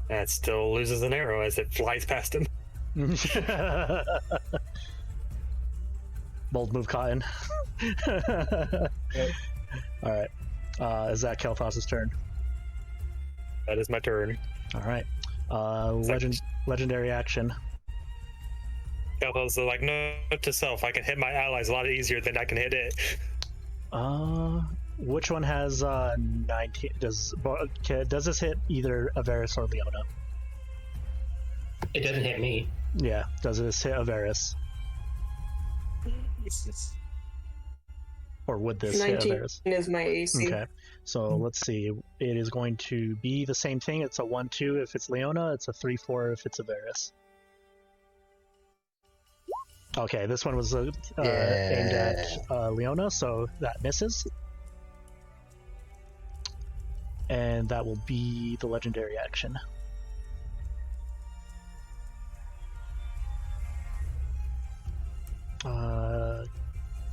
That still loses an arrow as it flies past him. Bold move, Cotton. Alright. Is that Kailthas' turn? That is my turn. Alright. Legendary action. Kailthas is like, note to self, I can hit my allies a lot easier than I can hit it. Which one has 19? Does this hit either Avaris or Leona? It doesn't hit me. Yeah, does this hit Avaris? Or would this hit 19 Avaris? is my AC. Okay, so let's see. It is going to be the same thing. It's a 1-2 if it's Leona. It's a 3-4 if it's Avaris. Okay, this one was aimed at Leona, so that misses. And that will be the legendary action.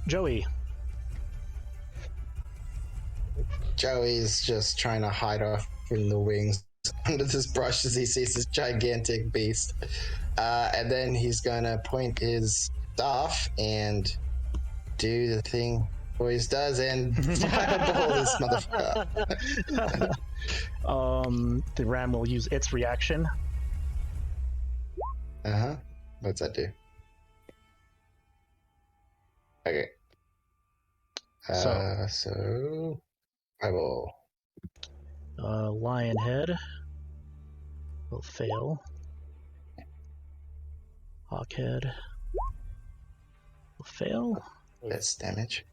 Joey. Joey's just trying to hide off in the wings under this brush as he sees this gigantic beast. And then he's gonna point his staff and do the thing he always does and fireball this motherfucker. The ram will use its reaction. What's that do? Okay. So I will. Lion head will fail. Hawk head will fail. That's damage.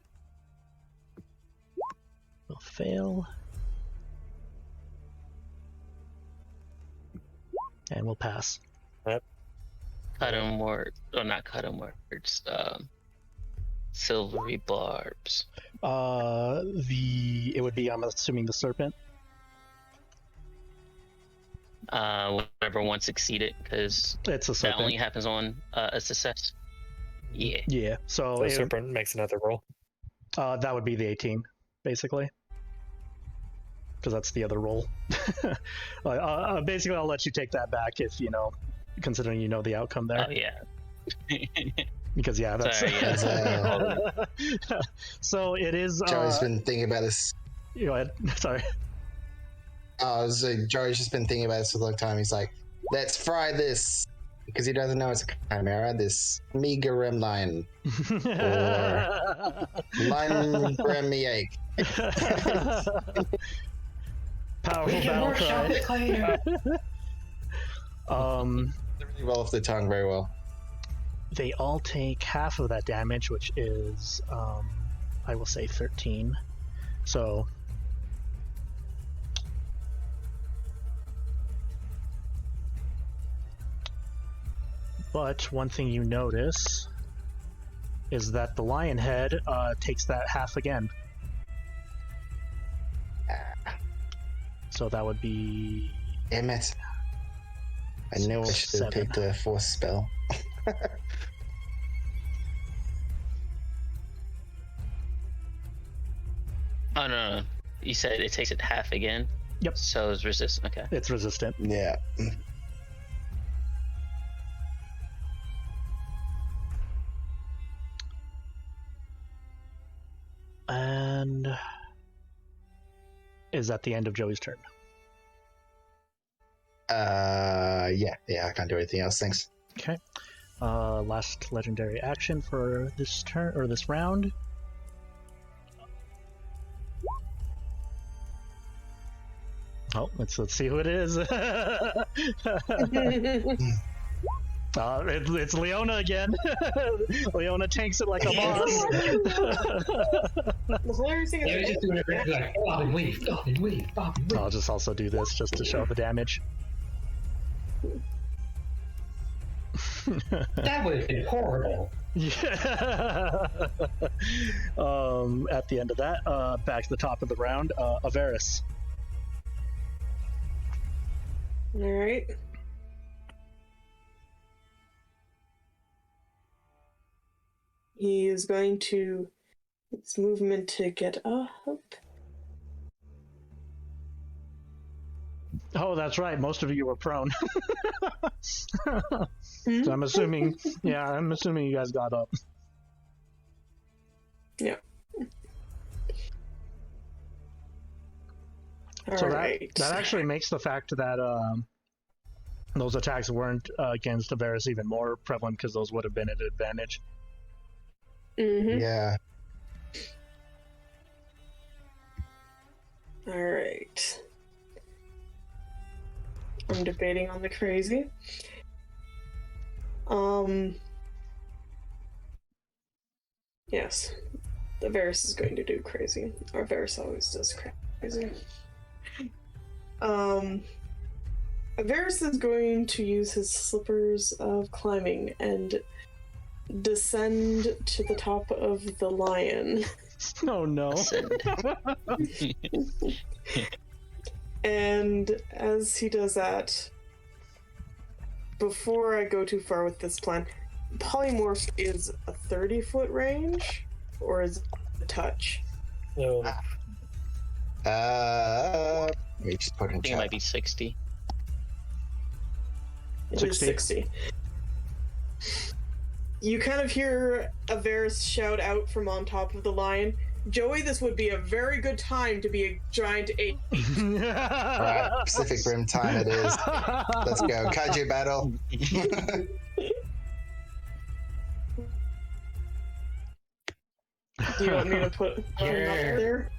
Will fail. And we'll pass. Cutting word, or not cutting words. Silvery barbs. It would be, I'm assuming, the serpent. Whatever one succeeded, because It's a that serpent. only happens on a success. Yeah. Yeah. So The serpent makes another roll. that would be the 18, basically, because that's the other roll. Basically, I'll let you take that back if considering you know the outcome there. Oh yeah. Because that's. Sorry, yeah. So it is. Joey's been thinking about this. Go ahead. Sorry. I was like, Joey's just been thinking about this for a long time. He's like, let's fry this. Because he doesn't know it's a chimera, this meager rim line. Or line remiake. Powerful battle cry. Really roll off the tongue very well. They all take half of that damage, which is, I will say 13. So. But one thing you notice is that the lion head takes that half again. So that would be. Damn it. I knew I should have 7. picked a force spell. Oh no. You said it takes it half again? Yep. So it's resistant. Okay. It's resistant. Yeah. And is that the end of Joey's turn? Yeah, I can't do anything else, thanks. Okay. Last legendary action for this turn or this round. Oh, let's see who it is. It's Leona again. Leona tanks it like a boss. The hilarious thing They were is, just doing it like, bob and weave, bob and weave, bob and weave. I'll just also do this just to show the damage. That would have been horrible. Yeah. At the end of that, back to the top of the round, Avaris. all right. He is going to its movement to get up. Oh, that's right. Most of you were prone. So I'm assuming you guys got up. Yeah. So Alright. that actually makes the fact that those attacks weren't against Avaris even more prevalent, because those would have been at advantage. Mm-hmm. Yeah. Alright. I'm debating on the crazy. Yes. Avaris is going to do crazy. Or Avaris always does crazy. Avaris is going to use his slippers of climbing and descend to the top of the lion. Oh no. And as he does that, before I go too far with this plan, polymorph is a 30-foot range, or is it a touch? No. We just put in I think it chat. might be 60. It is 60. You kind of hear Avaris shout out from on top of the lion, Joey, this would be a very good time to be a giant ape. Alright, Pacific Rim time it is. Let's go. Kaiju battle. Do you want me to put him up there?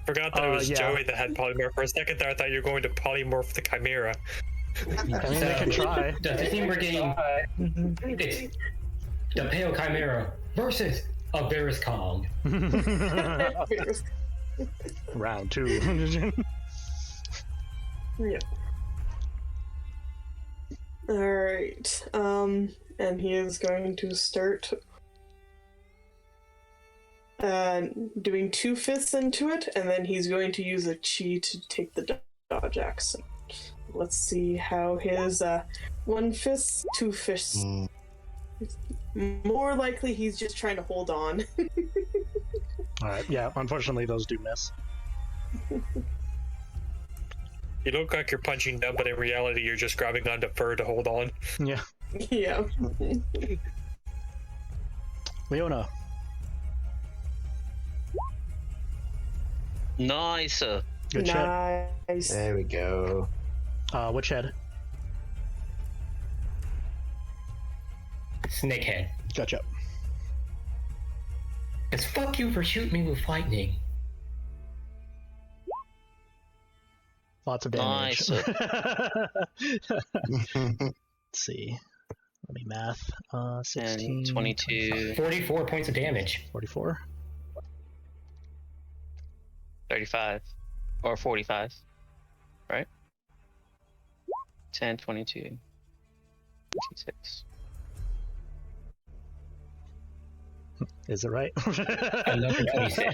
Forgot that it was yeah. Joey that had polymorph. For a second there, I thought you were going to polymorph the chimera. I mean, they can try. The thing we're getting, it's the Pale Chimera versus Avaris Kong. Round 2. Yeah. Alright. And he is going to start doing 2 fists into it, and then he's going to use a chi to take the dodge axe. Let's see how his 1 fist, 2 fists. More likely he's just trying to hold on. Alright, yeah, unfortunately those do miss. You look like you're punching down, but in reality you're just grabbing onto fur to hold on. Yeah. Yeah. Leona. Nice. Good shit. Nice. There we go. Which head? Snakehead. Gotcha. It's fuck you for shooting me with lightning. Lots of damage. Nice. Let's see. Let me math. 16. 10, 22, 44 points of damage. 44. 35. Or 45. Right? 10, 22, 26. Is it right? Another 26.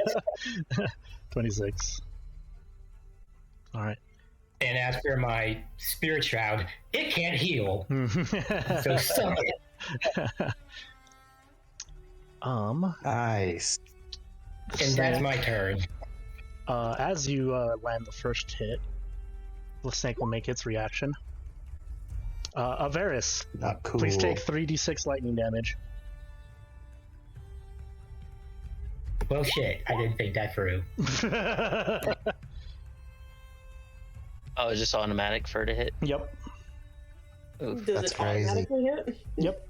26. Alright. And as for my spirit shroud, it can't heal. So suck it. Nice. And that's my turn. As you land the first hit, the snake will make its reaction. Avaris, Not cool. please take 3d6 lightning damage. Well, shit, I didn't think that through. Oh, it's just automatic for to hit. Yep. Oof. Does That's it crazy. automatically hit? Yep.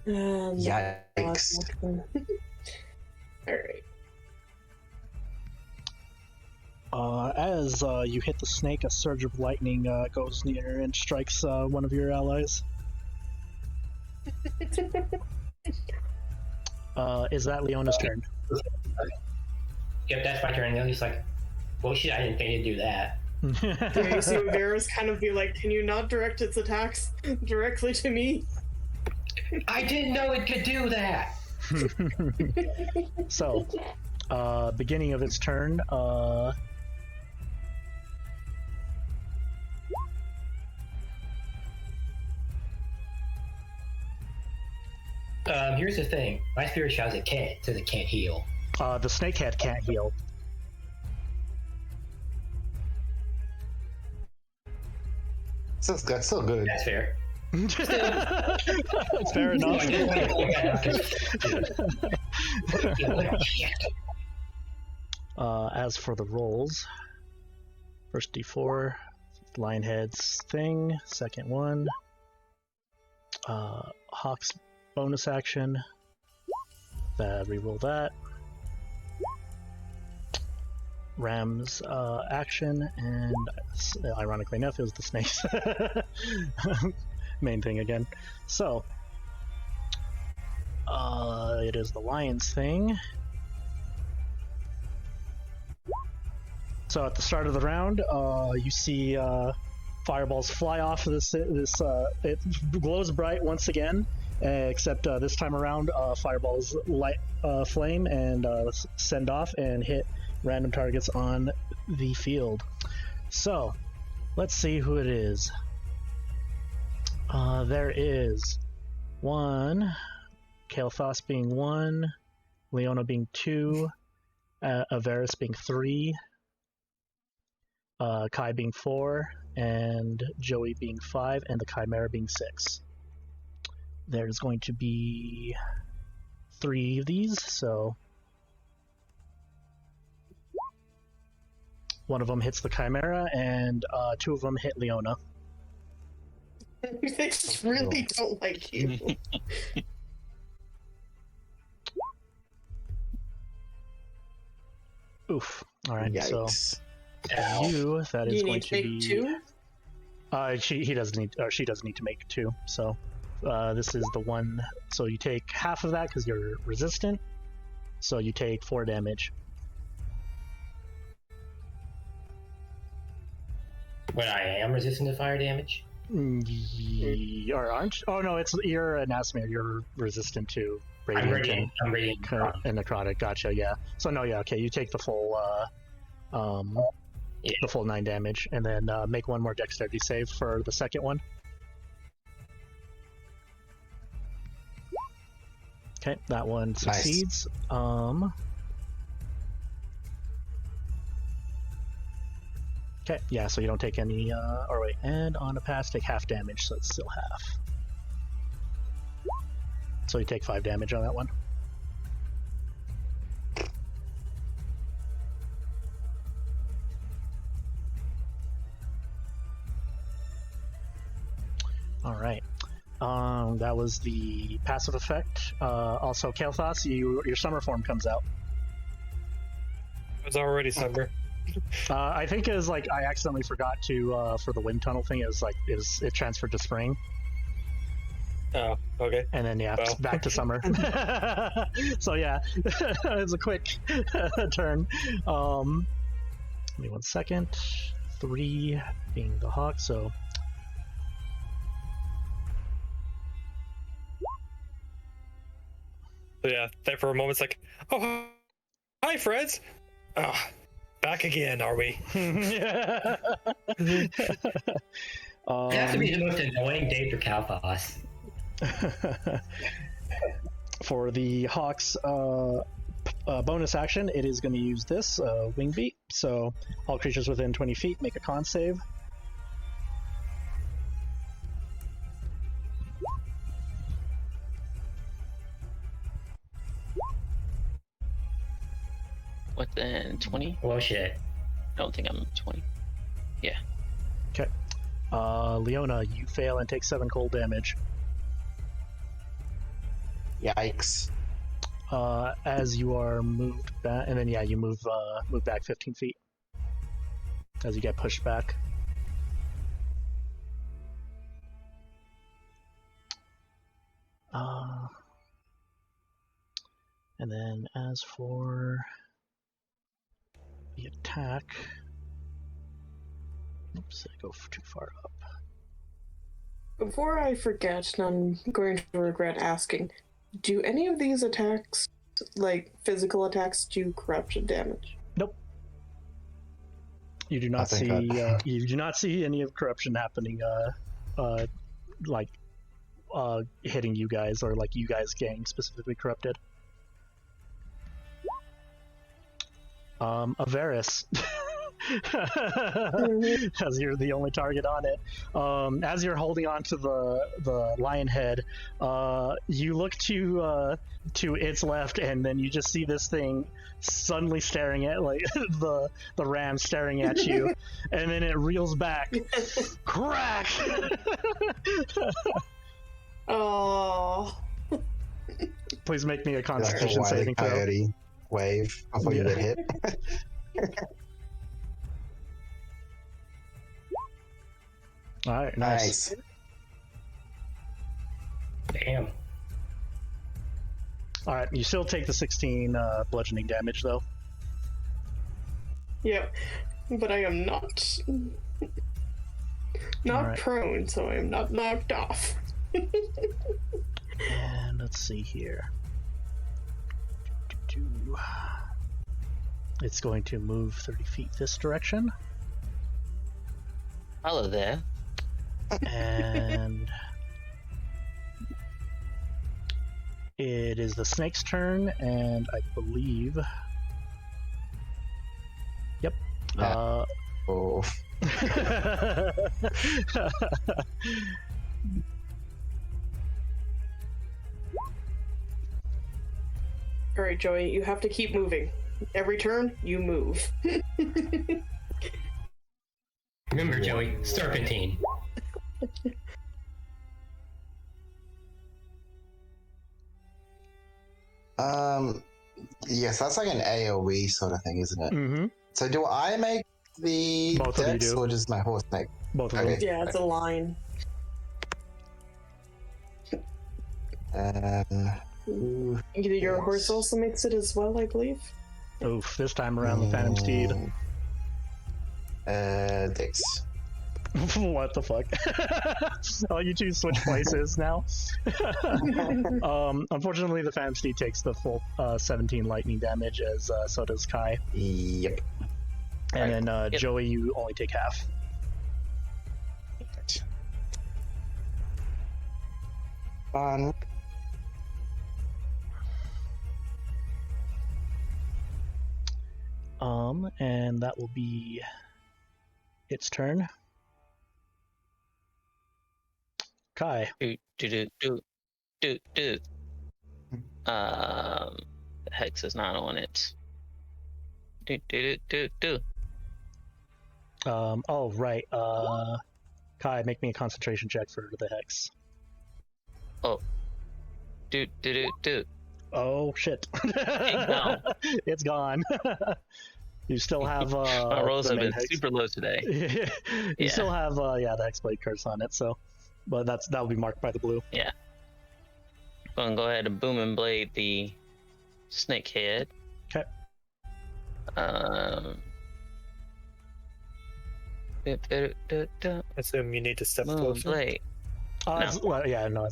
Yikes. Alright. As you hit the snake, a surge of lightning goes near and strikes one of your allies. Is that Leona's turn? Yep, that's my turn. And he's like, well, shit, I didn't think it'd do that. Yeah, you see Avaris kind of be like, can you not direct its attacks directly to me? I didn't know it could do that! So, beginning of its turn, Here's the thing. My spirit shroud says it can't heal. the snakehead can't heal. That's still good. That's fair. It's fair enough. As for the rolls, first d4, Lionhead's thing, second one, Hawk's bonus action, reroll that, Ram's action, and ironically enough, it was the snakes. Main thing again. So, it is the lion's thing. So at the start of the round, you see fireballs fly off of this. It glows bright once again, except this time around, fireballs light flame and send off and hit random targets on the field. So let's see who it is. There is 1, Kailthas being 1, Leona being 2, Avaris being 3, Kai being 4, and Joey being 5, and the chimera being 6. There's going to be 3 of these, so one of them hits the chimera, and 2 of them hit Leona. They just really don't like you. Oof. All right, Yikes. so you, that is You going need to to make be 2? She doesn't need, or she doesn't need to make 2. So this is the one. So you take half of that because you're resistant. So you take 4 damage. When I am resistant to fire damage? Or aren't? Oh no, you're an Aasimar. You're resistant to radiant I'm radiant and necrotic. Gotcha. Yeah. So no, yeah. Okay, you take the full the full 9 damage, and then make 1 more dexterity save for the second one. Okay, that one succeeds. Nice. Okay, yeah, so you don't take any, or wait, and on a pass, take half damage, so it's still half. So you take 5 damage on that one. Alright. That was the passive effect. Also, Kailthas, your summer form comes out. It was already summer. I think it was like I accidentally forgot to for the wind tunnel thing. It transferred to spring. Oh, okay. And then well. Back to summer. So yeah, it's a quick turn. Give me 1 second. 3 being the hawk, so. So yeah, there for a moment it's like, oh, hi friends. Oh, back again, are we? It has to be the most annoying day for Kailthas. For the Hawk's bonus action, it is going to use this wing beat. So all creatures within 20 feet make a con save. Within 20? Well, shit. I don't think I'm 20. Yeah. Okay. Leona, you fail and take 7 cold damage. Yikes. As you are moved back, and then yeah, you move back 15 feet as you get pushed back. And then as for the attack, oops, I go too far up. Before I forget, and I'm going to regret asking, do any of these attacks, like physical attacks, do corruption damage? Nope. You do not see. You do not see any of corruption happening. Hitting you guys, or like you guys getting specifically corrupted. Avaris. As you're the only target on it. As you're holding on to the lion head, you look to its left, and then you just see this thing suddenly staring at, like, the ram staring at you, and then it reels back. Crack! Oh. Please make me a Like a Constitution Wile E. saving throw. Coyote wave before you get hit. All right, nice. Damn. All right, you still take the 16 bludgeoning damage though. Yep, but I am not Alright. prone, so I am not knocked off. And let's see here. It's going to move 30 feet this direction. Hello there. And it is the snake's turn, and I believe... Yep. Yeah. Oh. Alright, Joey, you have to keep moving. Every turn, you move. Remember, Joey, serpentine. Yes, that's like an AoE sort of thing, isn't it? Mm-hmm. So do I make the Both of you dex do. or just my horse make? Both of Okay. them. Yeah, it's a line. Ooh, Either your yes. horse also makes it as well, I believe. Oof, this time around the Phantom Steed. Dex. What the fuck? Oh, you two switch places now? Unfortunately, the Phantom Steed takes the full 17 lightning damage, as so does Kai. Yep. And then Yep. Joey, you only take half. Fun. And that will be its turn. Kai. Do. Hex is not on it. Do. Oh, right. Kai, make me a concentration check for the Hex. Oh. Do. Oh, shit. No. It's gone. You still have My rolls the have main been Hex. super low today. You Yeah. still have the Hexblade curse on it, so but that will be marked by the blue. Yeah. Gonna go ahead and boom and blade the snake head. Okay. Assume you need to step Boom closer. blade. No. As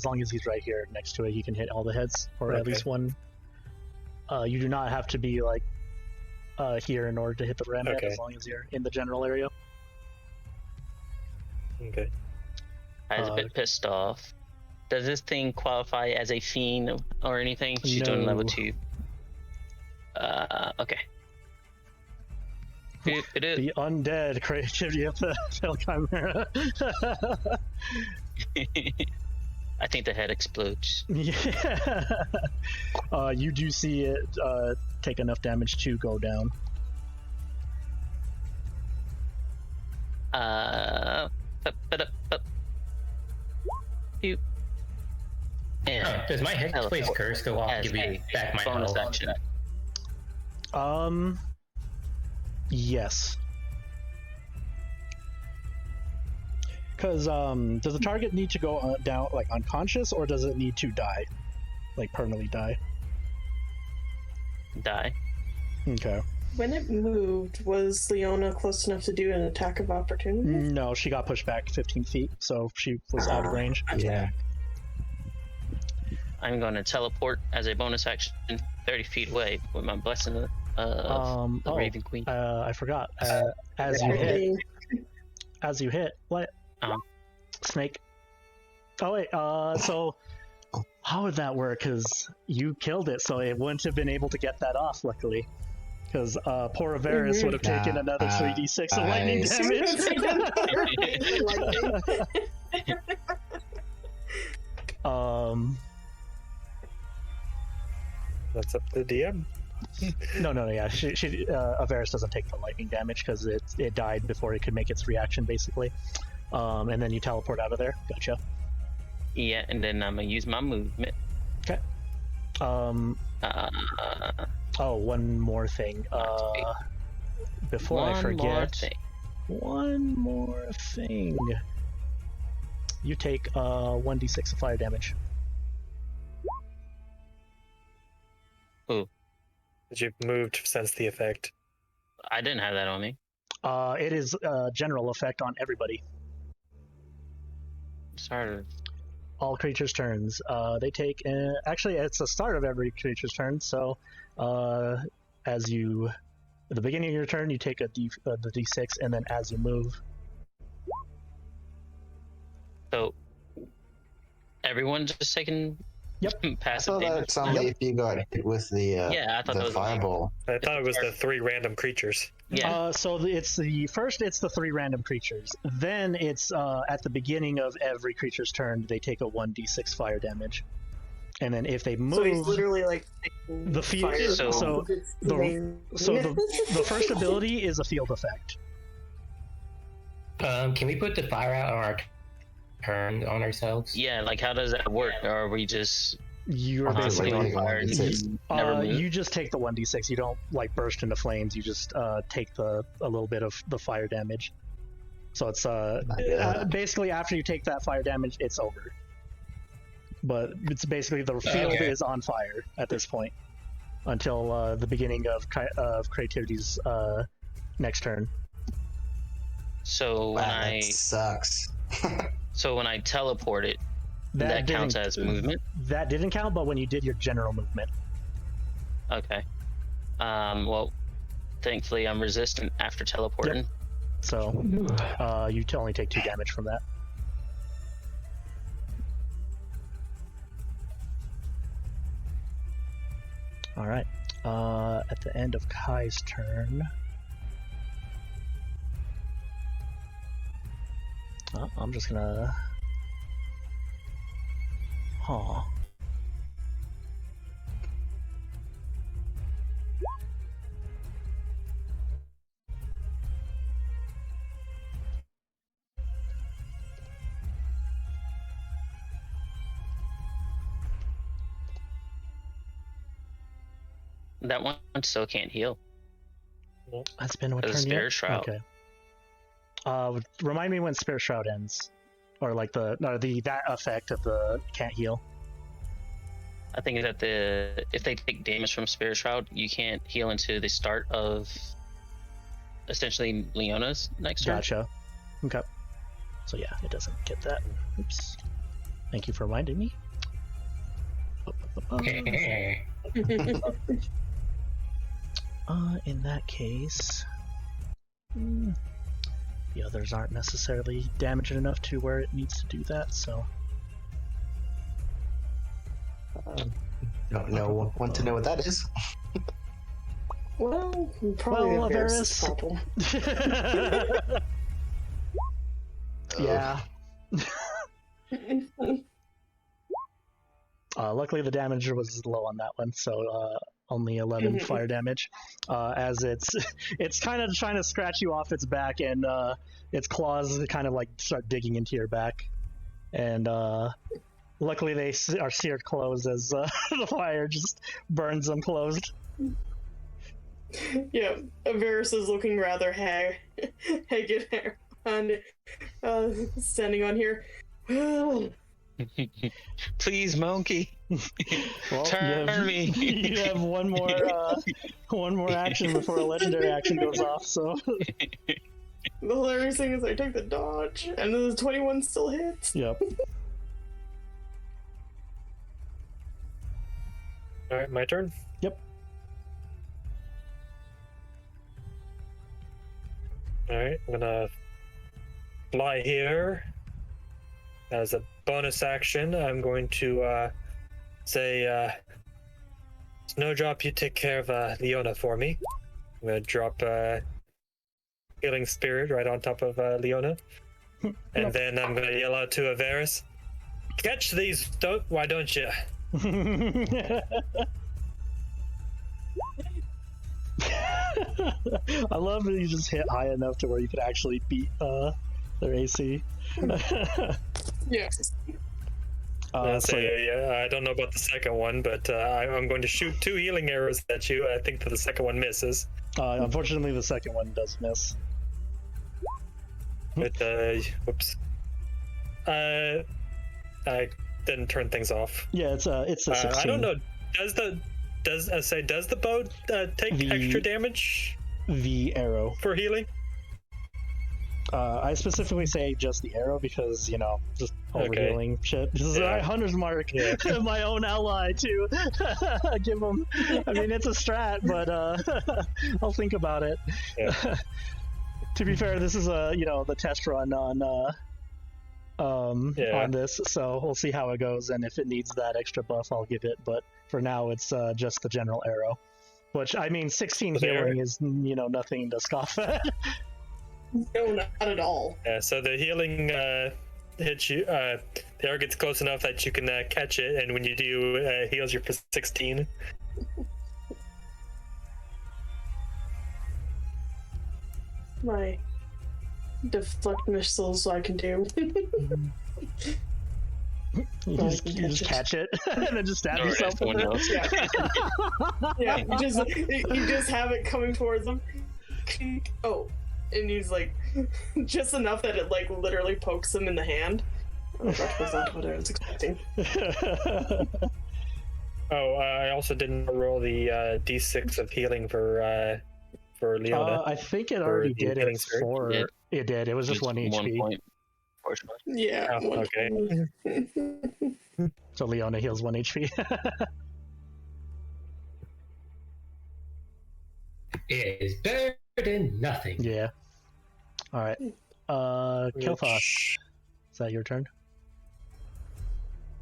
long as he's right here next to it, he can hit all the heads, or at Okay. least one. You do not have to be like here in order to hit the ram head, Okay. as long as you're in the general area. Okay. I was a bit pissed off. Does this thing qualify as a fiend or anything? She's doing level No. 2. Okay. The undead creativity of the chimera. I think the head explodes. Yeah. You do see it take enough damage to go down. Pew. And Oh, does my Hexblade's curse go off to as give me a back my bonus health? action. Yes. Because does the target need to go down like unconscious, or does it need to die, like permanently die? Die. Okay. When it moved, was Leona close enough to do an attack of opportunity? No, she got pushed back 15 feet, so she was out of range. Yeah. I'm going to teleport as a bonus action 30 feet away with my blessing of the Raven Queen. I forgot. As you hit, what? Snake. Oh wait. So how would that work? Because you killed it, so it wouldn't have been able to get that off. Luckily, because poor Avaris would have taken another 3d6 of lightning damage. That's up to the DM. No, yeah. Avaris doesn't take the lightning damage because it died before it could make its reaction, basically. And then you teleport out of there. Gotcha. Yeah, and then I'm gonna use my movement. Okay. Oh, one more thing. Before I forget, one more thing. You take 1d6 of fire damage. Ooh, Did you moved since the effect? I didn't have that on me. It is a general effect on everybody. Sorry. All creatures' turns. They take. Actually, it's the start of every creature's turn. So, at the beginning of your turn, you take the d6, and then as you move. So, everyone just taking passive So damage? that's only if you got hit with the Yeah, I thought that the was fireball. I thought it was the 3 random creatures. Yeah. It's the 3 random creatures. Then it's at the beginning of every creature's turn, they take a 1d6 fire damage. And then if they move, So he's literally like the field. fire. So the first ability is a field effect. Can we put the fire out on our turn on ourselves? Yeah, like how does that work? Or are we just You're constantly basically on fire? and you never move? you just take the 1d6. You don't like burst into flames. You just take a little bit of the fire damage. So it's basically after you take that fire damage, it's over. But it's basically the field is on fire at this point until the beginning of Creativity's next turn. So when That sucks. So when I teleport it, that counts as movement? That didn't count, but when you did your general movement. Okay. Well, thankfully I'm resistant after teleporting. Yep. So you only take 2 damage from that. All right. At the end of Kai's turn, I'm just gonna. That one still can't heal. That's been what As a turn Spirit yet? Shroud. Okay. Remind me when Spirit Shroud ends, or like that effect of the can't heal. I think that if they take damage from Spirit Shroud, you can't heal into the start of essentially Leona's next turn. Gotcha. Okay. So yeah, it doesn't get that. Oops. Thank you for reminding me. In that case, the others aren't necessarily damaged enough to where it needs to do that, so. Don't know. Want to know what that is? Well, probably Well, a Avaris problem. Yeah. Luckily, the damage was low on that one, so only 11 fire damage. As it's kind of trying to scratch you off its back, and its claws kind of like start digging into your back. And luckily, they are seared closed as the fire just burns them closed. Yeah, Avaris is looking rather haggard and standing on here. Please, monkey. Well, Turn me. You have one more action before a legendary action goes off. So The hilarious thing is I took the dodge, and then the 21 still hits. yep. Alright, my turn? Yep. Alright, I'm gonna fly here. As a bonus action, I'm going to say, Snowdrop, you take care of Leona for me. I'm gonna drop Healing Spirit right on top of Leona. And then I'm gonna yell out to Avaris, catch these, why don't you? I love that you just hit high enough to where you could actually beat their AC. Yeah. I don't know about the second one, but I'm going to shoot 2 healing arrows at you. I think that the second one misses. Unfortunately, the second one does miss. But, whoops. I didn't turn things off. Yeah, it's a 16. I don't know. Does the bow take extra damage? The arrow for healing? I specifically say just the arrow because, just overhealing shit. This is my hunter's mark, my own ally to give them. I mean, it's a strat, but I'll think about it. Yeah. To be fair, this is the test run on this, so we'll see how it goes, and if it needs that extra buff, I'll give it. But for now, it's just the general arrow, which 16 healing is nothing to scoff at. No, not at all. Yeah, so the healing hits you. The arrow gets close enough that you can catch it, and when you do, heals you for 16. My deflect missiles I can do. You just catch it and then just stab yourself with it. Yeah, you just have it coming towards him. Oh. And he's like, just enough that it literally pokes him in the hand. Oh, that was not what I was expecting. I also didn't roll the D6 of healing for Leona. I think it already did it for. It did. It was just 1 HP. 1 point. Fortunately. Yeah. Oh, okay. So Leona heals 1 HP. It is better than nothing. Yeah. All right. Kailthas, is that your turn?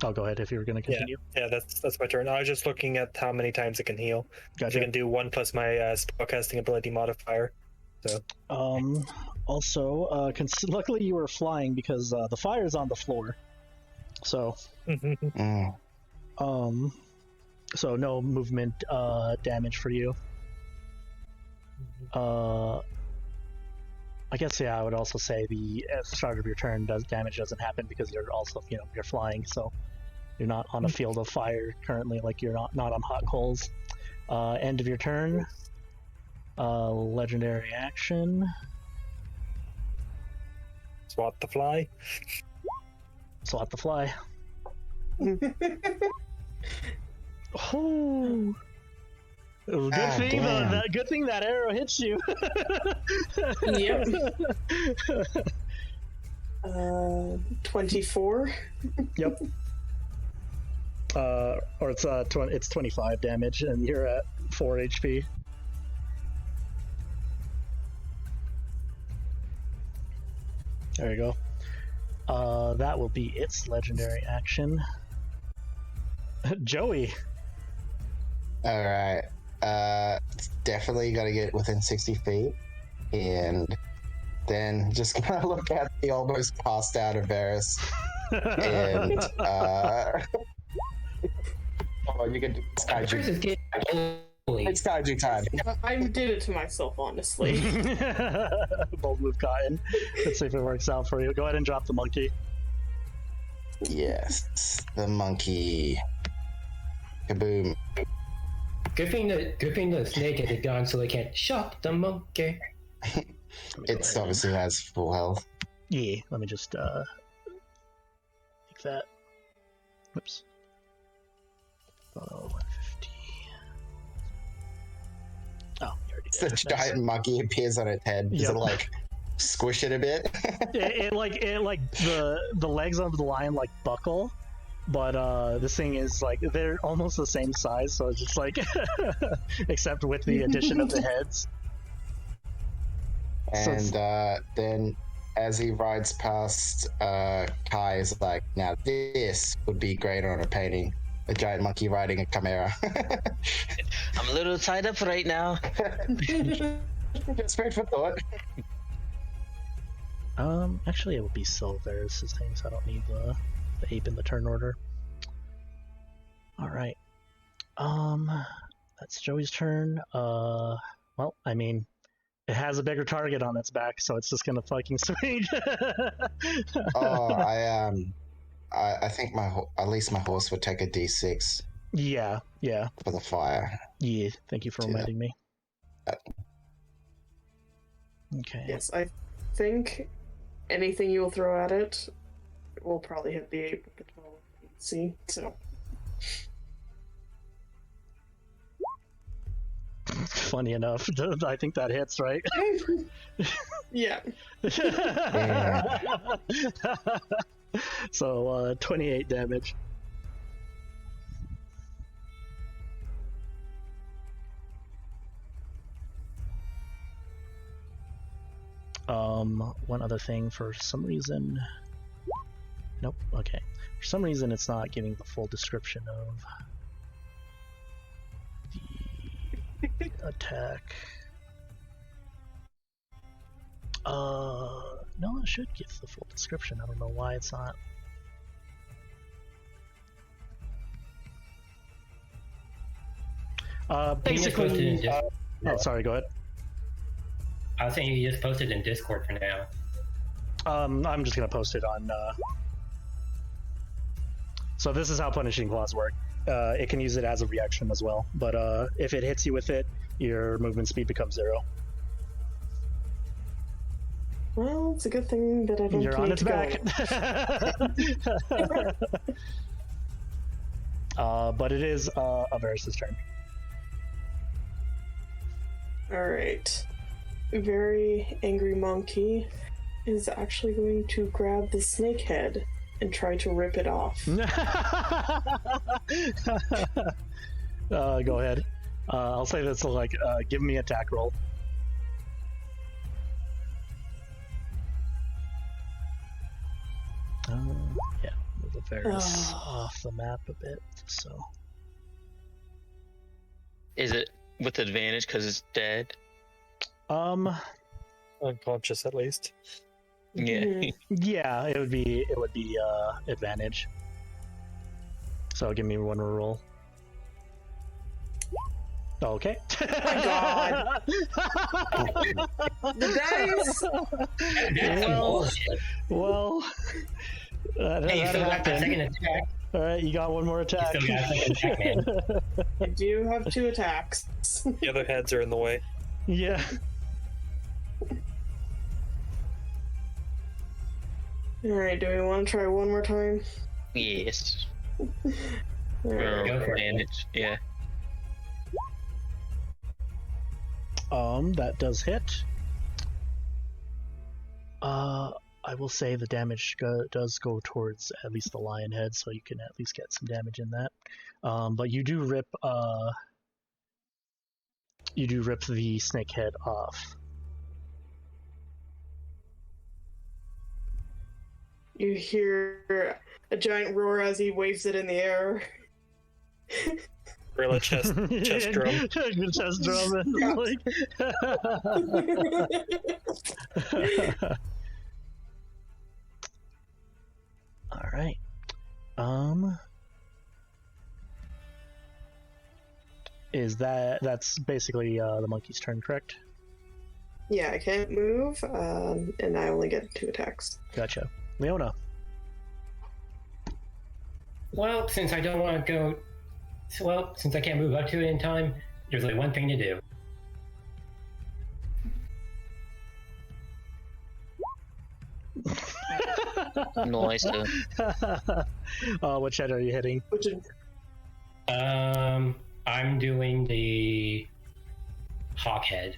I'll go ahead if you were going to continue. Yeah, that's my turn. I was just looking at how many times it can heal. Gotcha. I can do 1 plus my spellcasting ability modifier. So. Also, luckily you were flying because the fire is on the floor. So. So no movement damage for you. I guess I would also say at the start of your turn, damage doesn't happen because you're also you're flying, so you're not on a field of fire currently, like you're not on hot coals. End of your turn, legendary action. Swat the fly. Swat the fly. Oh. Good thing that arrow hits you. Yep. 24. Yep. Or it's 25 damage, and you're at 4 HP. There you go. That will be its legendary action. Joey. All right. Definitely got to get within 60 feet, and then just gonna look at the almost passed out Avaris, and you can do Kaiju. It's Kaiju time. I did it to myself, honestly. Bold move, Cotton. Let's see if it works out for you. Go ahead and drop the monkey. Yes, the monkey. Kaboom. Good thing the snake had a gun so they can't shock the monkey. It obviously has full health. Yeah, let me just take that. Whoops. 150. Oh, you already did. The giant monkey appears on its head. Does it squish it a bit? it the legs of the lion buckle. But this thing is they're almost the same size, so it's just except with the addition of the heads. And then as he rides past, Kai is like, now this would be great on a painting. A giant monkey riding a chimera. I'm a little tied up right now. Just food for thought. Actually it would be Silver's thing, so I don't need the ape in the turn order. Alright. That's Joey's turn. Well, I mean, it has a bigger target on its back, so it's just gonna fucking swing. I think at least my horse would take a D6. Yeah. For the fire. Yeah, thank you for reminding me. Okay. Yes, I think anything you will throw at it we'll probably hit the 8 with the 12 AC, so. Funny enough, I think that hits, right? Yeah. So 28 damage. One other thing, for some reason... Nope, okay. For some reason it's not giving the full description of the attack. No, it should give the full description. I don't know why it's not. Basically... oh, sorry, go ahead. I was saying you just posted in Discord for now. I'm just gonna post it on. So this is how Punishing Claws work. It can use it as a reaction as well, but if it hits you with it, your movement speed becomes 0. Well, it's a good thing that I don't You're on need its to back. But it is Avaris' turn. Alright. Very angry monkey is actually going to grab the snake head and try to rip it off. Go ahead. I'll say this, like, give me attack roll. Yeah, move Avaris off the map a bit, so. Is it with advantage because it's dead? Unconscious, at least. Yeah. Yeah, it would be advantage. So give me one more roll. Okay. Oh my god! The dice! Well, Hey, you that still got that happened. second attack. All right, you got one more attack. You still got a second attack, man. I do have 2 attacks. The other heads are in the way. Yeah. Alright, do we want to try one more time? Yes. Alright. Go for it. Advantage. Yeah. That does hit. I will say the damage does go towards at least the lion head, so you can at least get some damage in that. But you do rip the snake head off. You hear a giant roar as he waves it in the air. Gorilla chest drum. Chest drum. All right. That's basically the monkey's turn, correct? Yeah, I can't move, and I only get 2 attacks. Gotcha. Leona. Well, since I don't want to go... Well, since I can't move up to it in time, there's only one thing to do. Nice. What shed are you hitting? Which is, I'm doing the hawk head.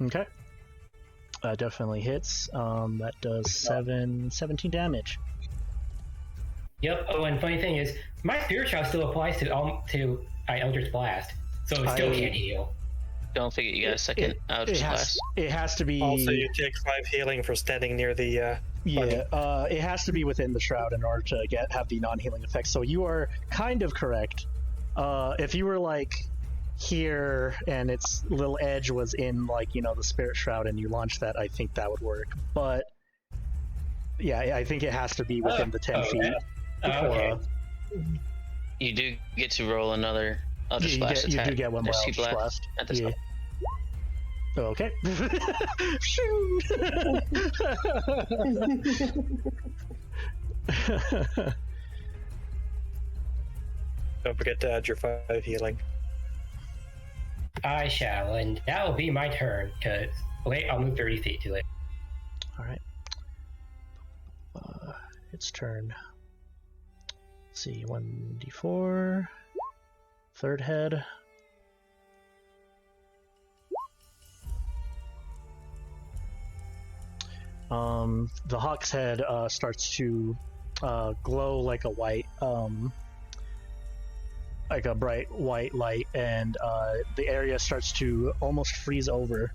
Okay. Definitely hits. That does 17 damage. Yep. Oh, and funny thing is, my spirit shot still applies to Eldritch Blast, so it still can't heal. Don't forget you got a second Eldritch Blast. It has to be. Also, you take 5 healing for standing near the. It has to be within the shroud in order to have the non-healing effect. So you are kind of correct. If you were like here and its little edge was in the spirit shroud and you launched that, I think that would work. But yeah, I think it has to be within the 10 feet. Okay. You do get to roll another Eldritch Blast You attack. do get one more There's 2 Eldritch blasts Blast. at this Yeah. point. Okay. Shoot! Don't forget to add your 5 healing. I shall, and that will be my turn, because... Wait, I'll move 30 feet to it. All right. its turn. Let's see, 1d4. Third head. The hawk's head starts to glow like a white, like a bright white light, and the area starts to almost freeze over.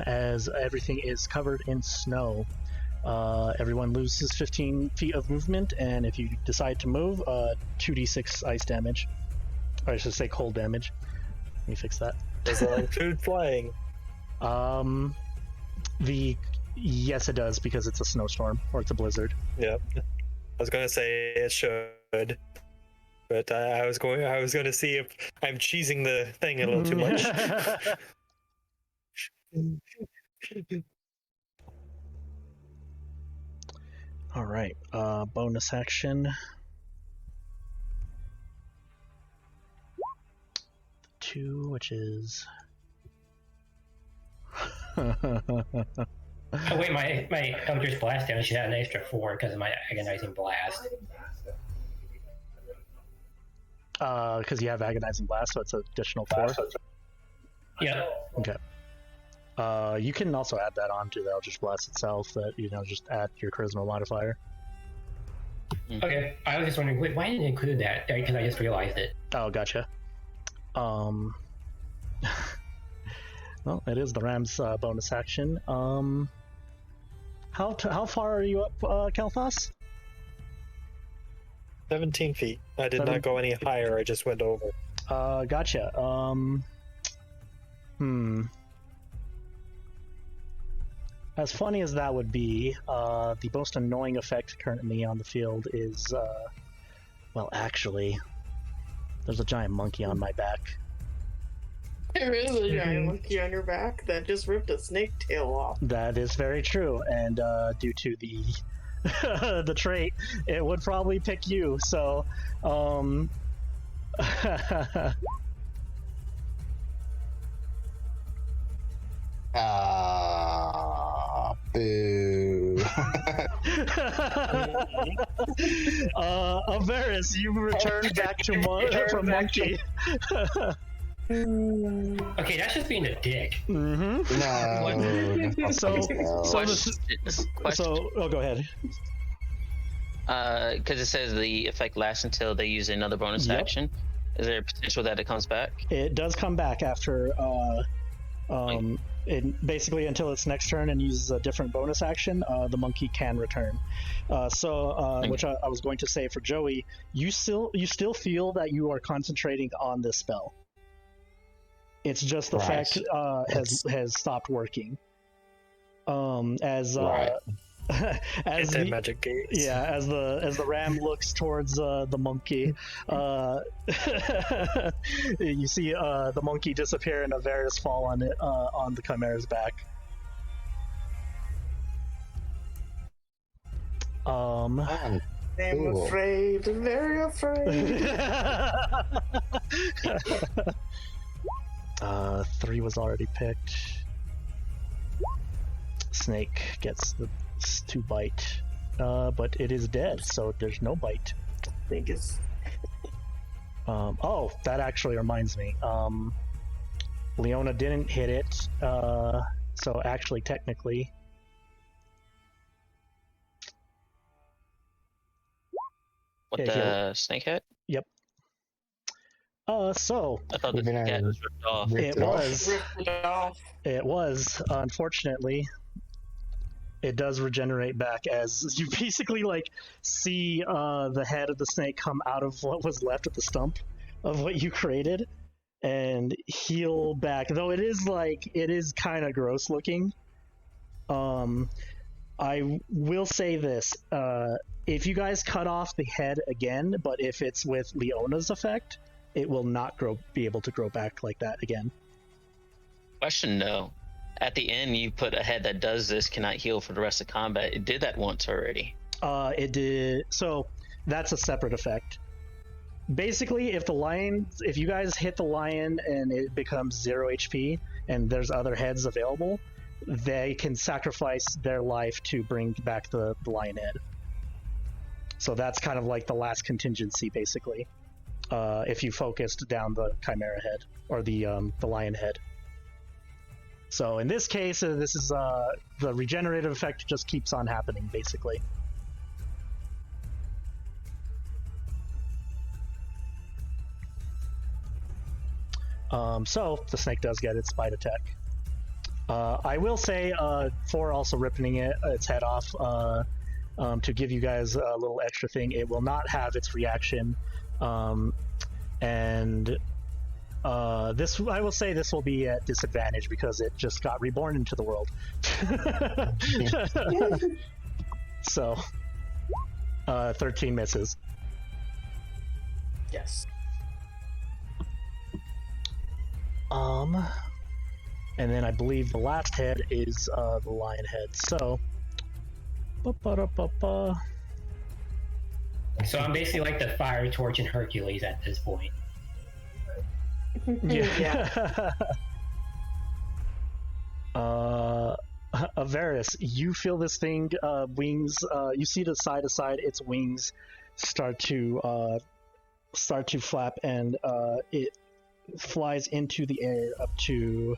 As everything is covered in snow. Everyone loses 15 feet of movement, and if you decide to move, 2d6 ice damage. Or I should say cold damage. Let me fix that. Does that include flying? Yes, it does, because it's a snowstorm, or it's a blizzard. Yep. I was gonna say it should, but I was gonna see if I'm cheesing the thing a little too much. All right, bonus action. 2, which is. Oh wait, my Eldritch Blast damage should have an extra 4 because of my Agonizing Blast. Because you have Agonizing Blast, so it's an additional 4. Yeah. Okay. You can also add that on to the Eldritch Blast itself, that, just add your Charisma modifier. Okay, I was just wondering, wait, why didn't it include that? Because I just realized it. Oh, gotcha. Well, it is the Ram's bonus action. How far are you up, Kailthas? 17 feet. I did not go any higher. I just went over. Gotcha. As funny as that would be, the most annoying effect currently on the field is, well, actually, there's a giant monkey on my back. There is a giant monkey on your back that just ripped a snake tail off. That is very true, and due to the the trait, it would probably pick you. So, Boo. Avaris, you returned back to from monkey. Okay, that's just being a dick. Mm-hmm. No. Oh, go ahead. Because it says the effect lasts until they use another bonus action. Is there a potential that it comes back? It does come back after, basically until its next turn and uses a different bonus action, the monkey can return. Which I was going to say for Joey, you still feel that you are concentrating on this spell. It's just the fact has stopped working. As the magic gates. Yeah, as the ram looks towards the monkey, you see the monkey disappear and Avaris fall on it on the chimera's back. I'm afraid, very afraid. 3 was already picked. Snake gets the 2 bite, but it is dead, so there's no bite. I think it's... Oh, that actually reminds me. Leona didn't hit it, so actually, technically... What, the snake head? Yep. So... I thought the snake head was ripped off. It was, unfortunately. It does regenerate back as you basically see the head of the snake come out of what was left of the stump of what you created and heal back. Though it is kind of gross looking. I will say this: if you guys cut off the head again, but if it's with Leona's effect, it will not be able to grow back like that again. Question though. At the end, you put a head that does this cannot heal for the rest of combat. It did that once already. It did. So that's a separate effect. Basically, if you guys hit the lion and it becomes 0 HP, and there's other heads available, they can sacrifice their life to bring back the lion head. So that's kind of like the last contingency, basically. If you focused down the chimera head or the lion head. So in this case, this is the regenerative effect just keeps on happening, basically. So the snake does get its bite attack. I will say, for also ripping its head off, to give you guys a little extra thing, it will not have its reaction, and this, I will say, this will be at disadvantage because it just got reborn into the world. So, 13 misses. Yes. And then I believe the last head is the lion head. So, So I'm basically like the fire torch in Hercules at this point. yeah. Avaris, you feel this thing wings. You see the side to side, its wings start to flap, and it flies into the air up to.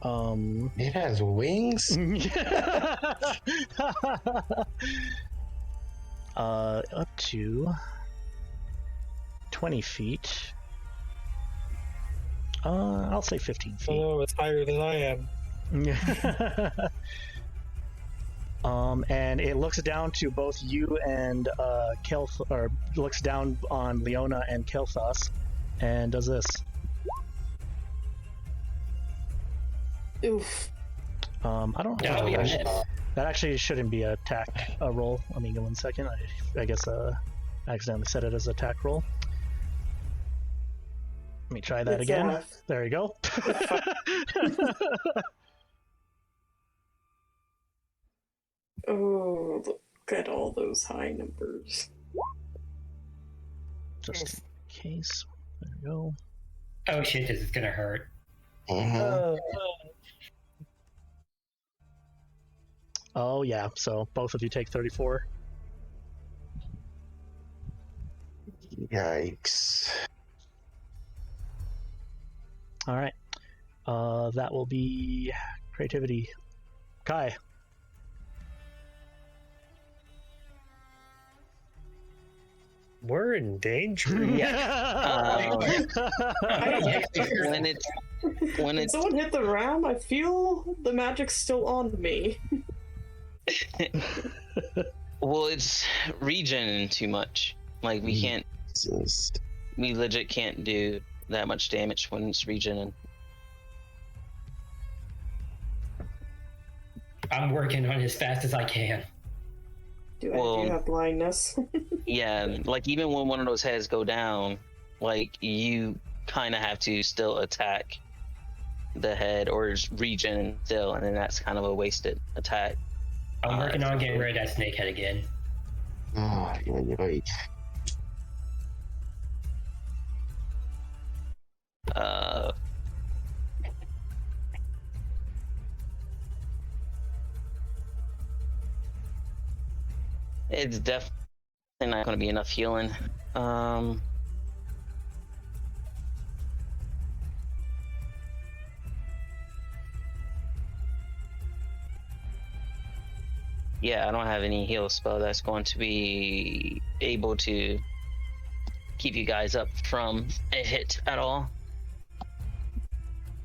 It has wings. Up to 20 feet. I'll say 15 feet. Oh, it's higher than I am. And it looks down to both you and or looks down on Leona and Kailthas, and does this. Oof. I don't know. That actually shouldn't be a attack roll. Let me give 1 second. I guess I accidentally set it as an attack roll. Let me try that again. There you go. Oh, look at all those high numbers. Just in case. There we go. Oh shit, this is gonna hurt. Oh yeah, so both of you take 34. Yikes. Alright. That will be creativity. Kai. We're in danger. when When it's someone hit the ram, I feel the magic's still on me. well, it's regen too much. Like we can't, we legit can't do that much damage when it's regen. I'm working on as fast as I can. I do have blindness. Yeah, like even when one of those heads go down, like you kind of have to still attack the head or just regen still, and then that's kind of a wasted attack. I'm working on getting rid of that snake head again. Oh, yeah. It's definitely not going to be enough healing. Yeah, I don't have any heal spell that's going to be able to keep you guys up from a hit at all.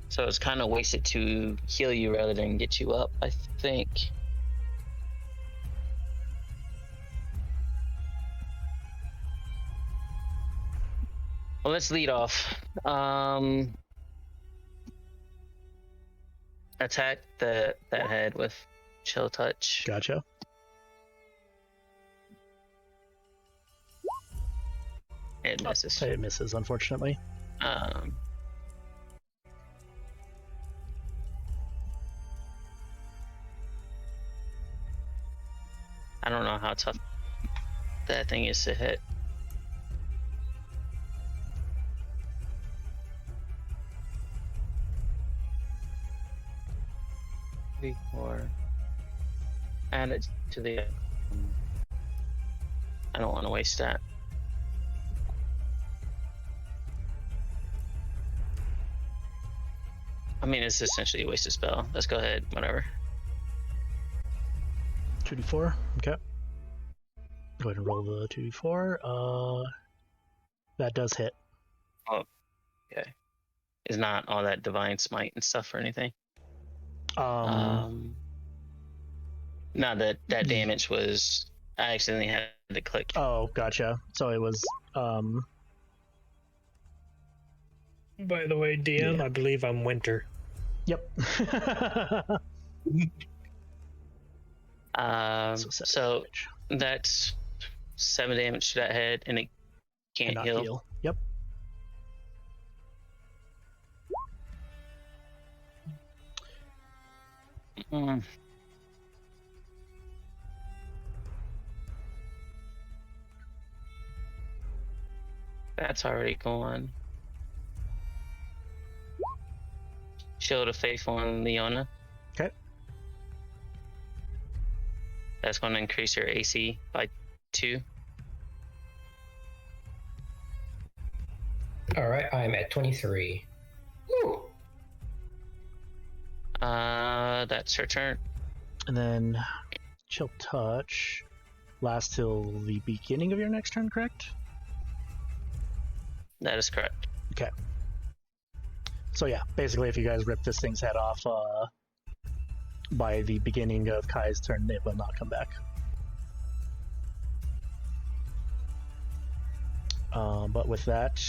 So it's kind of wasted to heal you rather than get you up, I think. Well, let's lead off. Attack that head with Chill Touch. Gotcha. It misses. It misses, unfortunately. I don't know how tough that thing is to hit. 2d4. Add it to the. I don't want to waste that. I mean, it's essentially a wasted spell. Let's go ahead, whatever. 2d4. Okay. Go ahead and roll the 2d4. That does hit. Okay. It's not all that divine smite and stuff or anything. No, that damage was. I accidentally had to click. Oh, gotcha. So it was. By the way, DM, Yeah. I believe I'm Winter. Yep. So damage. that's 7 damage to that head, and it can't Cannot heal. Yep. Mm. That's already gone. Shield of Faith on Leona. Okay. That's going to increase your AC by 2. All right, I'm at 23. Woo! That's her turn. And then Chill Touch lasts till the beginning of your next turn, correct? That is correct. Okay. So yeah, basically if you guys rip this thing's head off by the beginning of Kai's turn, it will not come back. But with that,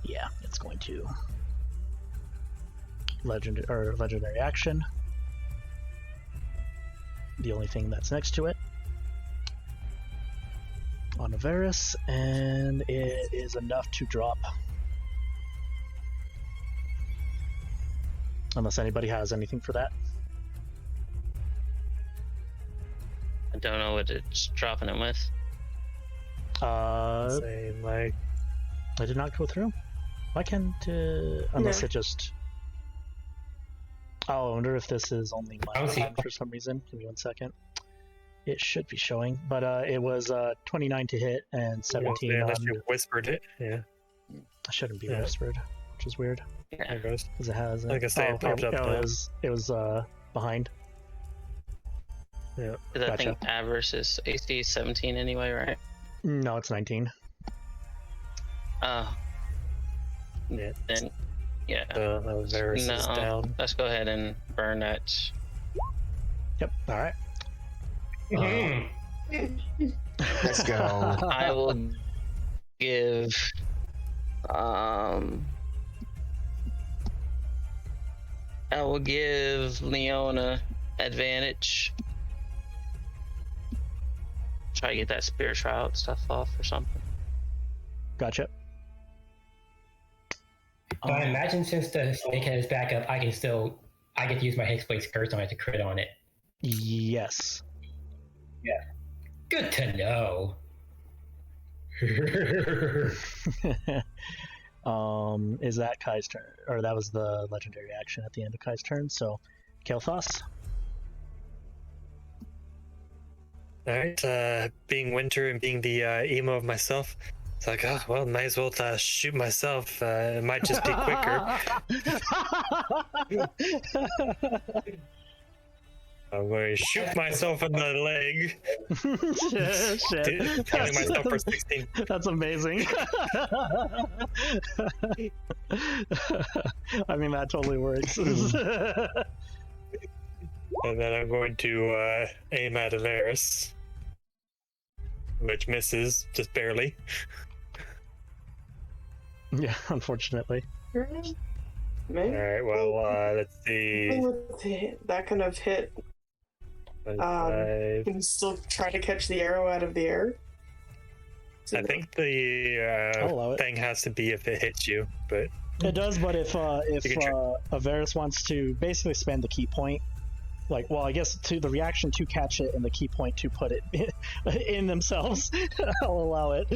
yeah, it's going to legendary action. The only thing that's next to it on Avaris, and it is enough to drop. Unless anybody has anything for that. I don't know what it's dropping him with. Say, like, I did not go through. Why can't unless No. it just? Oh, I wonder if this is only my I don't see one for some reason. Give me 1 second. It should be showing, but it was 29 to hit and 17 unless on. you whispered it. Yeah, I shouldn't be Yeah. whispered, which is weird Yeah. there goes. because it has. Like I say, it popped up now. It was behind. Yeah. 'Cause I Gotcha. think Avaris is AC 17 anyway, right? No, it's 19. Oh. Yeah. Then, yeah. Avaris is No, down. let's go ahead and burn that. Yep. All right. Mhm. Let's go. I will give I will give Leona advantage. Try to get that spiritual out stuff off or something. Gotcha. I imagine since the snakehead is back up, I get to use my Hexblade Scourge on it to crit on it. Yes. Good to know. Is that Kai's turn, or that was the legendary action at the end of Kai's turn? So, Kailthas. All right, being Winter and being the emo of myself, it's like, oh well, might as well shoot myself. It might just be quicker. I'm going to shoot myself in the leg, Shit. healing myself for 16. That's amazing. I mean, that totally works. And then I'm going to aim at Avaris, which misses just barely. Yeah, unfortunately. All Maybe. right, well, let's see. That kind of hit. I Can still try to catch the arrow out of the air. think the I'll allow it. thing has to be if it hits you, but It does, but if You can Avaris wants to basically spend the key point, like, well, I guess to the reaction to catch it and the key point to put it in themselves, I'll allow it.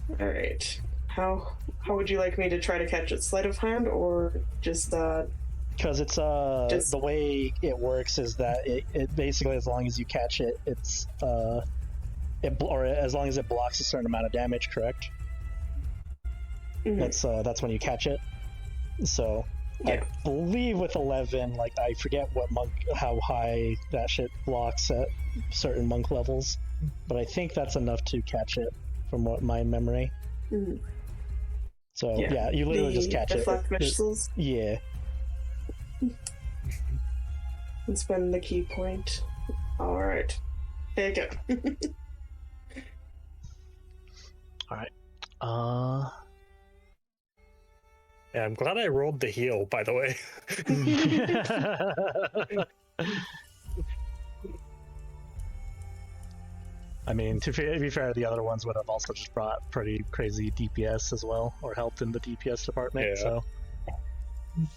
All right. How would you like me to try to catch it? Sleight of hand or just Because it's Just- the way it works is that it basically, as long as you catch it, it's or as long as it blocks a certain amount of damage, correct? Mhm. That's when you catch it. So Yeah. I believe with 11, like I forget how high that shit blocks at certain monk levels, but I think that's enough to catch it from what my memory. Mhm. So yeah, you literally just catch it. Deflect missiles Yeah. and spend the key point. All right. There you go. Yeah, I'm glad I rolled the heal, by the way. I mean, to be fair, the other ones would have also just brought pretty crazy DPS as well, or helped in the DPS department. Yeah.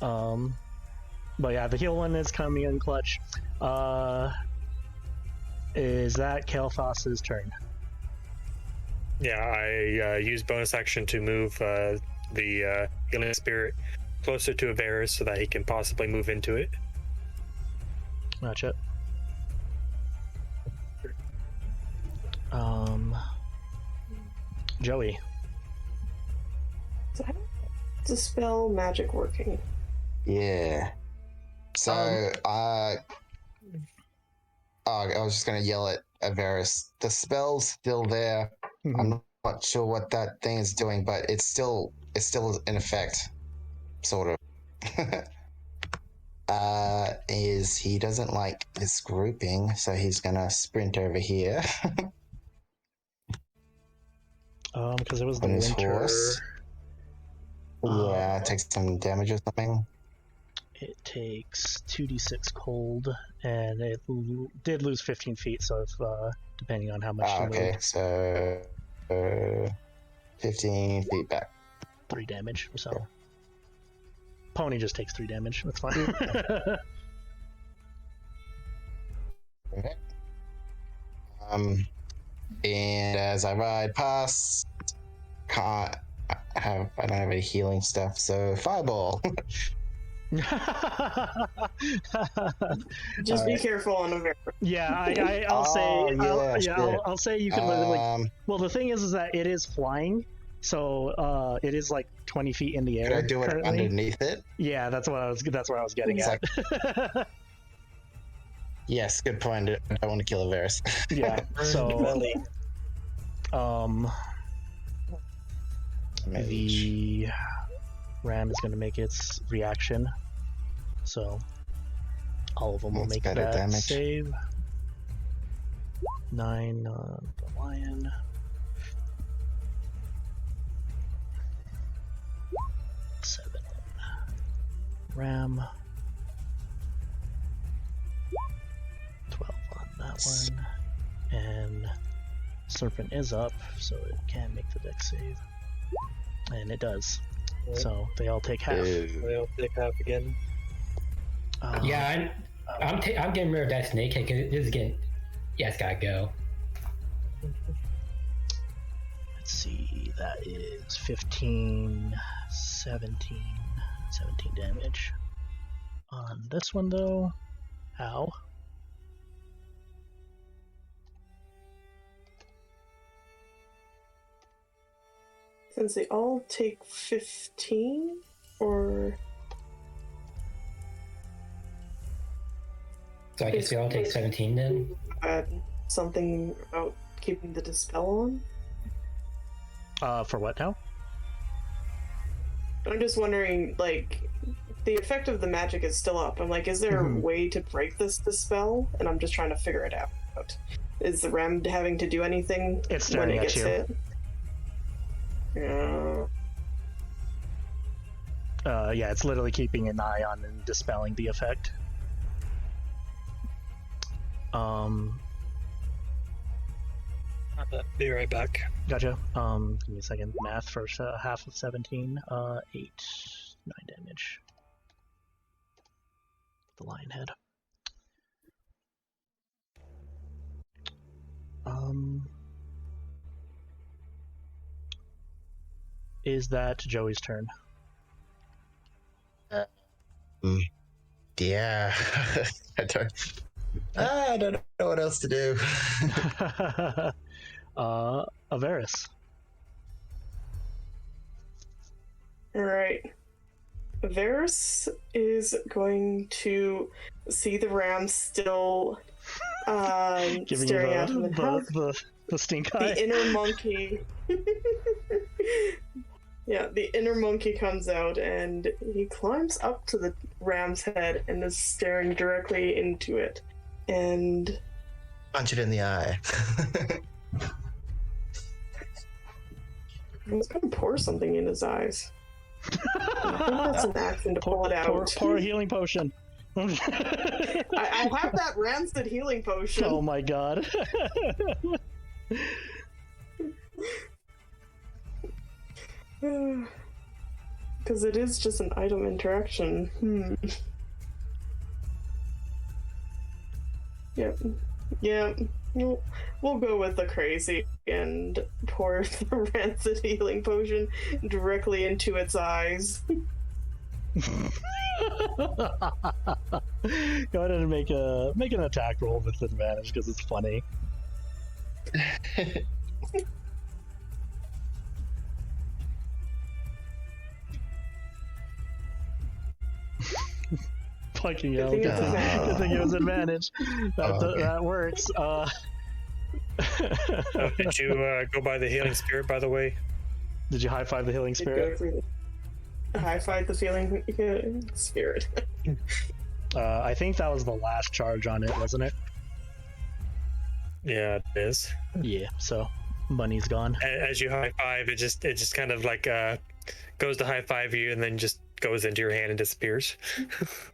So, but yeah, the heal one is coming in clutch. Is that Kailthas' turn? Yeah, I use bonus action to move the healing spirit closer to Avaris so that he can possibly move into it. Gotcha. Joey. So how is the spell magic working? Yeah. So I was just gonna yell at Avaris. The spell's still there. I'm not sure what that thing is doing, but it's still in effect, sort of. Is he doesn't like this grouping, so he's gonna sprint over here. Because it was the On his winter. horse. Yeah, takes some damage or something. It takes 2d6 cold, and it did lose 15 feet, so if, depending on how much you Okay, moved, so 15 feet back. 3 damage, so. Pony just takes 3 damage, that's fine. Okay. And as I ride past, I don't have any healing stuff, so fireball. Just be Alright. careful on a very. Yeah, I'll say, I'll say you can literally. Well, the thing is that it is flying, so it is like 20 feet in the air. Could I do it currently. underneath it? Yeah, that's what I was getting It's at. Yes, good point. I don't want to kill Avaris. Yeah. So, Mage. the ram is going to make its reaction. So, all of them will That's make better that damage. save. 9 on the lion. 7 ram. 12 on that one. And serpent is up, so it can make the dex save. And it does. So they all take half. They all take half again. Yeah, I'm getting rid of that snake head because this is getting. Yeah, it's gotta go. Let's see, that is 15, 17 damage. On this one though, how? Since they all take 15, or So I guess we all take 17 then. something about keeping the dispel on. For what now? I'm just wondering, like, the effect of the magic is still up. I'm like, is there a way to break the spell? And I'm just trying to figure it out. Is the ram having to do anything It's when staring it at gets you. hit? Yeah, it's literally keeping an eye on and dispelling the effect. Be right back. Gotcha. Give me a second. Math for half of 17. 8, 9 damage. The lion head. is that Joey's turn. Yeah. I don't know what else to do. Avaris. Alright. Avaris is going to see the ram still Giving staring you at him and have the stink eye. the inner monkey. Yeah, the inner monkey comes out and he climbs up to the ram's head and is staring directly into it. And Punch it in the eye. I was gonna pour something in his eyes. I think that's an action to pull it out. Pour a healing potion. I have that rancid healing potion. Oh my god. Because it is just an item interaction. Yep. We'll go with the crazy and pour the rancid healing potion directly into its eyes. Go ahead and make an attack roll with advantage because it's funny. Fucking hell! Good thing it was advantage. That works. Did you go by the healing spirit, by the way? Did you high five the healing spirit? High five the healing spirit. I think that was the last charge on it, wasn't it? Yeah, it is. Yeah. So money's gone. As you high five, it just kind of like goes to high five you, and then just goes into your hand and disappears.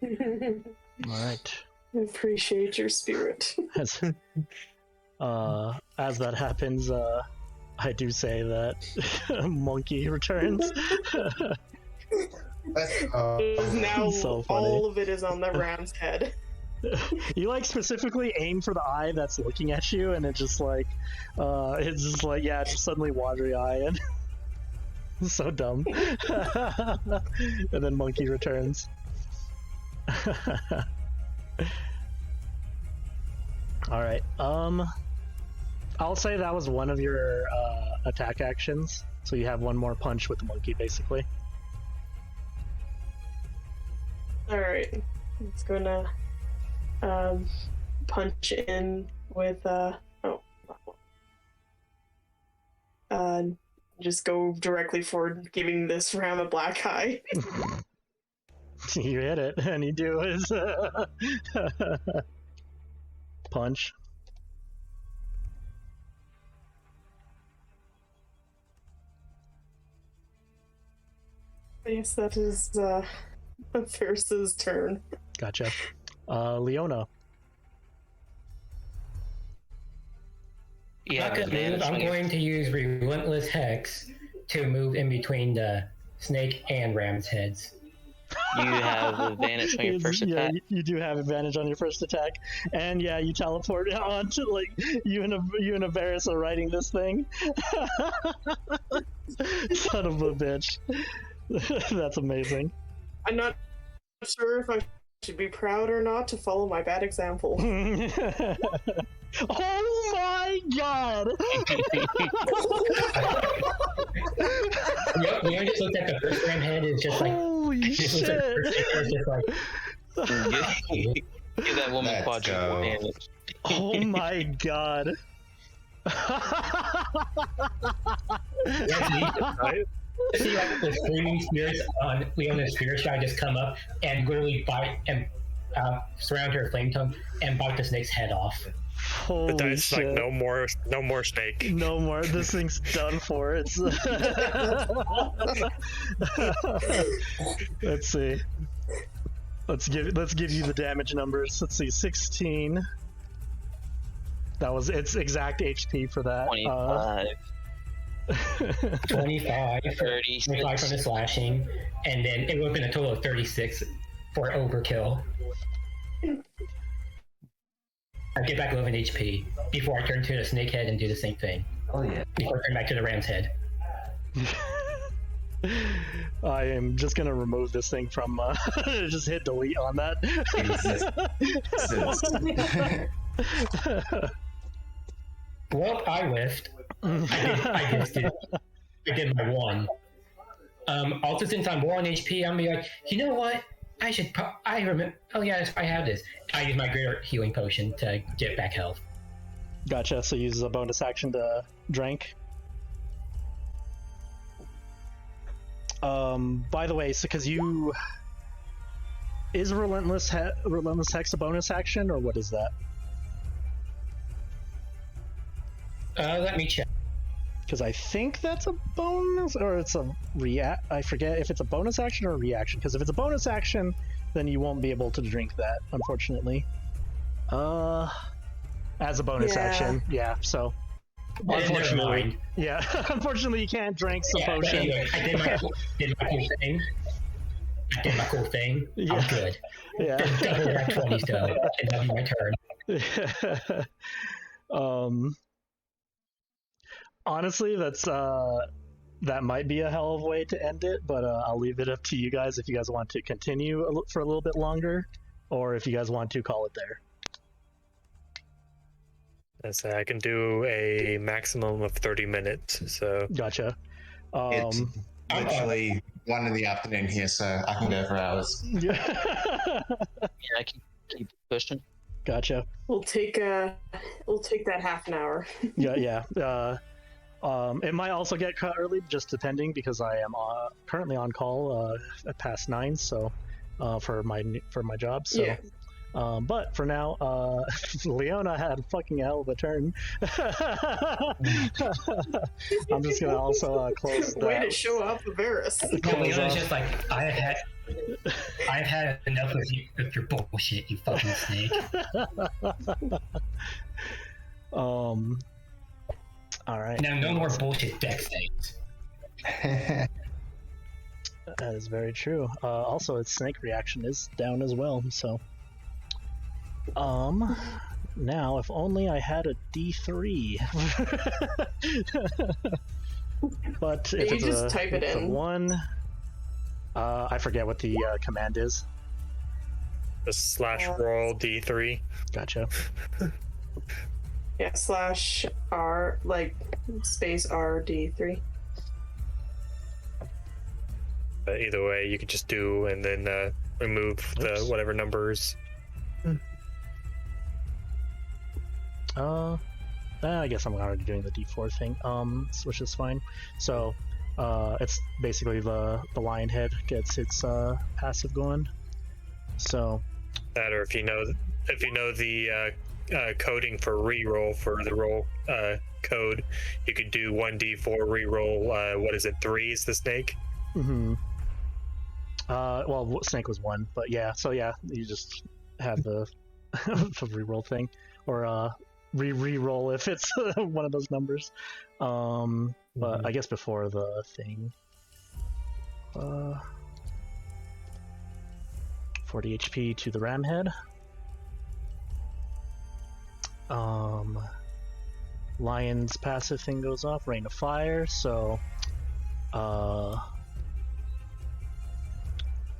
All right. I appreciate your spirit. As that happens, I do say that monkey returns. Now So funny. all of it is on the ram's head. You like specifically aim for the eye that's looking at you, and it's just like just suddenly watery eye, and so dumb. And then monkey returns. All right. I'll say that was one of your attack actions. So you have one more punch with the monkey, basically. All right, it's gonna punch in with just go directly for giving this ram a black eye. You hit it, and you do his punch. Yes, that is Fierce's turn. Gotcha. Leona. Yeah, I could move. I'm going to use Relentless Hex to move in between the snake and ram's heads. You have advantage on your first attack. Yeah, you do have advantage on your first attack, and yeah, you teleport on to like you and Avaris are riding this thing. Son of a bitch. That's amazing. I'm not sure if I should be proud or not to follow my bad example. Oh my god! Leon just looked at the first ram head and it's just like, holy shit! Give that woman quadruple damage. Oh my god! See like the screaming spirits on Leona's spirit shot just come up and literally bite and surround her flame tongue and bite the snake's head off. Holy The dice shit. like no more snake. No more. This thing's done for. It's. Let's see. Let's give you the damage numbers. Let's see. 16. That was its exact HP for that. 25. 25 36. 25 from the slashing, and then it would have been a total of 36 for overkill. I get back 11 HP before I turn to the snake head and do the same thing. Oh yeah. Before I turn back to the ram's head. I am just gonna remove this thing from. Just hit delete on that. Well, I whiffed. I did my one. Also, since I'm 1 HP, I'm be like, you know what? I should. I remember. Oh yes, I have this. I use my greater healing potion to get back health. Gotcha. So use a bonus action to drink. By the way, so because you is relentless hex a bonus action, or what is that? Let me check. Because I think that's a bonus, or it's a react. I forget if it's a bonus action or a reaction. Because if it's a bonus action, then you won't be able to drink that, unfortunately. As a bonus action, yeah. So, unfortunately, yeah. Unfortunately, you can't drink some potion. Anyway, I did my cool thing. Yeah. I'm good. Yeah. Double that 20 still, and that'll be my turn. Honestly, that might be a hell of a way to end it, but I'll leave it up to you guys if you guys want to continue for a little bit longer, or if you guys want to call it there. I can do a maximum of 30 minutes. So Gotcha. It's literally 1 in the afternoon here, so I can go for hours. Yeah. Yeah, I can keep pushing. Gotcha. We'll take that half an hour. Yeah. It might also get cut early, just depending, because I am currently on call at past 9, so for my job. So, yeah. But for now, Leona had fucking hell of a turn. I'm just gonna also close that. Way to show up, Avaris. Leona's just like, I've had enough of your bullshit, you fucking snake. All right. Now, no more bullshit deck things. That is very true. Also, its snake reaction is down as well, so. Now, if only I had a D3. But if You it's just type it it's a in. 1, I forget what the command is. the /roll D3. Gotcha. Yeah, /R, like space RD3. But either way, you could just do and then remove the Oops. whatever numbers. I guess I'm already doing the D4 thing, which is fine. So, it's basically the lion head gets its passive going. So That, or if you know the coding for reroll for the roll code, you could do 1d4 reroll. What is it? 3 is the snake. Mm-hmm. Well, snake was 1, but yeah. So yeah, you just have the the reroll thing, or re-roll if it's one of those numbers. But I guess before the thing, 40 HP to the ram head. Lion's passive thing goes off, Rain of Fire. So,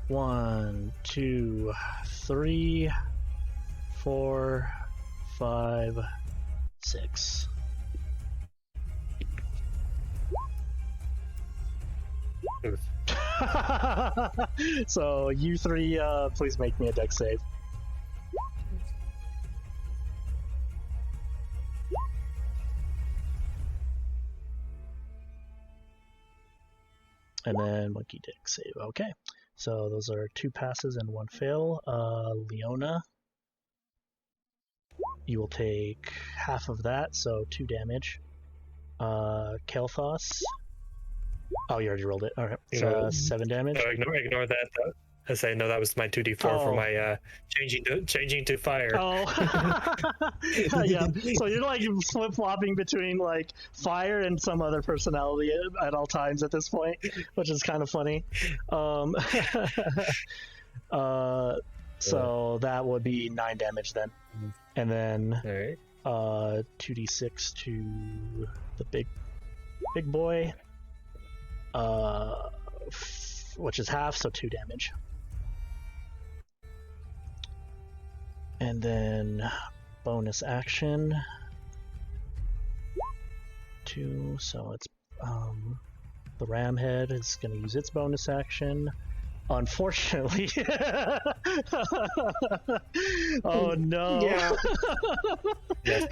1, 2, 3, 4, 5, 6. Oof. So you 3, please make me a dex save. And then monkey dex save. Okay. So those are 2 passes and 1 fail. Leona, you will take half of that, so 2 damage. Kailthas. Oh, you already rolled it. All right, so 7 damage. Oh, ignore that. I say no. That was my 2d4 for my changing to fire. Oh, yeah. So you're like flip flopping between like fire and some other personality at all times at this point, which is kind of funny. So that would be 9 damage then, and then All right. 2d6 to the big boy. which is half, so 2 damage. And then bonus action 2, so it's the ram head is going to use its bonus action. Unfortunately, oh no! Yeah. Yes.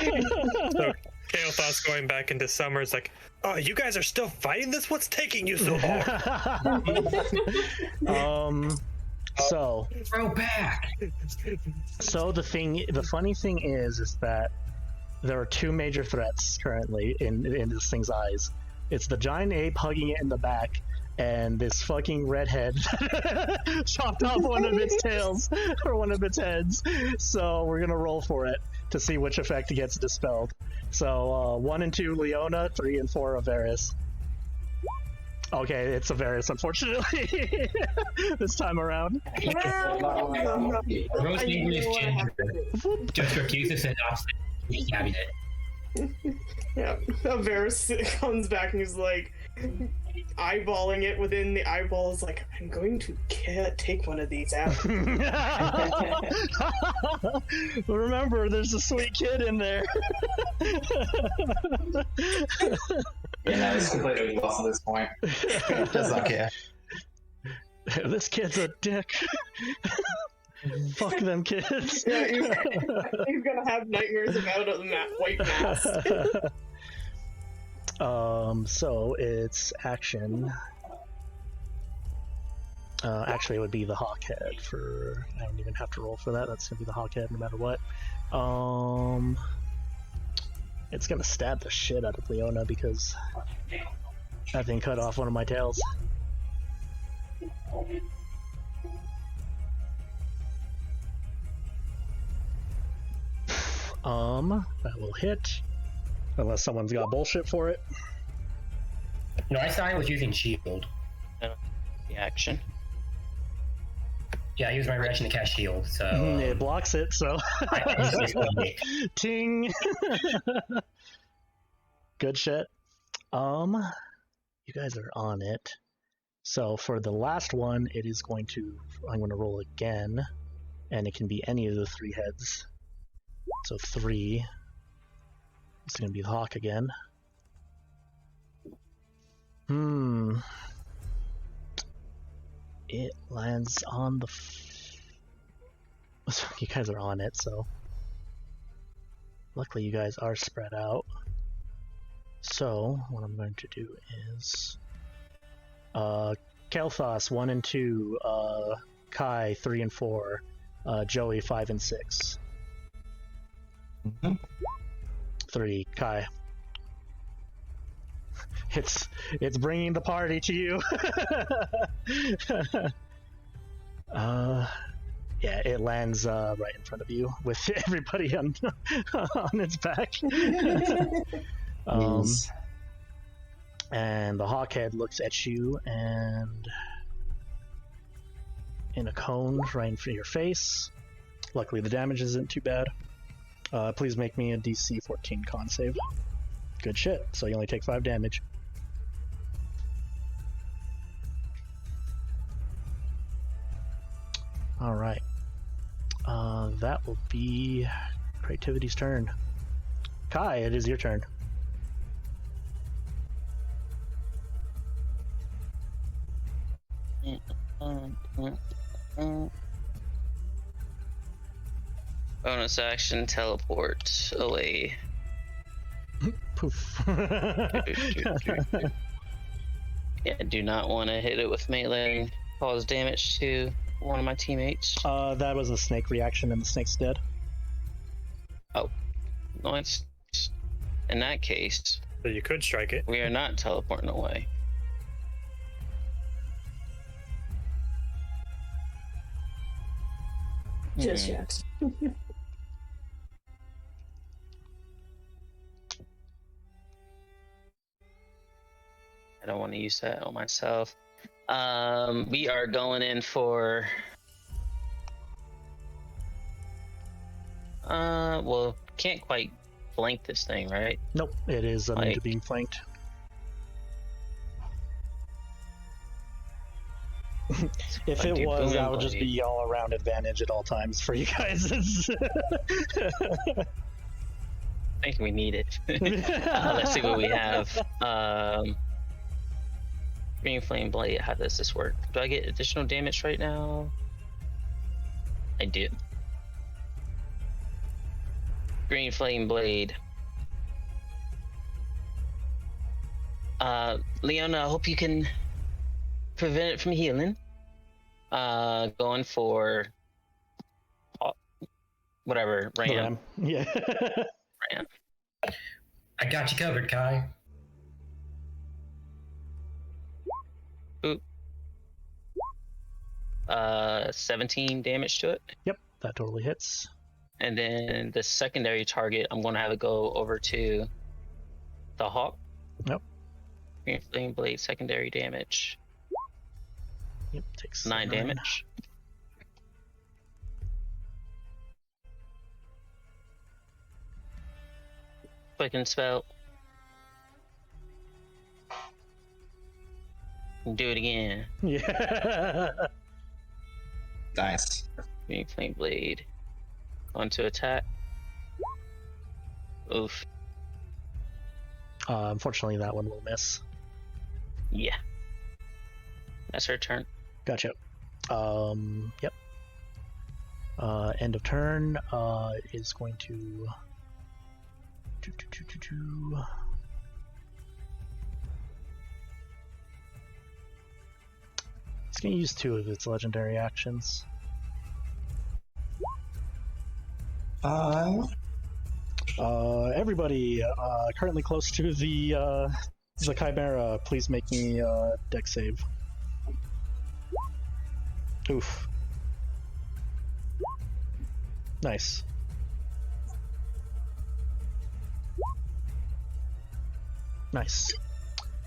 So Kailthas going back into summer is like, oh, you guys are still fighting this? What's taking you so long? So Throw back. So the funny thing is that there are 2 major threats currently in this thing's eyes. It's the giant ape hugging it in the back, and this fucking redhead chopped off one of its tails or one of its heads. So we're gonna roll for it to see which effect gets dispelled. So 1 and 2 Leona, 3 and 4 Avaris. Okay, it's Avaris, unfortunately, this time around. Most English ginger just refuses to not say cabinet. Yeah, Avaris comes back and he's like eyeballing it within the eyeballs, like, I'm going to take one of these out. Remember, there's a sweet kid in there. Yeah, it's completely lost at this point. Does not care. This kid's a dick. Fuck them kids. Yeah, he's gonna have nightmares about a white mask. So it's action. Actually, it would be the hawk head for. I don't even have to roll for that. That's gonna be the hawk head no matter what. It's gonna stab the shit out of Leona because that thing cut off one of my tails. That will hit. Unless someone's got bullshit for it. No, I thought I was using shield. The action. Yeah, I used my reaction to cast shield, so... It blocks it, so... Ting! Good shit. You guys are on it. So for the last one, it is going to... I'm going to roll again. And it can be any of the 3 heads. So 3. It's going to be the hawk again. It lands on the... You guys are on it, so... Luckily you guys are spread out. So, what I'm going to do is... Kailthas, 1 and 2. Kai, 3 and 4. Joey, 5 and 6. 3, Kai. It's bringing the party to you. Yeah, it lands right in front of you with everybody on its back. And the hawkhead looks at you and in a cone right in front of your face. Luckily, the damage isn't too bad. Please make me a DC 14 con save. Good shit. So you only take 5 damage. All right. That will be Creativity's turn. Kai, it is your turn. Bonus action, teleport away. Poof. Yeah, do not want to hit it with melee. Cause damage to one of my teammates. That was a snake reaction, and the snake's dead. Oh, no, it's in that case. So you could strike it. We are not teleporting away. Just yet. I don't want to use that on myself. We are going in for... well, can't quite flank this thing, right? Nope, it is immune to being flanked. If it was, that would just be all around advantage at all times for you guys. I think we need it. Let's see what we have. Green Flame Blade, how does this work? Do I get additional damage right now? I do. Green Flame Blade. Leona, I hope you can prevent it from healing. Going for whatever, Ram. Yeah. Ram. I got you covered, Kai. Oop. 17 damage to it. Yep, that totally hits. And then the secondary target, I'm going to have it go over to the Hawk. Yep. Green Flame Blade secondary damage. Yep, takes 9 damage. Quicken spell. Do it again. Yeah. Nice. Green Flame Blade. On to attack. Oof. Unfortunately, that one will miss. Yeah. That's her turn. Gotcha. Yep. End of turn is going to... It's going to use 2 of its legendary actions. Everybody currently close to the chimera, please make me a deck save. Oof. Nice. Nice.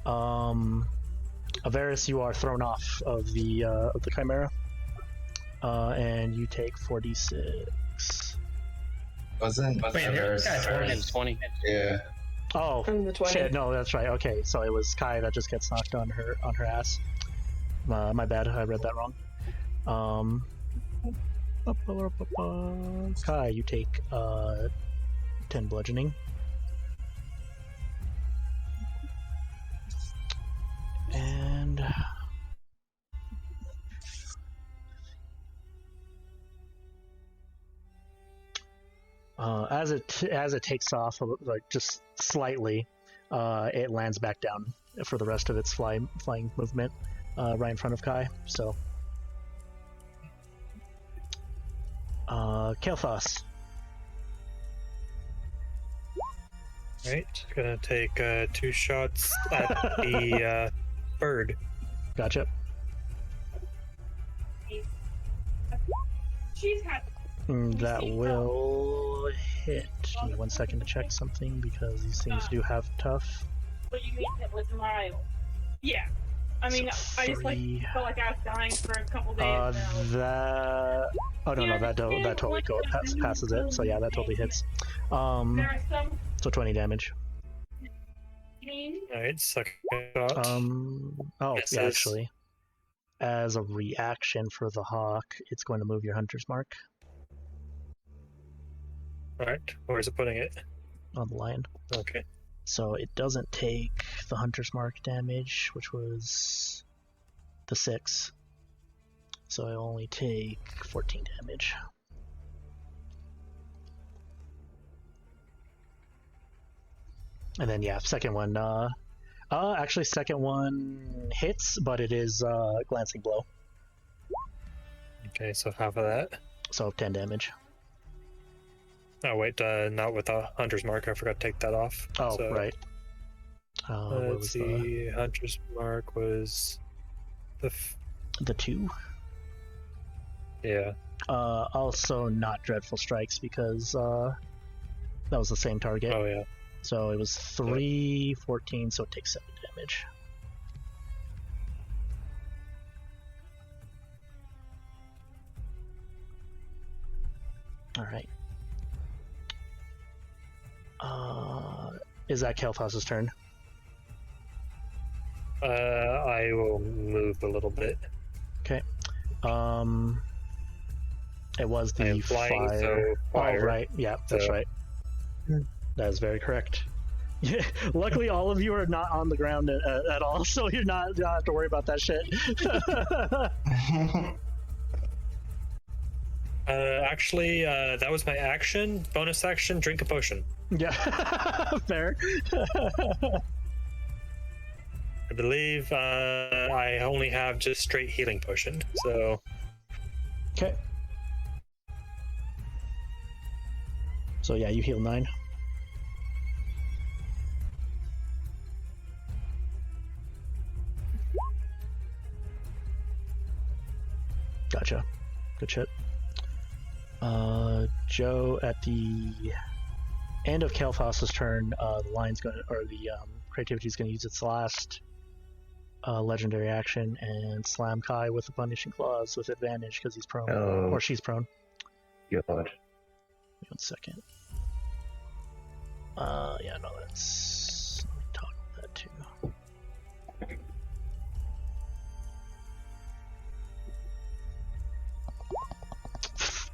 Avaris, you are thrown off of the chimera, and you take 4d6. Wasn't It's 20. Yeah. Oh, From the 20. shit, no, that's right. Okay, so it was Kai that just gets knocked on her ass. My bad, I read that wrong. Kai, you take 10 bludgeoning. And as it takes off, like just slightly, it lands back down for the rest of its flying movement, right in front of Kai. So, Kailthas. Right, gonna take 2 shots at the bird. Gotcha. She's had. That will hit. Give me 1 second to check something because these things do have tough. What do you mean it was mild? Yeah. I mean, So I just like 3. felt like I was dying for a couple days. That. Oh no, that totally passes it. So yeah, that totally hits. There are some So 20 damage. Alright, second shot. Oh, Misses. yeah, actually, as a reaction for the hawk, it's going to move your hunter's mark Alright, where's it putting it? on the lion. Okay. So it doesn't take the hunter's mark damage, which was the 6. So I only take 14 damage. And then yeah, second one. Actually, second one hits, but it is glancing blow. Okay, so half of that. So 10 damage. Oh wait, not with the hunter's mark. I forgot to take that off. Oh, So, right. What Let's was see. Hunter's mark was the 2? Yeah. Also not dreadful strikes because that was the same target. Oh yeah. So it was 3, 14, so it takes 7 damage. Alright. Is that Kailthas' turn? I will move a little bit. Okay. It was I the am flying, fire. so fire. Oh, right. Yeah, that's So- right. That is very correct. Yeah, luckily, all of you are not on the ground at all, so you don't have to worry about that shit. Actually, that was my action. Bonus action, drink a potion. Yeah, fair. I believe I only have just straight healing potion, so Okay. So yeah, you heal 9. Gotcha. Good shit. Joe, at the end of Kailthas' turn, the lion's going to, or the creativity's going to use its last legendary action and slam Kai with the punishing claws with advantage because he's prone, Oh. or she's prone. God. 1 second. Yeah, no, that's. Let me toggle that too.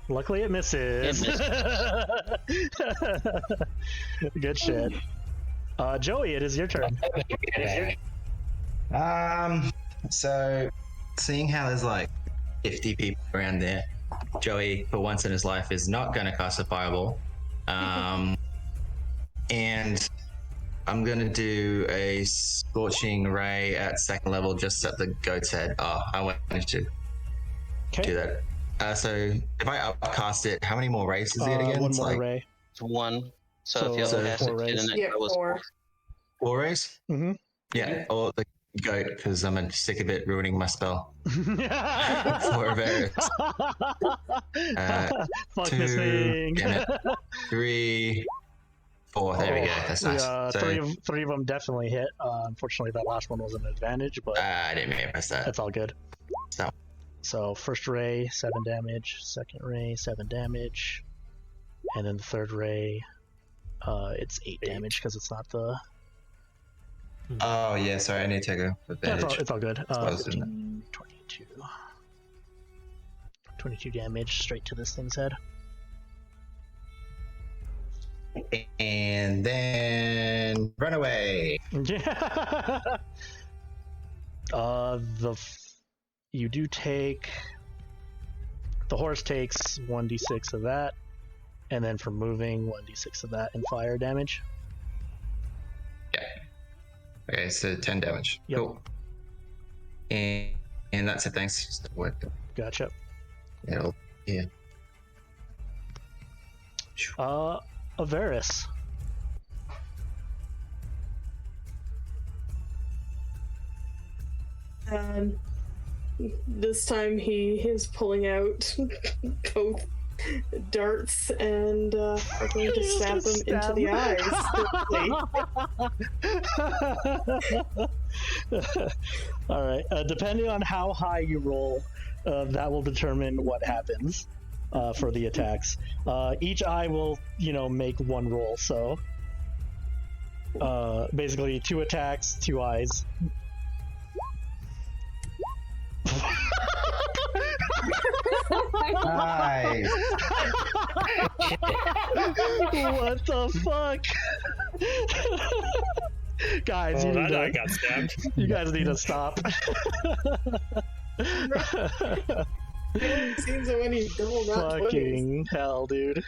Luckily, it misses. Good shit. Joey, it is your turn. So, seeing how there's like 50 people around there, Joey, for once in his life, is not going to cast a fireball. And I'm going to do a scorching ray at 2nd level just at the goat's head. Oh, I wanted to do Okay. that. So, if I upcast it, how many more rays is it again? One It's more like array. It's 1. So So, if you so cast 4 it, rays. then Yeah, it was 4. 4 rays? Mm-hmm. Yeah, or the goat, because I'm sick of it ruining my spell. For Avaris. Fuck 2, this thing. damn it. 3, 4. There we go. That's nice. So, Three of them definitely hit. Unfortunately, that last one was an advantage, but I didn't mean to press that. that's all good. So, So first ray, 7 damage. Second ray, 7 damage. And then the third ray, it's 8 damage because it's not the. oh yeah, sorry, I need to take a advantage. It's all good. what I was doing. 15, 22. 22 damage straight to this thing's head. And then run away. Yeah. You do take. The horse takes 1d6 of that, and then for moving, 1d6 of that and fire damage. Okay, so 10 damage. Yep. Cool. And that's it. Thanks. Just what? Gotcha. Yeah. Avaris. This time he is pulling out both darts and are going to stab them into the eyes. All right. Depending on how high you roll, that will determine what happens for the attacks. Each eye will, make 1 roll. So basically, 2 attacks, 2 eyes. Nice. What the fuck? Guys, well, that eye got stabbed. you guys need to stop. It seems that when you double that Fucking hell, dude.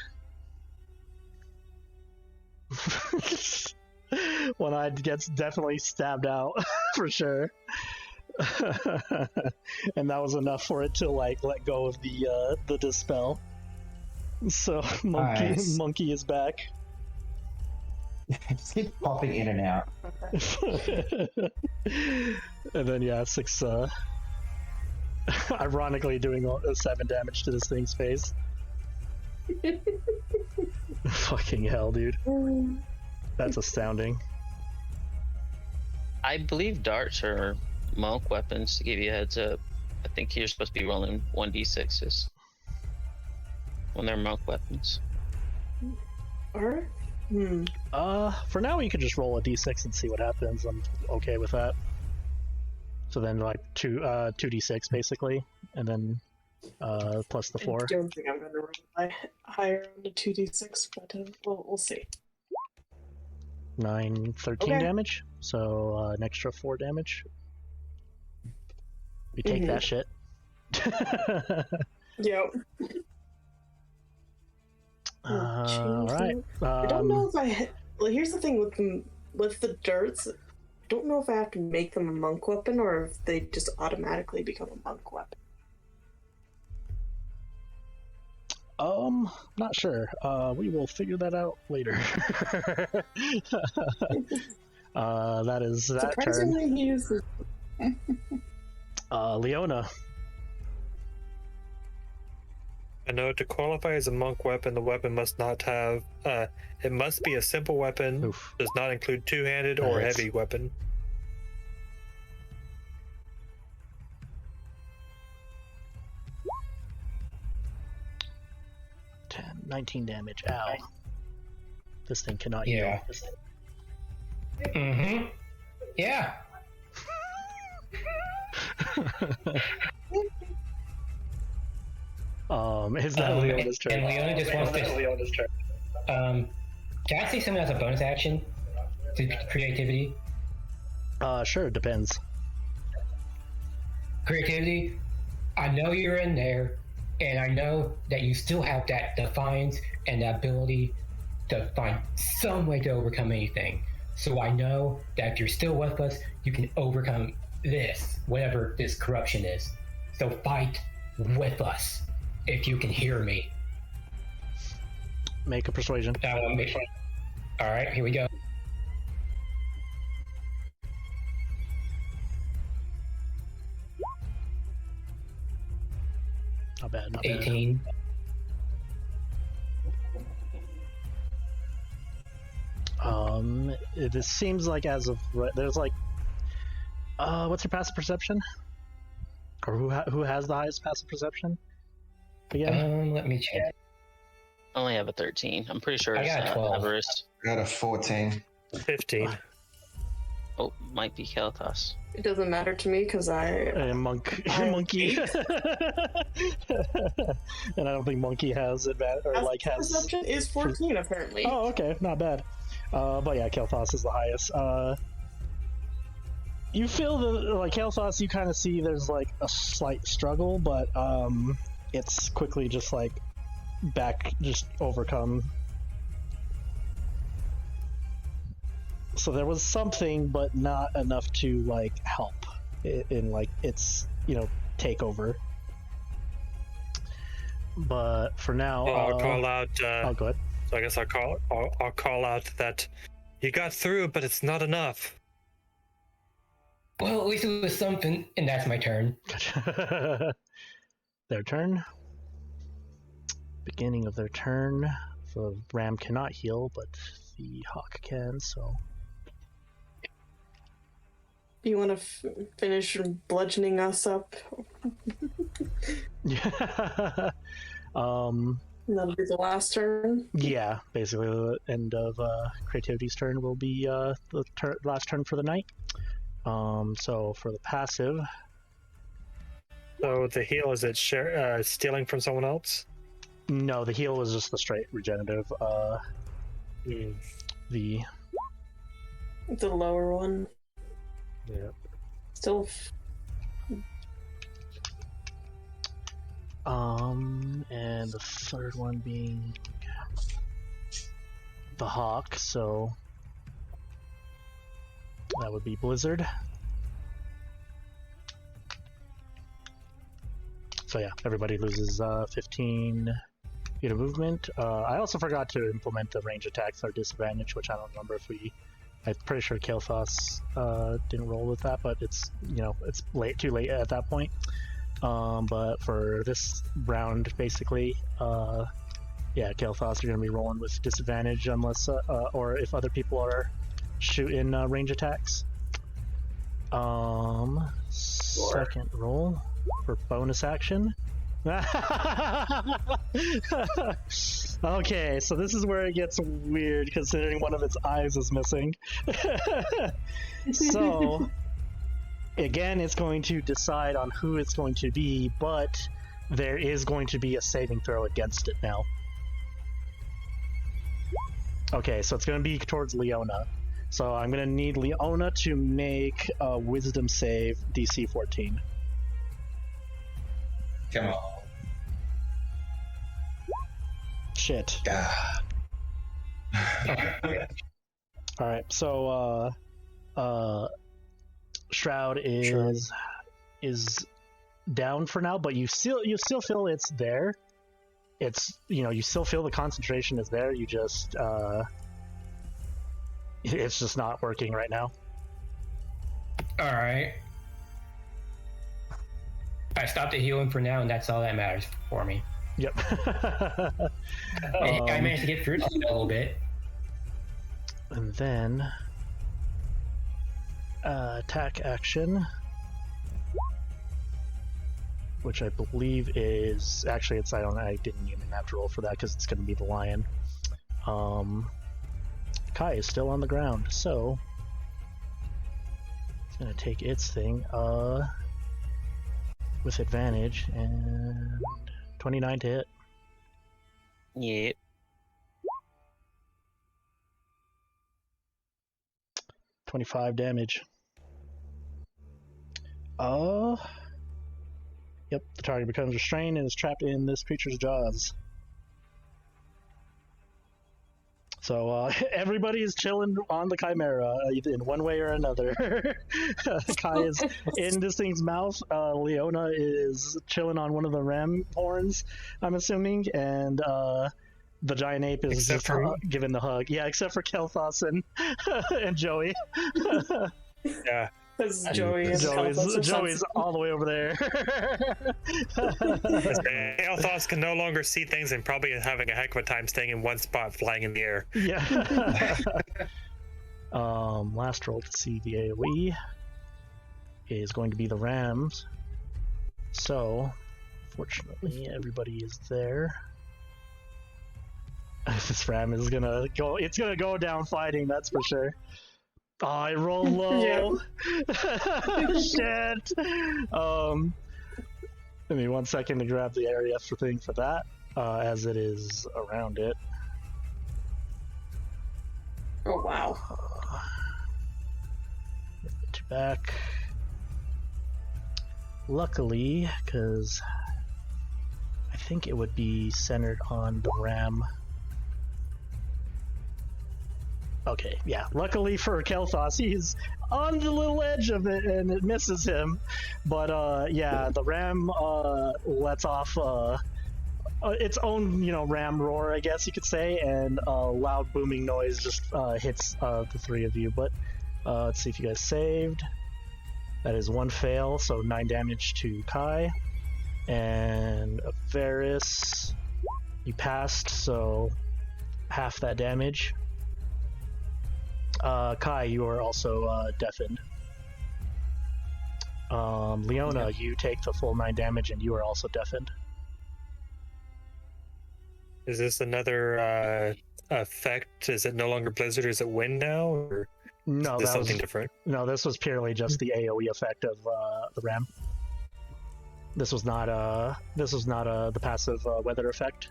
One eye gets definitely stabbed out for sure. And that was enough for it to let go of the dispel. So Nice. monkey is back. Just keep popping in and out. And then 6 ironically doing 7 damage to this thing's face. Fucking hell, dude. That's astounding. I believe darts are monk weapons, to give you a heads up. I think you're supposed to be rolling 1d6s when they're monk weapons. Alright. For now you could just roll a d6 and see what happens. I'm okay with that. So then 2d6 basically, and then plus the 4. I don't think I'm going to roll higher on the 2d6, but we'll see. 9, 13 Okay. damage. So an extra 4 damage. We take that shit. Yep. Alright. I don't know if I. Well, here's the thing with the darts. I don't know if I have to make them a monk weapon or if they just automatically become a monk weapon. Not sure. We will figure that out later. That is that turn. Surprisingly, he uses. Leona. I know to qualify as a monk weapon, the weapon must not have. It must be a simple weapon. Oof. Does not include two-handed or Nice. heavy weapon. 19 damage. Ow. This thing cannot heal. Yeah. Mm-hmm. Yeah. Is that Leona's turn? And Leona just wants to. Can I say something as a bonus action to creativity? Sure, it depends. Creativity. I know you're in there, and I know that you still have that defiance and that ability to find some way to overcome anything. So I know that if you're still with us, you can overcome this, whatever this corruption is. So fight with us, if you can hear me. Make a persuasion. All right, here we go. Not bad, not bad. 18. This seems like as of there's like, what's your passive perception? Or who has the highest passive perception? Again? Let me check. I only have a 13. I'm pretty sure I it's got a 12. Avaris. I got a 14. 15. Oh, might be Kailthas. It doesn't matter to me because Monkey. And I don't think Monkey has it bad, or like has. Perception is 14 apparently. Oh, okay, not bad. But yeah, Kailthas is the highest. You feel like Kailthas, you kind of see there's like a slight struggle, but it's quickly just like just overcome. So there was something, but not enough to like help in like its takeover. But for now, I'll call out. Oh, go ahead. So I guess I'll call out that you got through, but it's not enough. Well, at least it was something, and that's my turn. Their turn. Beginning of their turn. The ram cannot heal, but the hawk can. So. You want to finish bludgeoning us up? Yeah. That'll be the last turn. Yeah, basically the end of Creativity's turn will be the last turn for the night. So for the passive. So the heal, is it stealing from someone else? No, the heal is just the straight regenerative. The lower one. Yeah. Still. And the third one being the hawk, so that would be Blizzard. So yeah, everybody loses 15 feet of movement. I also forgot to implement the range attacks or disadvantage, which I don't remember if I'm pretty sure Kailthas didn't roll with that, but it's it's too late at that point. But for this round, basically, yeah, Kailthas are going to be rolling with disadvantage unless, or if other people are shooting range attacks. Second roll for bonus action. Okay, so this is where it gets weird, considering one of its eyes is missing. So, again, it's going to decide on who it's going to be, but there is going to be a saving throw against it now. Okay, so it's going to be towards Leona. So I'm going to need Leona to make a wisdom save DC 14. Come on. Shit. Alright, so Shroud is down for now, but you still feel it's there. It's, you still feel the concentration is there, you just it's just not working right now. Alright. I stopped the healing for now, and that's all that matters for me. Yep. I managed to get through it a little bit. And then attack action, which I believe is actually I didn't even have to roll for that because it's going to be the lion. Kai is still on the ground, so it's going to take its thing with advantage, and 29 to hit. Yep. 25 damage. Yep, the target becomes restrained and is trapped in this creature's jaws. So everybody is chilling on the chimera in one way or another. Kai is in this thing's mouth. Leona is chilling on one of the ram horns, I'm assuming, and the giant ape is just giving the hug. Yeah, except for Kailthas and Joey. Yeah. Because Joey's all the way over there. Kailthas can no longer see things and probably is having a heck of a time staying in one spot, flying in the air. Yeah. Last roll to see the AoE is going to be the rams. So, fortunately, everybody is there. This ram is gonna go. It's gonna go down fighting. That's for sure. Oh, I roll low. Shit. Give me 1 second to grab the area for that, as it is around it. Oh wow. Back. Luckily, because I think it would be centered on the ram. Okay, yeah. Luckily for Kailthas, he's on the little edge of it and it misses him. But yeah, the ram lets off its own, ram roar, I guess you could say, and a loud booming noise just hits the three of you. But let's see if you guys saved. That is 1 fail, so 9 damage to Kai. And Avaris, you passed, so half that damage. Kai, you are also deafened. Leona, you take the full 9 damage and you are also deafened. Is this another effect? Is it no longer Blizzard? Is it wind now? Or no, is this something different? No, this was purely just the AoE effect of the ram. This was not the passive weather effect.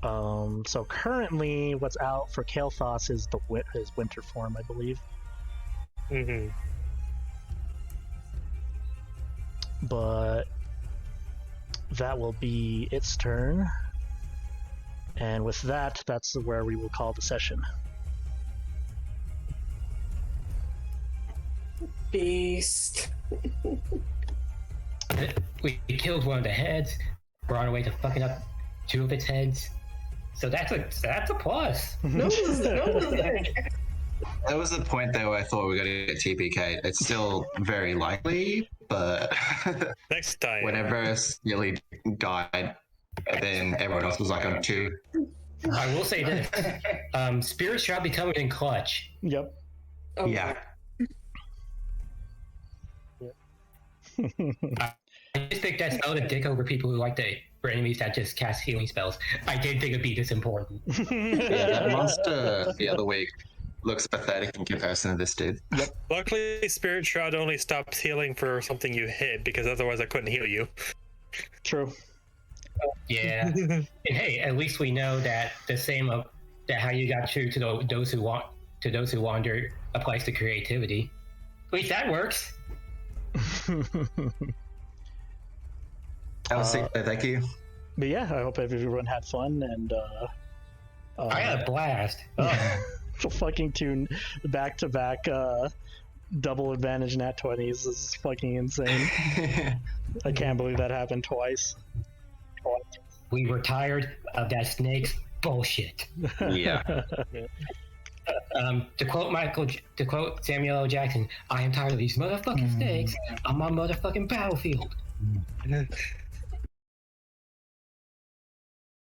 So currently, what's out for Kailthas is his winter form, I believe. Mm-hmm. But that will be its turn, and with that, that's where we will call the session. Beast. We killed one of the heads. We're on our way to fucking up 2 of its heads. So that's a plus. No. That was the point there where I thought we were going to get TPK. It's still very likely, but Next time. whenever Nearly died, then everyone else was like on 2. I will say this. Spirit shall be coming in clutch. Yep. Oh, Yeah. I just think that's not a dick over people who for enemies that just cast healing spells. I didn't think it'd be this important. Yeah, that monster the other week looks pathetic in comparison to this dude. Luckily, Spirit Shroud only stops healing for something you hit, because otherwise I couldn't heal you. True. Yeah. And hey, at least we know that the same that how you got true to those who wander applies to creativity. At least that works. I'll say thank you. But yeah, I hope everyone had fun and I had a blast. fucking two back-to-back double advantage nat 20s is fucking insane. I can't believe that happened twice. We were tired of that snake's bullshit. Yeah. To quote Samuel L. Jackson, I am tired of these motherfucking snakes on my motherfucking battlefield.